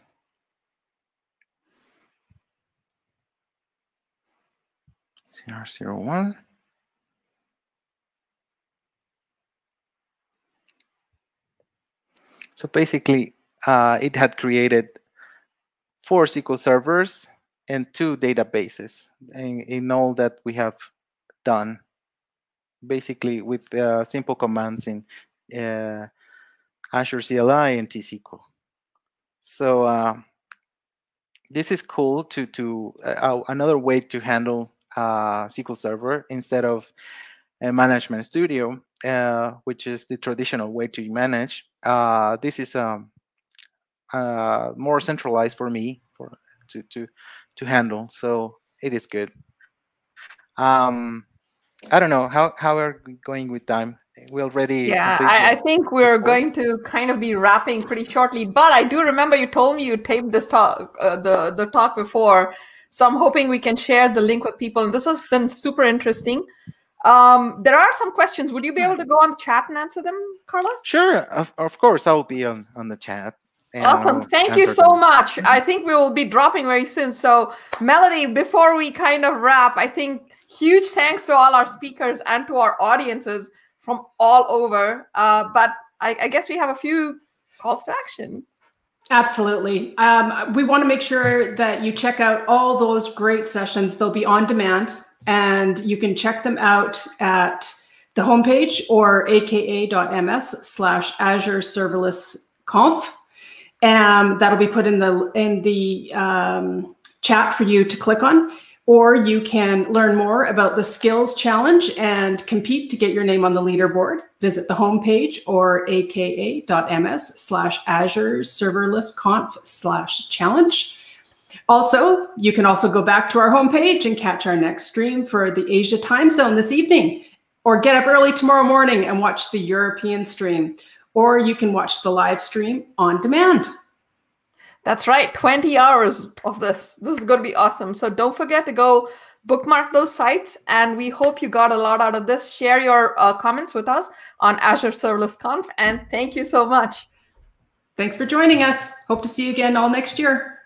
CR01. So basically, it had created 4 SQL servers and 2 databases in all that we have done, basically with simple commands in Azure CLI and T-SQL. So this is cool another way to handle SQL Server instead of Management Studio, which is the traditional way to manage. This is more centralized for me to handle, so it is good. I don't know how are we going with time. We already I think we're going to kind of be wrapping pretty shortly, but I do remember you told me you taped this talk the talk before, so I'm hoping we can share the link with people, and this has been super interesting. There are some questions. Would you be able to go on the chat and answer them, Carlos? Sure, of course I'll be on the chat. Awesome. Thank you so much. I think we will be dropping very soon. So Melody, before we kind of wrap, I think huge thanks to all our speakers and to our audiences from all over. But I guess we have a few calls to action. Absolutely. We want to make sure that you check out all those great sessions. They'll be on demand, and you can check them out at the homepage or aka.ms/Azure Serverless Conf. That'll be put in the chat for you to click on. Or you can learn more about the Skills Challenge and compete to get your name on the leaderboard. Visit the homepage or aka.ms/Azure Serverless Conf/challenge. Also, you can also go back to our homepage and catch our next stream for the Asia time zone this evening, or get up early tomorrow morning and watch the European stream, or you can watch the live stream on demand. That's right, 20 hours of this. This is going to be awesome. So don't forget to go bookmark those sites, and we hope you got a lot out of this. Share your comments with us on Azure Serverless Conf, and thank you so much. Thanks for joining us. Hope to see you again all next year.